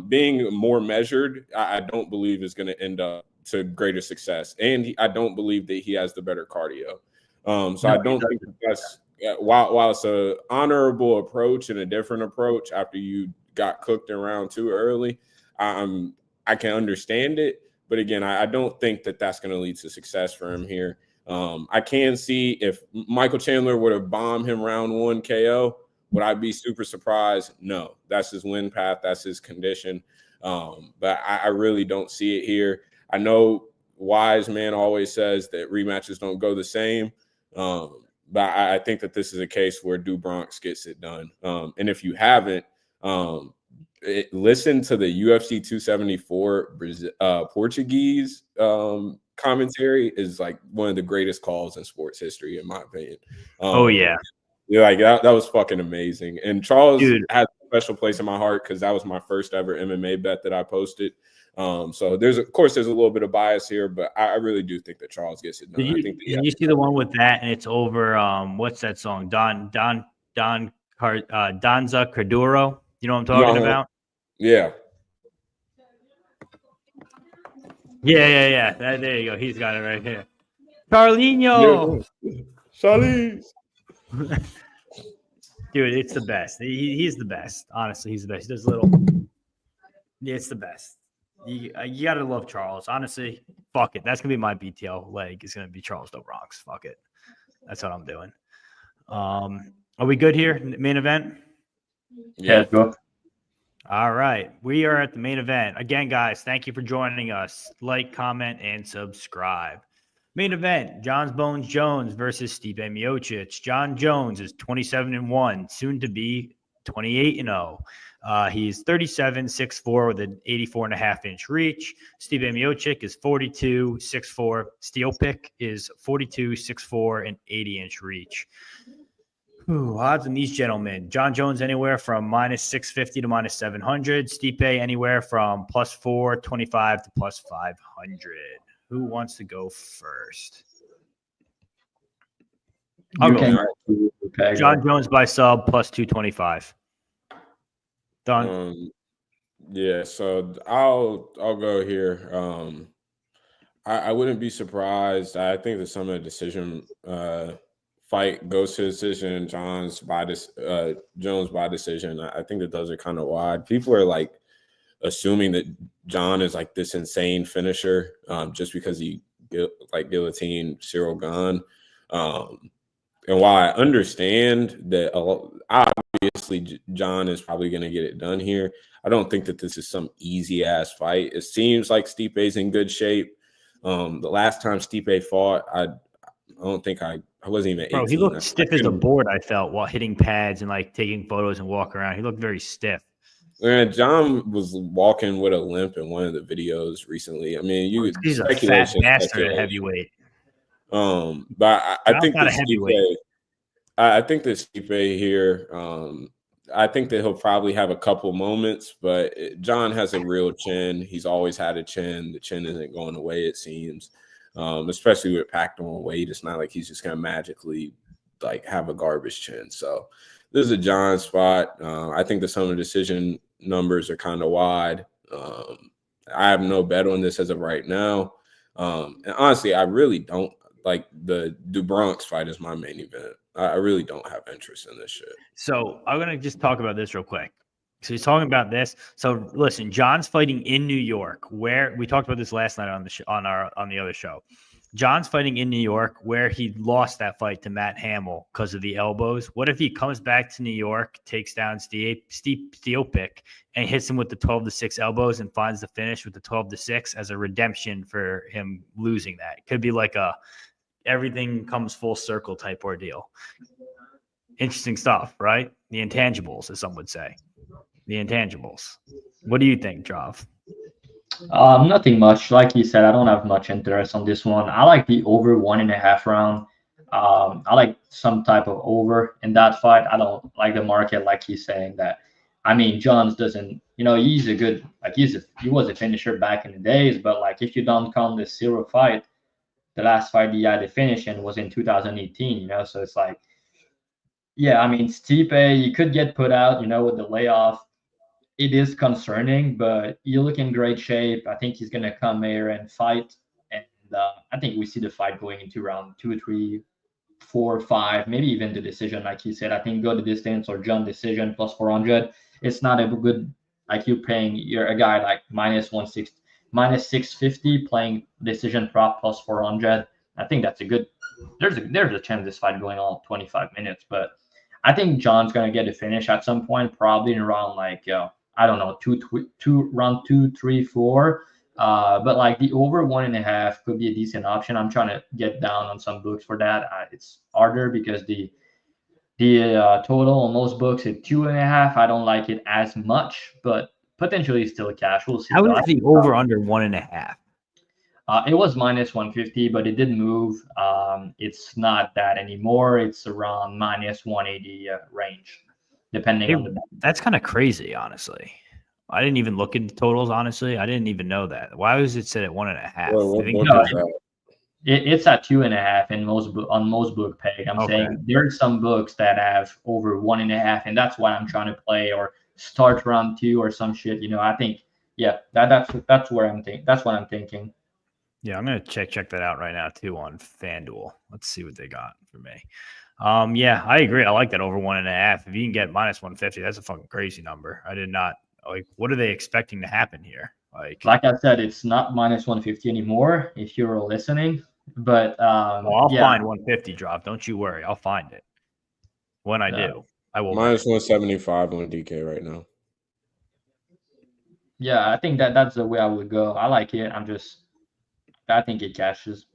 [SPEAKER 2] Being more measured, I don't believe is going to end up to greater success. And I don't believe that he has the better cardio. I don't think that's while it's an honorable approach and a different approach after you got cooked in round 2 early, I can understand it. But again, I don't think that that's going to lead to success for him here. I can see if Michael Chandler would have bombed him round 1 KO, would I be super surprised? No, that's his win path. That's his condition. But I really don't see it here. I know wise man always says that rematches don't go the same. But I think that this is a case where Dubronx gets it done. And if you haven't, listen to the UFC 274 Portuguese commentary is like one of the greatest calls in sports history, in my opinion. Like that was fucking amazing. And Charles has a special place in my heart because that was my first ever MMA bet that I posted. So there's a little bit of bias here, but I really do think that Charles gets it done.
[SPEAKER 1] Did you see the one with that? And it's over. What's that song? Danza Corduro. You know what I'm talking about?
[SPEAKER 2] Yeah.
[SPEAKER 1] Yeah. There you go. He's got it right here. Carlinho.
[SPEAKER 2] Charlize.
[SPEAKER 1] Dude, it's the best. He's the best. Honestly, he's the best. He does it's the best. You gotta love Charles. Honestly, fuck it. That's gonna be my BTL leg. It's gonna be Charles Dubronx. Fuck it. That's what I'm doing. Are we good here? Main event?
[SPEAKER 3] Yeah, go.
[SPEAKER 1] All right. We are at the main event. Again, guys, thank you for joining us. Like, comment, and subscribe. Main event, John Bones Jones versus Stipe Miocic. John Jones is 27-1, soon to be 28-0. He's 37, 6'4", with an 84.5-inch reach. Stipe Miocic is 42, 6'4". Steel pick is 42, 6'4", and 80-inch reach. Odds on these gentlemen. John Jones anywhere from -650 to -700. Stipe anywhere from +425 to +500. Who wants to go first?
[SPEAKER 3] Okay.
[SPEAKER 1] John Jones by sub +225. Done.
[SPEAKER 2] Yeah, so I'll go here. I wouldn't be surprised. I think that some of the decision fight goes to decision. Jones by decision. I think that those are kind of wide. People are like assuming that John is like this insane finisher just because he guillotined Cyril Gane. And while I understand that obviously John is probably going to get it done here, I don't think that this is some easy ass fight. It seems like Stipe's in good shape. The last time Stipe fought, I don't think I wasn't even 18.
[SPEAKER 1] Bro, he looked stiff as a board, I felt, while hitting pads and like taking photos and walking around. He looked very stiff.
[SPEAKER 2] And John was walking with a limp in one of the videos recently. I mean,
[SPEAKER 1] he's a fat bastard at heavyweight.
[SPEAKER 2] But I think that Stipe, I think that Stipe here, I think that he'll probably have a couple moments, but John has a real chin. He's always had a chin. The chin isn't going away, it seems. Especially with packed on weight. It's not like he's just gonna magically like have a garbage chin. So this is a John spot. I think that some of the decision numbers are kind of wide. I have no bet on this as of right now. And honestly, I really don't like the Dubronx fight is my main event. I really don't have interest in this shit. So
[SPEAKER 1] I'm gonna just talk about this real quick. So he's talking about this. So listen, John's fighting in New York, where we talked about this last night on the on the other show. John's fighting in New York where he lost that fight to Matt Hamill because of the elbows. What if he comes back to New York, takes down Stipe, and hits him with the 12-6 elbows and finds the finish with the 12-6 as a redemption for him losing that? It could be like a everything comes full circle type ordeal. Interesting stuff, right? The intangibles, as some would say. The intangibles. What do you think, Drav?
[SPEAKER 3] Nothing much. Like you said, I don't have much interest on this one. I like the over 1.5 round. I like some type of over in that fight. I don't like the market, like he's saying that. I mean, Johns doesn't, he's a good, like he was a finisher back in the days, but like if you don't count the Silva fight, the last fight he had a finish in was in 2018, so it's like, yeah, I mean, Stipe, you could get put out, with the layoff. It is concerning, but you look in great shape. I think he's going to come here and fight. And I think we see the fight going into round 2, 3, 4, 5, maybe even the decision, like you said. I think go the distance or John decision plus 400. It's not a good, like you're a guy like minus 650 playing decision prop plus 400. I think that's a good, there's a chance this fight going on 25 minutes, but I think John's going to get a finish at some point, probably in around like, I don't know, round 2, 3, 4. But like the over 1.5 could be a decent option. I'm trying to get down on some books for that. It's harder because the total on most books is 2.5. I don't like it as much, but potentially still cash. We'll see.
[SPEAKER 1] How is the over under 1.5?
[SPEAKER 3] It was minus 150, but it didn't move. It's not that anymore. It's around minus 180 range, depending on the.
[SPEAKER 1] That's kind of crazy, honestly. I didn't even look into totals, honestly. I didn't even know that. Why was it set at 1.5?
[SPEAKER 3] It's at 2.5 on most book peg. I'm saying there are some books that have over 1.5, and that's why I'm trying to play or start round 2 or some shit. I think that's where I'm thinking. That's what I'm thinking.
[SPEAKER 1] Yeah, I'm gonna check that out right now too on FanDuel. Let's see what they got for me. Yeah, I agree. I like that over 1.5. If you can get minus 150, that's a fucking crazy number. I did not like. What are they expecting to happen here?
[SPEAKER 3] Like I said, it's not minus 150 anymore. If you're listening, but
[SPEAKER 1] I'll find 150 drop. Don't you worry. I'll find it when I do. I will.
[SPEAKER 2] Minus 175 on DK right now.
[SPEAKER 3] Yeah, I think that's the way I would go. I like it. I think it cashes.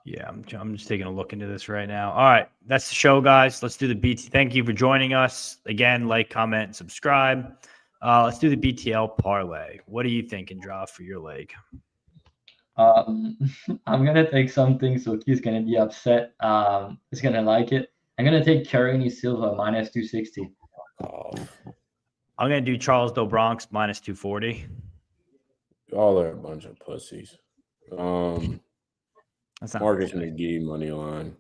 [SPEAKER 1] Yeah, I'm just taking a look into this right now. All right, that's the show, guys. Let's do the BT. Thank you for joining us. Again, like, comment, and subscribe. Let's do the BTL parlay. What are you thinking, Draw, for your leg?
[SPEAKER 3] I'm gonna take something, so he's gonna be upset. He's gonna like it. I'm gonna take Carrini Silva minus 260.
[SPEAKER 1] I'm gonna do Charles Do Bronx minus 240.
[SPEAKER 2] Y'all are a bunch of pussies. Marcus McGhee money line.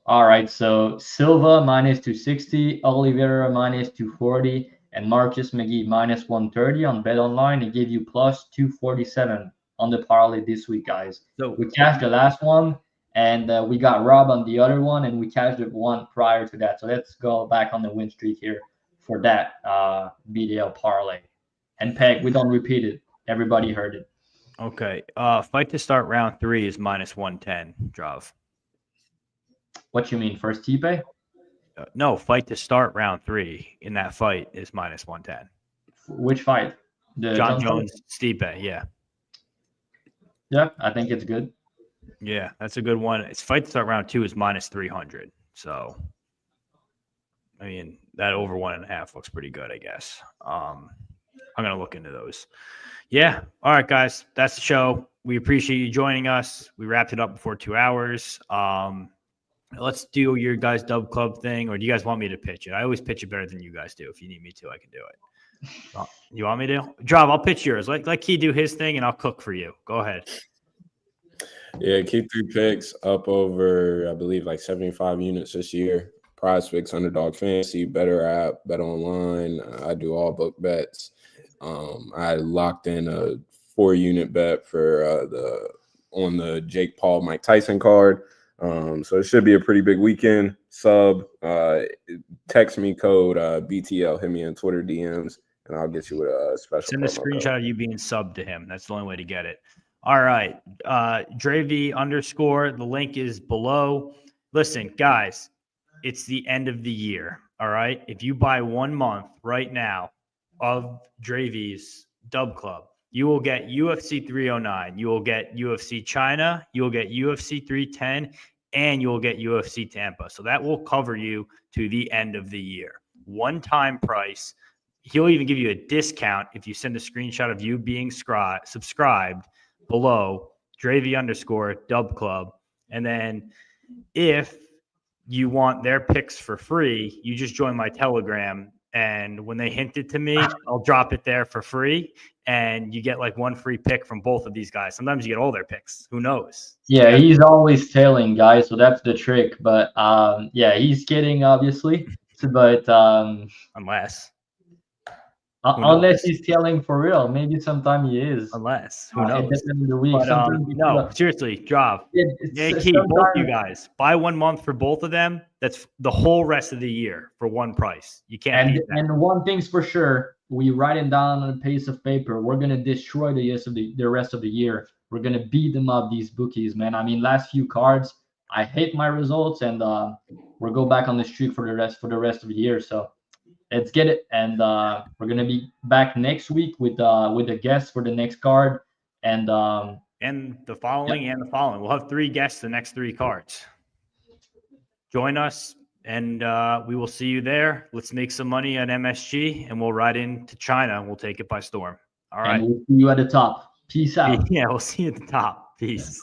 [SPEAKER 3] All right, so Silva minus 260, Oliviera minus 240, and Marcus McGhee minus 130 on Bet Online. It gave you plus 247 on the parlay this week, guys. So we cashed the last one, and we got robbed on the other one, and we cashed the one prior to that. So let's go back on the win streak here for that BDL parlay. And Peg, we don't repeat it. Everybody heard it.
[SPEAKER 1] Okay. Fight to start round 3 is minus 110, Drav.
[SPEAKER 3] What you mean, first Stipe?
[SPEAKER 1] No, fight to start round 3 in that fight is minus 110.
[SPEAKER 3] Which fight? The
[SPEAKER 1] John Jones, Stipe, yeah.
[SPEAKER 3] Yeah, I think it's good.
[SPEAKER 1] Yeah, that's a good one. It's fight to start round 2 is minus 300. So, I mean, that over 1.5 looks pretty good, I guess. I'm going to look into those. Yeah. All right, guys. That's the show. We appreciate you joining us. We wrapped it up before 2 hours. Let's do your guys' Dub Club thing, or do you guys want me to pitch it? I always pitch it better than you guys do. If you need me to, I can do it. You want me to? Drav, I'll pitch yours. Let Key do his thing, and I'll cook for you. Go ahead.
[SPEAKER 2] Yeah, Key3Picks up over, I believe, like 75 units this year. Prize Picks, Underdog Fantasy, Better App, Bet Online. I do all book bets. I locked in a 4-unit bet for on the Jake Paul Mike Tyson card. So it should be a pretty big weekend. Text me code BTL, hit me in Twitter DMs, and I'll get you with a special.
[SPEAKER 1] Send a screenshot of you being subbed to him. That's the only way to get it. All right. Dravhy _ the link is below. Listen, guys, it's the end of the year. All right. If you buy 1 month right now of Dravy's Dubclub, you will get UFC 309. You will get UFC China. You will get UFC 310. And you will get UFC Tampa. So that will cover you to the end of the year. One-time price. He'll even give you a discount if you send a screenshot of you being subscribed below Dravhy _ Dubclub. And then if you want their picks for free, you just join my Telegram. And when they hint it to me, I'll drop it there for free. And you get like 1 free pick from both of these guys. Sometimes you get all their picks. Who knows?
[SPEAKER 3] Yeah, he's always tailing, guys. So that's the trick. But yeah, he's kidding, obviously. But unless he's telling for real, maybe sometime he is.
[SPEAKER 1] Unless who knows?
[SPEAKER 3] It depends on the week.
[SPEAKER 1] But, no, seriously, Drav. Both you guys buy 1 month for both of them. That's the whole rest of the year for one price. You can't.
[SPEAKER 3] And one thing's for sure, we write it down on a piece of paper. We're gonna destroy the rest of the year. We're gonna beat them up, these bookies, man. I mean, last few cards, I hate my results, and we'll go back on the streak for the rest of the year. So. Let's get it, and we're gonna be back next week with a guest for the next card, and
[SPEAKER 1] the following and the following. We'll have 3 guests the next 3 cards. Join us, and we will see you there. Let's make some money at MSG, and we'll ride into China, and we'll take it by storm. All right.
[SPEAKER 3] And we'll see you at the top. Peace out.
[SPEAKER 1] Yeah, we'll see you at the top. Peace.